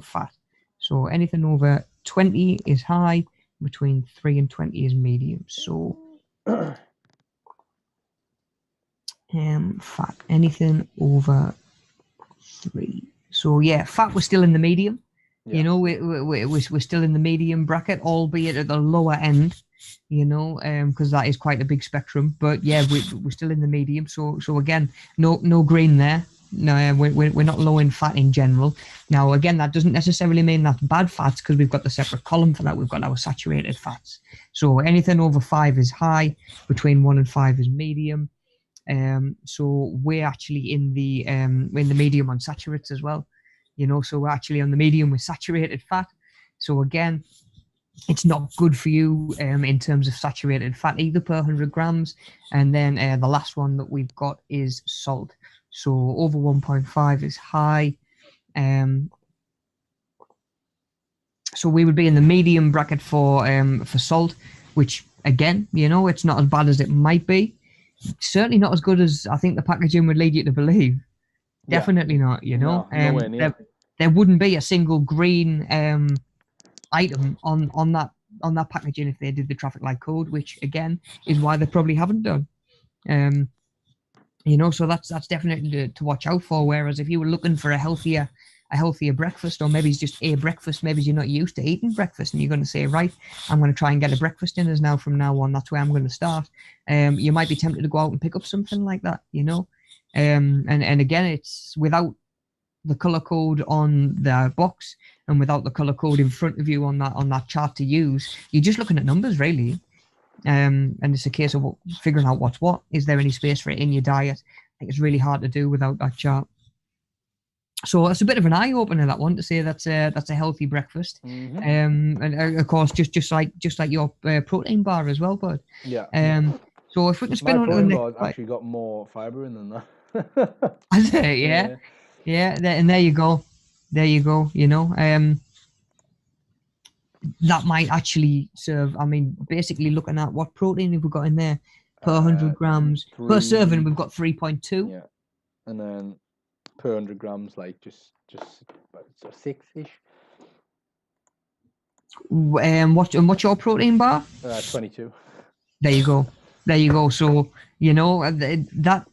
fat? So anything over 20 is high, between 3 and 20 is medium. So fat, anything over 3. So yeah, fat, we're still in the medium. Yeah. You know, we're still in the medium bracket, albeit at the lower end. You know, because that is quite a big spectrum. But yeah, we're still in the medium. So again, no green there. No, we're not low in fat in general. Now, again, that doesn't necessarily mean that's bad fats, because we've got the separate column for that. We've got our saturated fats. So anything over 5 is high, between 1 and 5 is medium. So we're actually in the medium on saturates as well. You know, so we're actually on the medium with saturated fat. So again, it's not good for you in terms of saturated fat either per 100 grams. And then the last one that we've got is salt. So over 1.5 is high. So we would be in the medium bracket for salt, which again, you know, it's not as bad as it might be. Certainly not as good as I think the packaging would lead you to believe. Definitely not, you know. Nowhere near. There wouldn't be a single green item on that packaging if they did the traffic light code, which again is why they probably haven't done. You know, so that's definitely to watch out for. Whereas if you were looking for a healthier breakfast, or maybe it's just a breakfast, maybe you're not used to eating breakfast, and you're going to say, right, I'm going to try and get a breakfast in from now on. That's where I'm going to start. You might be tempted to go out and pick up something like that, you know. And again, it's without the color code on the box and without the color code in front of you on that chart to use. You're just looking at numbers, really. And it's a case of figuring out what's what. Is there any space for it in your diet? I think it's really hard to do without that chart. So that's a bit of an eye opener, that one, to say that's a healthy breakfast. Mm-hmm. And of course, just like your protein bar as well, bud. Yeah. So if we can spin on the next, bar's actually got more fiber in than that. Has it? Yeah. Yeah. And there you go. You know. That might actually serve. I mean, basically looking at what protein have we got in there per 100 grams. Per serving, we've got 3.2. Yeah, and then per 100 grams, like just 6-ish. What's your protein bar? 22. There you go. There you go. So, you know, that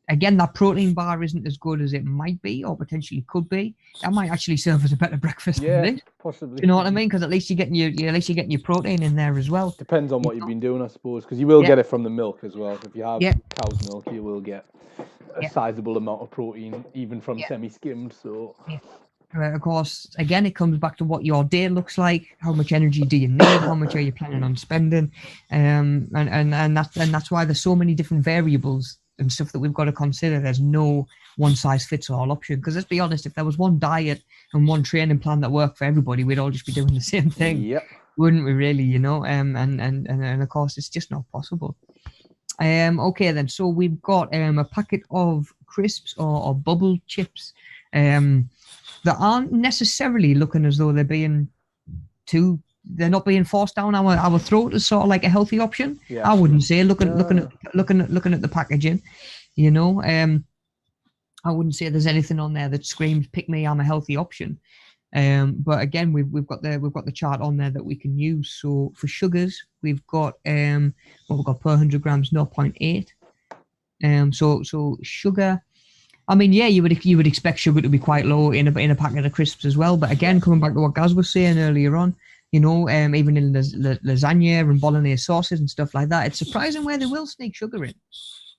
again, that protein bar isn't as good as it might be or potentially could be. That might actually serve as a better breakfast than Yeah, this. possibly. Do you know what I mean? Because at least you're getting your protein in there as well. Depends on what you've been doing, I suppose, because you will Yeah. get it from the milk as well. If you have Yeah. cow's milk, you will get a Yeah. sizable amount of protein, even from Yeah. semi-skimmed. So Yeah. Of course, again, it comes back to what your day looks like. How much energy do you need? How much are you planning on spending? And that's why there's so many different variables and stuff that we've got to consider. There's no one size fits all option. Because let's be honest, if there was one diet and one training plan that worked for everybody, we'd all just be doing the same thing, yep. wouldn't we? Really, you know? And of course, it's just not possible. Okay then. So we've got a packet of crisps or bubble chips. That aren't necessarily looking as though they're not being forced down our throat as sort of like a healthy option. Yeah. I wouldn't say looking at the packaging, you know. I wouldn't say there's anything on there that screams "pick me, I'm a healthy option." But again, we've got the chart on there that we can use. So for sugars, we've got we've got per 100 grams 0.8. So sugar. I mean, yeah, you would expect sugar to be quite low in a packet of crisps as well. But again, coming back to what Gaz was saying earlier on, you know, even in lasagna and bolognese sauces and stuff like that, it's surprising where they will sneak sugar in.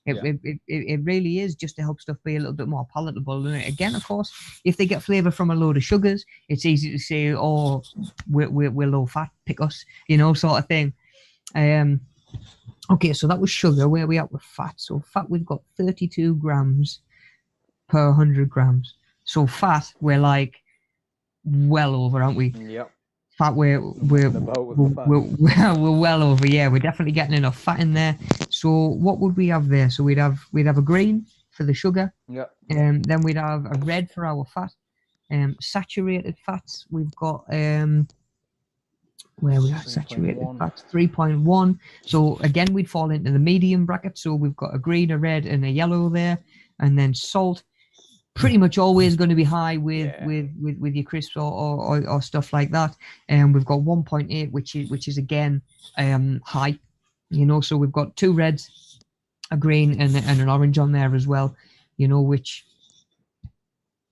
It really is, just to help stuff be a little bit more palatable. And again, of course, if they get flavour from a load of sugars, it's easy to say, oh, we're low fat, pick us, you know, sort of thing. Okay, so that was sugar. Where are we at with fat? So fat, we've got 32 grams per 100 grams. So fat, we're like well over, aren't we? Yep. Fat, we're well over. Yeah, we're definitely getting enough fat in there. So what would we have there? So we'd have a green for the sugar. Yep. Then we'd have a red for our fat. Saturated fats, we've got where we are saturated fats 3.1. So again, we'd fall into the medium bracket. So we've got a green, a red, and a yellow there, and then salt. Pretty much always going to be high with your crisps or stuff like that. And we've got 1.8, which is again high, you know. So we've got two reds, a green, and an orange on there as well, you know, which,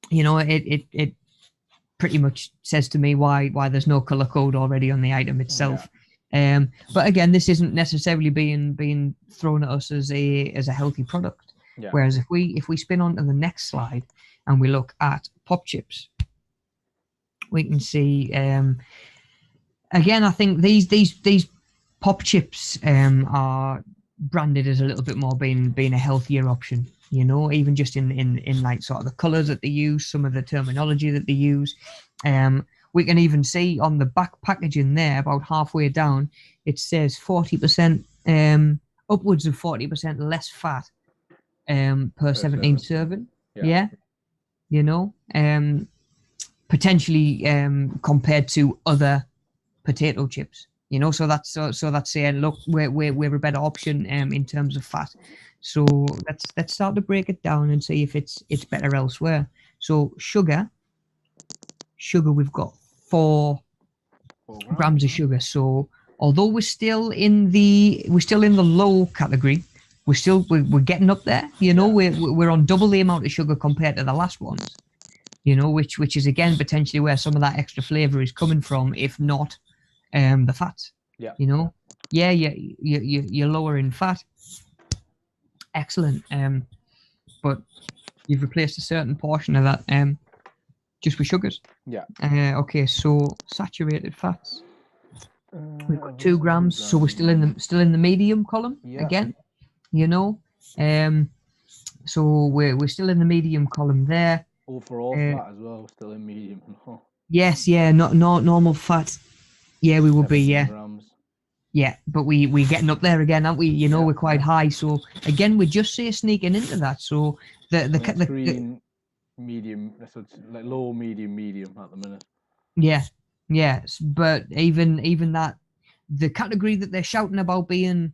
you know, it pretty much says to me why there's no color code already on the item itself. Yeah. But again, this isn't necessarily being thrown at us as a healthy product. Yeah. Whereas if we spin on to the next slide and we look at pop chips, we can see again, I think these pop chips are branded as a little bit more being a healthier option, you know, even just in like sort of the colors that they use, some of the terminology that they use. We can even see on the back packaging there, about halfway down, it says 40% upwards of 40% less fat per 17 serving. Yeah. You know, potentially compared to other potato chips, you know, so that's saying, look, we're a better option in terms of fat. So let's start to break it down and see if it's better elsewhere. So sugar, we've got 4 grams of sugar. So although we're still in the low category, we're getting up there, you know. We're on double the amount of sugar compared to the last ones, you know, which is again potentially where some of that extra flavor is coming from, if not the fats. Yeah. You know, you're lower in fat. Excellent. But you've replaced a certain portion of that just with sugars. Yeah. Okay, so saturated fats. We've got 2 grams, so we're still in the medium column again. You know, so we're still in the medium column there. Overall fat as well, still in medium. Yes, yeah, not normal fat. Yeah, we would be, yeah. Grams. Yeah, but we're getting up there again, aren't we? You know, we're quite high. So again, we're just sneaking into that. So the green, medium, so it's like low, medium at the minute. Yeah, yes, but even that, the category that they're shouting about being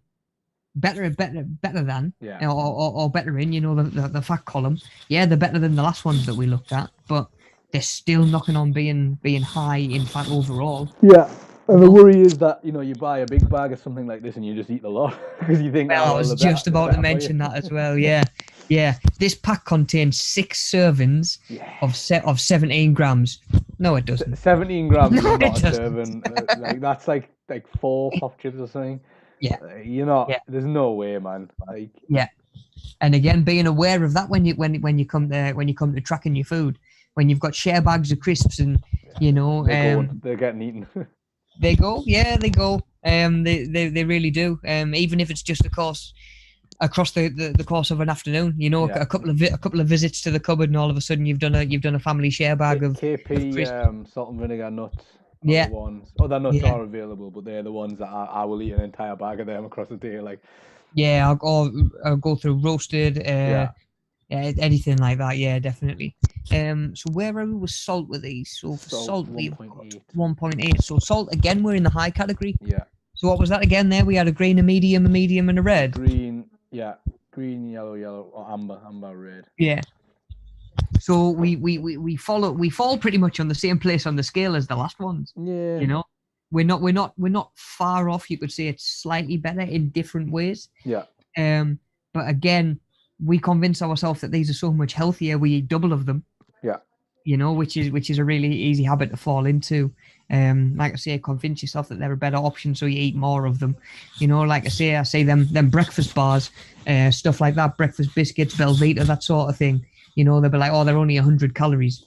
better than, or better in, you know, the fat column, they're better than the last ones that we looked at, but they're still knocking on being high in fat overall. Yeah, And the worry is that, you know, you buy a big bag of something like this and you just eat a lot because you think, Well, I oh, well, was the just better, the about to better for you. mention that as well. Yeah, yeah. This pack contains 6 servings Yeah. of 17 grams. No, it doesn't. 17 grams No, is not it a doesn't. serving. Like that's like 4 pop chips or something. Yeah, You're not. yeah, There's no way, man. Like, yeah. And again, being aware of that when you come to tracking your food, when you've got share bags of crisps and you know, they're getting eaten. they go, yeah, they go. They really do. Even if it's just across the course of an afternoon, you know, Yeah. a couple of visits to the cupboard, and all of a sudden you've done a family share bag of KP crisps. salt and vinegar nuts are the Yeah, ones. Other nuts yeah, are available, but they're the ones that I will eat an entire bag of them across the day. Like, yeah. I'll go through roasted, yeah, anything like that. Yeah, definitely. So where are we with salt with these? So for salt salt, we've got 1.8. 1.8. So salt again, we're in the high category. Yeah. So what was that again? There we had a green, a medium, and a red. Green, yellow, or amber, red. Yeah. So we fall pretty much on the same place on the scale as the last ones. Yeah. You know, we're not far off. You could say it's slightly better in different ways. Yeah. But again, we convince ourselves that these are so much healthier. We eat double of them. Yeah. You know, which is a really easy habit to fall into. Like I say, convince yourself that they're a better option, so you eat more of them. You know, like I say them breakfast bars, stuff like that, breakfast biscuits, Velveeta, that sort of thing. You know, they'll be like, oh, they're only 100 calories.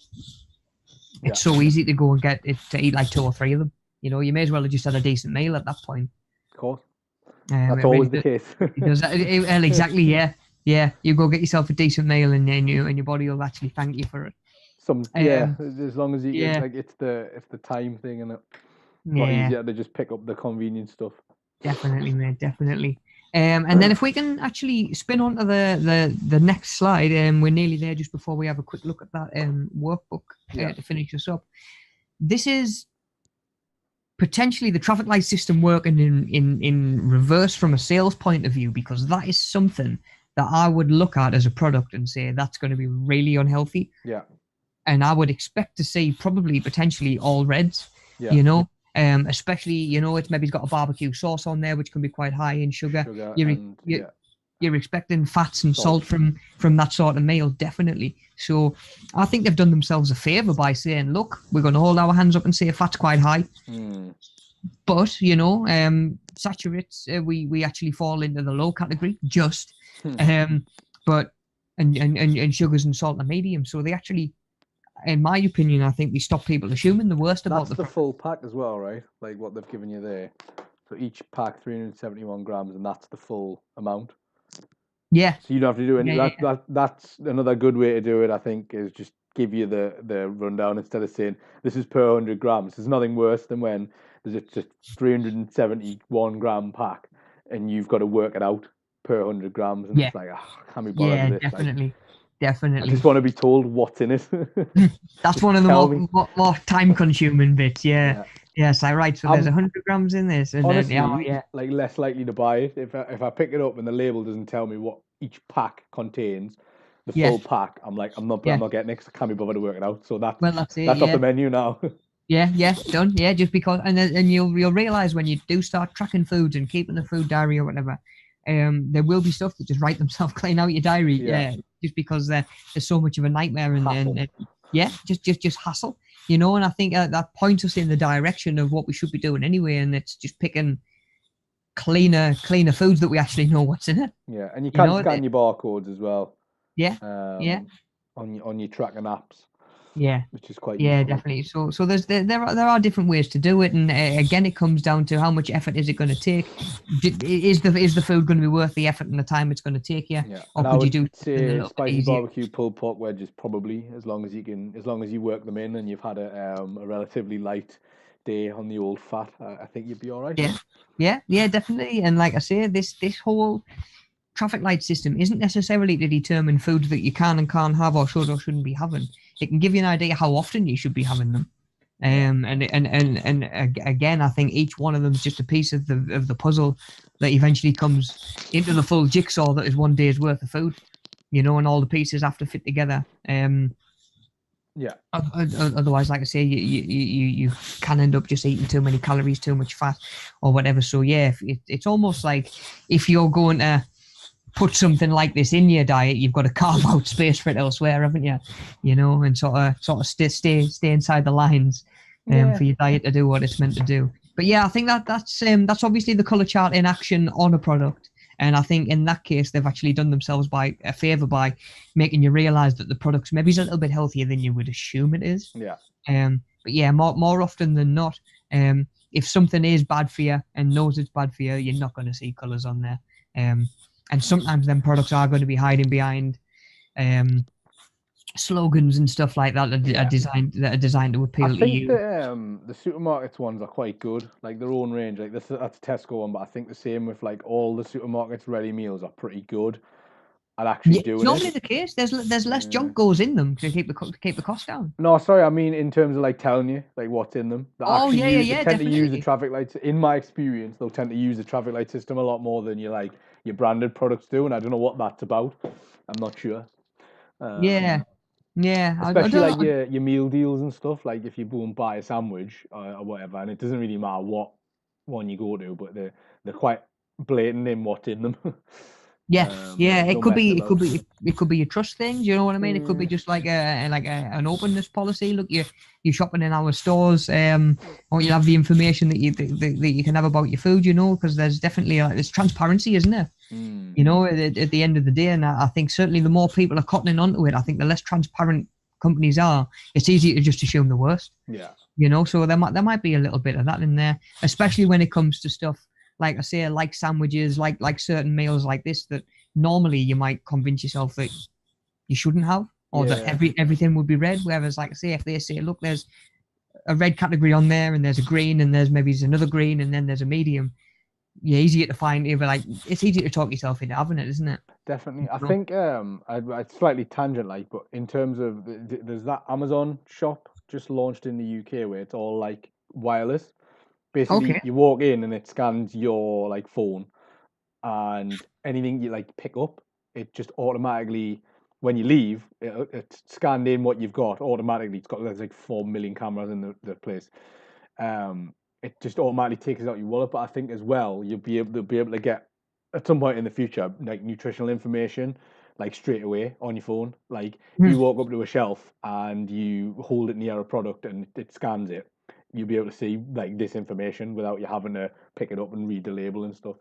It's so easy to go and get it to eat like 2 or 3 of them. You know, you may as well have just had a decent meal at that point. Of course. That's always the case. Well, exactly, yeah. Yeah, you go get yourself a decent meal and your body will actually thank you for it. As long as you yeah. like it's the time thing, and it's a lot easier to just pick up the convenient stuff. Definitely, mate, definitely. And then if we can actually spin on to the next slide, we're nearly there just before we have a quick look at that workbook to finish us up. This is potentially the traffic light system working in reverse from a sales point of view, because that is something that I would look at as a product and say that's going to be really unhealthy. Yeah. And I would expect to see probably potentially all reds, Yeah. you know, especially, you know, it's got a barbecue sauce on there, which can be quite high in sugar. You're expecting fats and salt from that sort of meal, definitely. So I think they've done themselves a favour by saying, look, we're going to hold our hands up and say fat's quite high. But, you know, saturates, we actually fall into the low category, just. But and sugars and salt are medium. So they actually, in my opinion, I think we stop people assuming the worst about the full pack as well, right? Like what they've given you there. So each pack 371 grams, and that's the full amount. Yeah. So you don't have to do any. That's another good way to do it, I think, is just give you the rundown instead of saying this is per 100 grams. There's nothing worse than when there's a 371 gram pack and you've got to work it out per 100 grams, and it's like, can't be bothered with this. Definitely. I just want to be told what's in it. That's one of the more time-consuming bits. Yeah. It's like, right, so there's 100 grams in this, and honestly, then like less likely to buy it if I pick it up and the label doesn't tell me what each pack contains. The full pack, I'm like, I'm not getting it because I can't be bothered to work it out. So that's off the menu now. Done. Yeah, just because, and you'll realize when you do start tracking foods and keeping the food diary or whatever, there will be stuff that just write themselves clean out your diary. Just because there's so much of a nightmare and just hassle, you know. And I think that points us in the direction of what we should be doing anyway, and it's just picking cleaner foods that we actually know what's in it. Yeah, and you can scan your barcodes as well. Yeah. On your tracking apps. Yeah, which is quite useful. Definitely. So there are different ways to do it, and again, it comes down to how much effort is it going to take. Is the food going to be worth the effort and the time it's going to take you? Yeah, or could you do say spicy barbecue pulled pork wedges probably, as long as you work them in and you've had a relatively light day on the old fat. I think you'd be all right. Yeah, definitely. And like I say, this whole traffic light system isn't necessarily to determine foods that you can and can't have or should or shouldn't be having. It can give you an idea how often you should be having them. And again, I think each one of them is just a piece of the puzzle that eventually comes into the full jigsaw that is one day's worth of food, you know, and all the pieces have to fit together. Yeah. Otherwise, like I say, you can end up just eating too many calories, too much fat, or whatever. So yeah, it's almost like if you're going to put something like this in your diet, you've got to carve out space for it elsewhere, haven't you? You know, and sort of stay inside the lines, Yeah. for your diet to do what it's meant to do. But yeah, I think that's obviously the color chart in action on a product. And I think in that case, they've actually done themselves by a favor by making you realize that the product's maybe a little bit healthier than you would assume it is. Yeah. But yeah, more often than not, if something is bad for you and knows it's bad for you, you're not going to see colors on there. And sometimes them products are going to be hiding behind slogans and stuff like that Yeah. are designed to appeal I to think you. the supermarkets ones are quite good, like their own range. Like that's a Tesco one, but I think the same with like all the supermarkets ready meals are pretty good at actually Yeah, it's doing normally it. the case. There's less Yeah. junk goes in them to keep the cost down. No, sorry, I mean in terms of like telling you like what's in them. Oh yeah, yeah, They yeah, tend to use the definitely. traffic lights. In my experience, they'll tend to use the traffic light system a lot more than your branded products do, and I don't know what that's about. I'm not sure. Yeah, yeah. I Especially like don't. your meal deals and stuff. Like if you go and buy a sandwich or whatever, and it doesn't really matter what one you go to, but they're quite blatant in what's in them. Yeah, yeah. There's no messing about. It could be a trust thing. Do you know what I mean? It could be Mm, just like an openness policy. Look, you're shopping in our stores. Or you have the information that you can have about your food. You know, because there's definitely there's transparency, isn't there? mm, You know, at the end of the day, and I think certainly the more people are cottoning onto it, I think the less transparent companies are. It's easy to just assume the worst. yeah, You know, so there might be a little bit of that in there, especially when it comes to stuff like I say, like sandwiches, like certain meals like this that normally you might convince yourself that you shouldn't have, or that yeah. everything would be red. Whereas, like I say, if they say, look, there's a red category on there, and there's a green, and there's another green, and then there's a medium, yeah, easier to find. Either like it's easier to talk yourself into having it, isn't it? Definitely. I You know? think I'd slightly tangent like, but in terms of there's that Amazon shop just launched in the UK where it's all like wireless. Basically, Okay. you walk in and it scans your like phone, and anything you like pick up, it just automatically when you leave, it's scanned in what you've got automatically. There's like 4 million cameras in the place. It just automatically takes it out your wallet. But I think as well, they'll be able to get at some point in the future like nutritional information like straight away on your phone. Like if Hmm. you walk up to a shelf and you hold it near a product and it scans it, you'll be able to see like this information without you having to pick it up and read the label and stuff.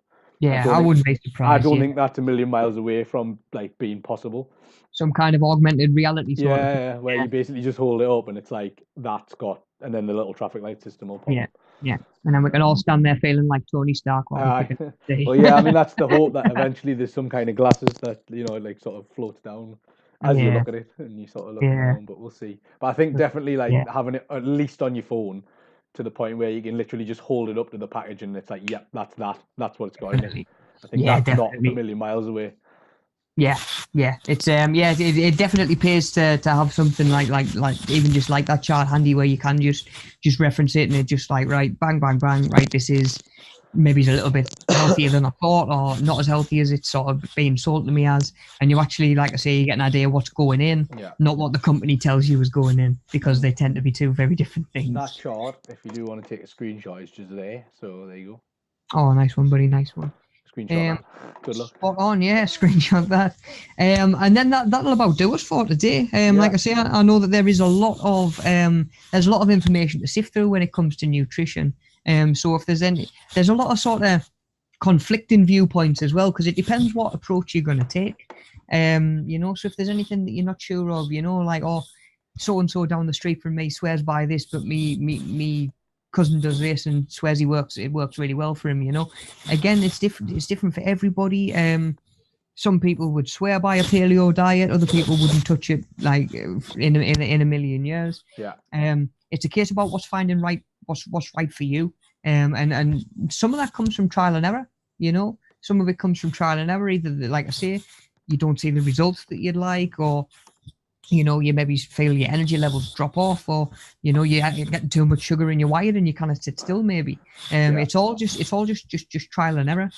I Yeah, don't I think wouldn't be I surprised. don't Yeah, think that's a million miles away from like being possible. some kind of augmented reality sort of thing. Yeah, where you basically just hold it up and it's like that's got, and then the little traffic light system will pop Yeah, up. yeah. And then we can all stand there feeling like Tony Stark while we're Uh, picking up the well, yeah, I mean that's the hope that eventually there's some kind of glasses that like sort of floats down as you Yeah, look at it and you sort of looking yeah, around. But we'll see. But I think definitely like yeah, having it at least on your phone to the point where you can literally just hold it up to the package and it's like, yep, that's what it's got in it. definitely. I think Yeah, that's not a definitely. million miles away. Yeah, yeah. It's yeah, it definitely pays to have something like even just like that chart handy where you can just reference it and it just like right, bang, bang, bang, right. This is maybe it's a little bit healthier than I thought, or not as healthy as it's sort of being sold to me as. And you actually, like I say, you get an idea what's going in, Yeah. not what the company tells you is going in, because they tend to be two very different That things. chart, if you do want to take a screenshot, is just there. So there you go. Oh, nice one, buddy. Nice one. Screenshot Um, that. Good luck. Spot on, yeah. Screenshot that. And then that'll about do us for today. Like Yeah. I say, I know that there is a lot of there's a lot of information to sift through when it comes to nutrition. So if there's a lot of sort of conflicting viewpoints as well, because it depends what approach you're going to take. So if there's anything that you're not sure of, like so and so down the street from me swears by this, but me cousin does this and swears it works really well for him. Again, it's different for everybody. Some people would swear by a paleo diet, other people wouldn't touch it like in a million years. Yeah. It's a case about what's right for you. And some of that comes from trial and error. Some of it comes from trial and error. Either like I say, you don't see the results that you'd like, or you maybe feel your energy levels drop off, or you're getting too much sugar in your wired and you kind of sit still. Maybe Yeah. it's all just trial and error.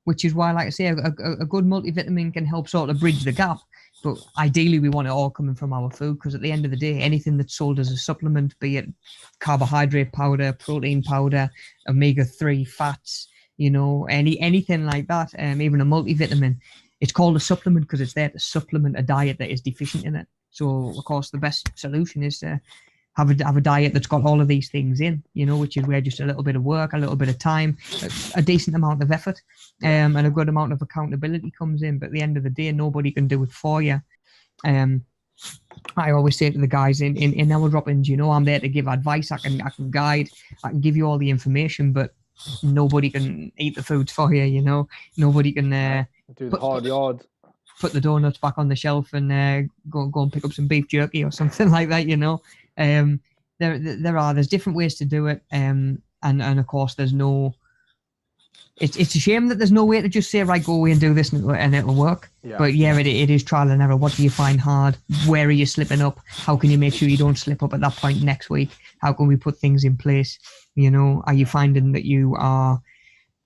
Which is why, like I say, a good multivitamin can help sort of bridge the gap. But ideally, we want it all coming from our food, because at the end of the day, anything that's sold as a supplement, be it carbohydrate powder, protein powder, omega-3 fats, anything like that, even a multivitamin, it's called a supplement because it's there to supplement a diet that is deficient in it. So, of course, the best solution is to have a diet that's got all of these things in, which is where just a little bit of work, a little bit of time, a decent amount of effort, and a good amount of accountability comes in. But at the end of the day, nobody can do it for you. I always say to the guys in our drop-ins, I'm there to give advice. I can guide, I can give you all the information, but nobody can eat the food for you. Nobody can do the hard yards. Put the donuts back on the shelf and go and pick up some beef jerky or something like that. There's different ways to do it, and of course there's no. It's a shame that there's no way to just say, right, go away and do this and it'll work. Yeah. But it is trial and error. What do you find hard? Where are you slipping up? How can you make sure you don't slip up at that point next week? How can we put things in place? Are you finding that you are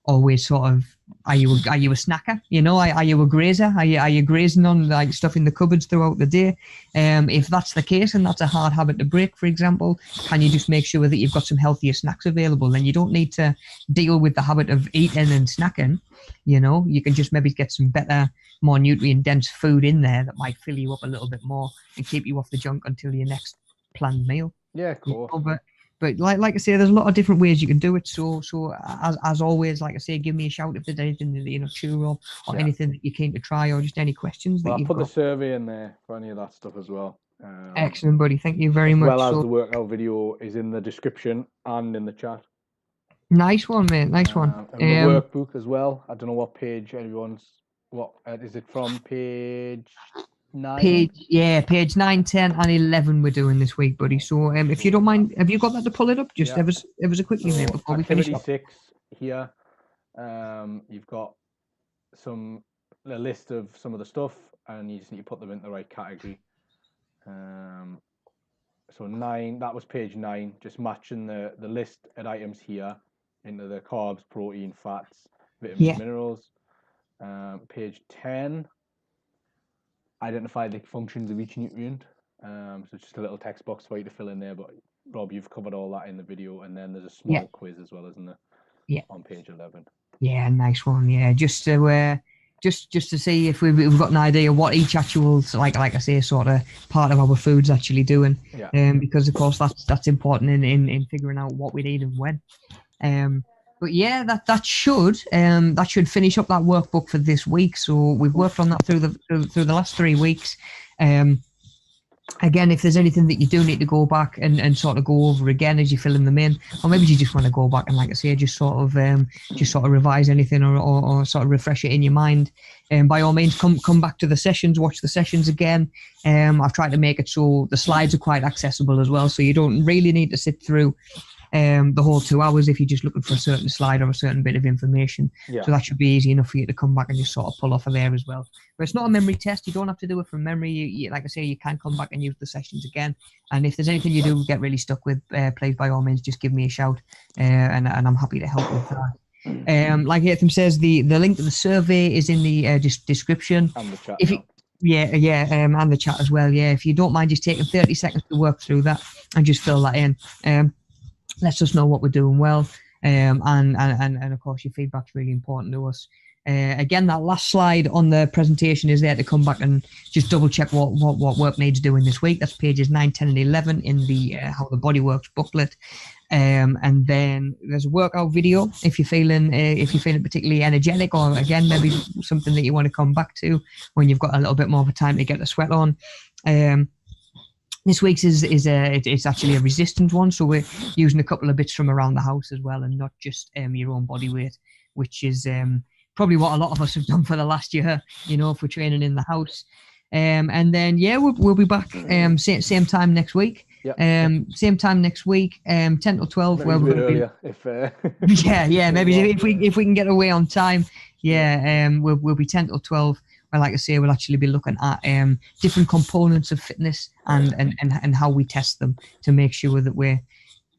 always sort of, are you a snacker? Are you a grazer? Are you grazing on like stuff in the cupboards throughout the day? If that's the case and that's a hard habit to break, for example, can you just make sure that you've got some healthier snacks available? Then you don't need to deal with the habit of eating and snacking. You can just maybe get some better, more nutrient dense food in there that might fill you up a little bit more and keep you off the junk until your next planned meal. Yeah, cool. But like I say, there's a lot of different ways you can do it. So as always, like I say, give me a shout if there's anything that chew up or anything that you're keen to try, or just any questions. Well, I'll put the survey in there for any of that stuff as well. Excellent, buddy. Thank you very much. As well as the workout video is in the description and in the chat. Nice one, mate. Nice one. And the workbook as well. I don't know what page everyone's. What is it from? Page 9? Page 9, 10, and 11 we're doing this week, buddy. So if you don't mind, have you got that to pull it up? Just ever so quickly, mate, before we finish up. Activity 6 here. You've got a list of some of the stuff, and you just need to put them in the right category. So 9, that was page 9, just matching the list of items here into the carbs, protein, fats, vitamins, minerals. Page 10. Identify the functions of each nutrient. So it's just a little text box for you to fill in there. But Rob, you've covered all that in the video, and then there's a small quiz as well, isn't there? Yeah. On page 11. Yeah, nice one. Yeah, just to see if we've got an idea what each actual, like I say, sort of part of our food's actually doing. Yeah. Because of course that's important in figuring out what we need and when. But yeah, that should finish up that workbook for this week. So we've worked on that through the last 3 weeks. Again, if there's anything that you do need to go back and sort of go over again as you're filling them in, or maybe you just want to go back and, like I say, just sort of revise anything or sort of refresh it in your mind, by all means, come back to the sessions, watch the sessions again. I've tried to make it so the slides are quite accessible as well, so you don't really need to sit through the whole 2 hours if you're just looking for a certain slide or a certain bit of information. Yeah. So that should be easy enough for you to come back and just sort of pull off of there as well. But it's not a memory test. You don't have to do it from memory. You, like I say, you can come back and use the sessions again. And if there's anything you do get really stuck with, please, by all means, just give me a shout, and I'm happy to help with that. Like Ethan says, the link to the survey is in the description. And the chat. And the chat as well. Yeah, if you don't mind just taking 30 seconds to work through that and just fill that in. Lets us know what we're doing well, and of course your feedback's really important to us. Again, that last slide on the presentation is there to come back and just double check what work needs doing this week. That's pages 9, 10, and 11 in the How the Body Works booklet. And then there's a workout video if you're feeling particularly energetic, or again maybe something that you want to come back to when you've got a little bit more of a time to get the sweat on. This week's it's actually a resistance one, so we're using a couple of bits from around the house as well, and not just your own body weight, which is probably what a lot of us have done for the last year, if we're training in the house. And then we'll be back same time next week. Yep. Same time next week, 10 till 12. Maybe where we're going to be. Maybe if we can get away on time. We'll be 10 till 12. Well, like I say, we'll actually be looking at different components of fitness and how we test them to make sure that we're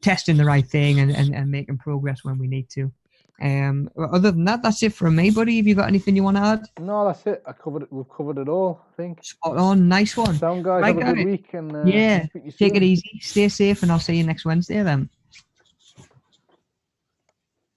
testing the right thing and making progress when we need to. Other than that, that's it from me, buddy. Have you got anything you want to add? No, that's it. We've covered it all, I think. Spot on, nice one. Sound, guys. Right, Have a good guys. week, and Yeah, speak to you take soon. it easy, stay safe, and I'll see you next Wednesday then.